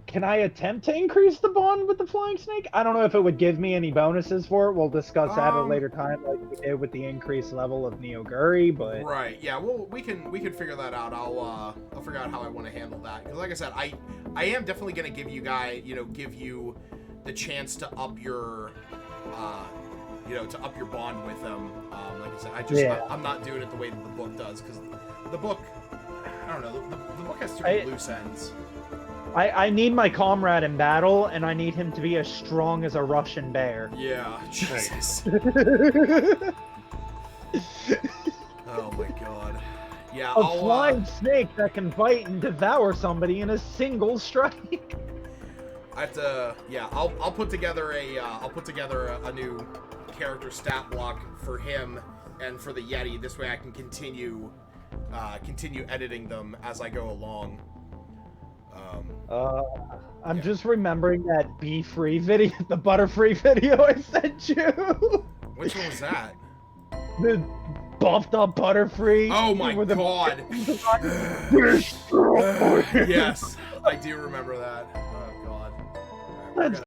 can I attempt to increase the bond with the flying snake? I don't know if it would give me any bonuses for it. We'll discuss that at a later time, like we did with the increased level of Neoguri, but... Right, yeah, well, we can figure that out. I'll figure out how I want to handle that. Because like I said, I am definitely going to give you the chance to up your, bond with them. Like I said, I'm not doing it the way that the book does, because the book, I don't know, the book has too many loose ends. I need my comrade in battle, and I need him to be as strong as a Russian bear. Yeah, Jesus. Oh my god. Yeah, a flying snake that can bite and devour somebody in a single strike. I have to, yeah, I'll put together a new character stat block for him and for the Yeti. This way I can continue continue editing them as I go along. I'm just remembering that bee-free video, the butter-free video I sent you. Which one was that? The buffed up butterfree. Oh my with the- god! Yes, I do remember that. Oh god. Alright, Let's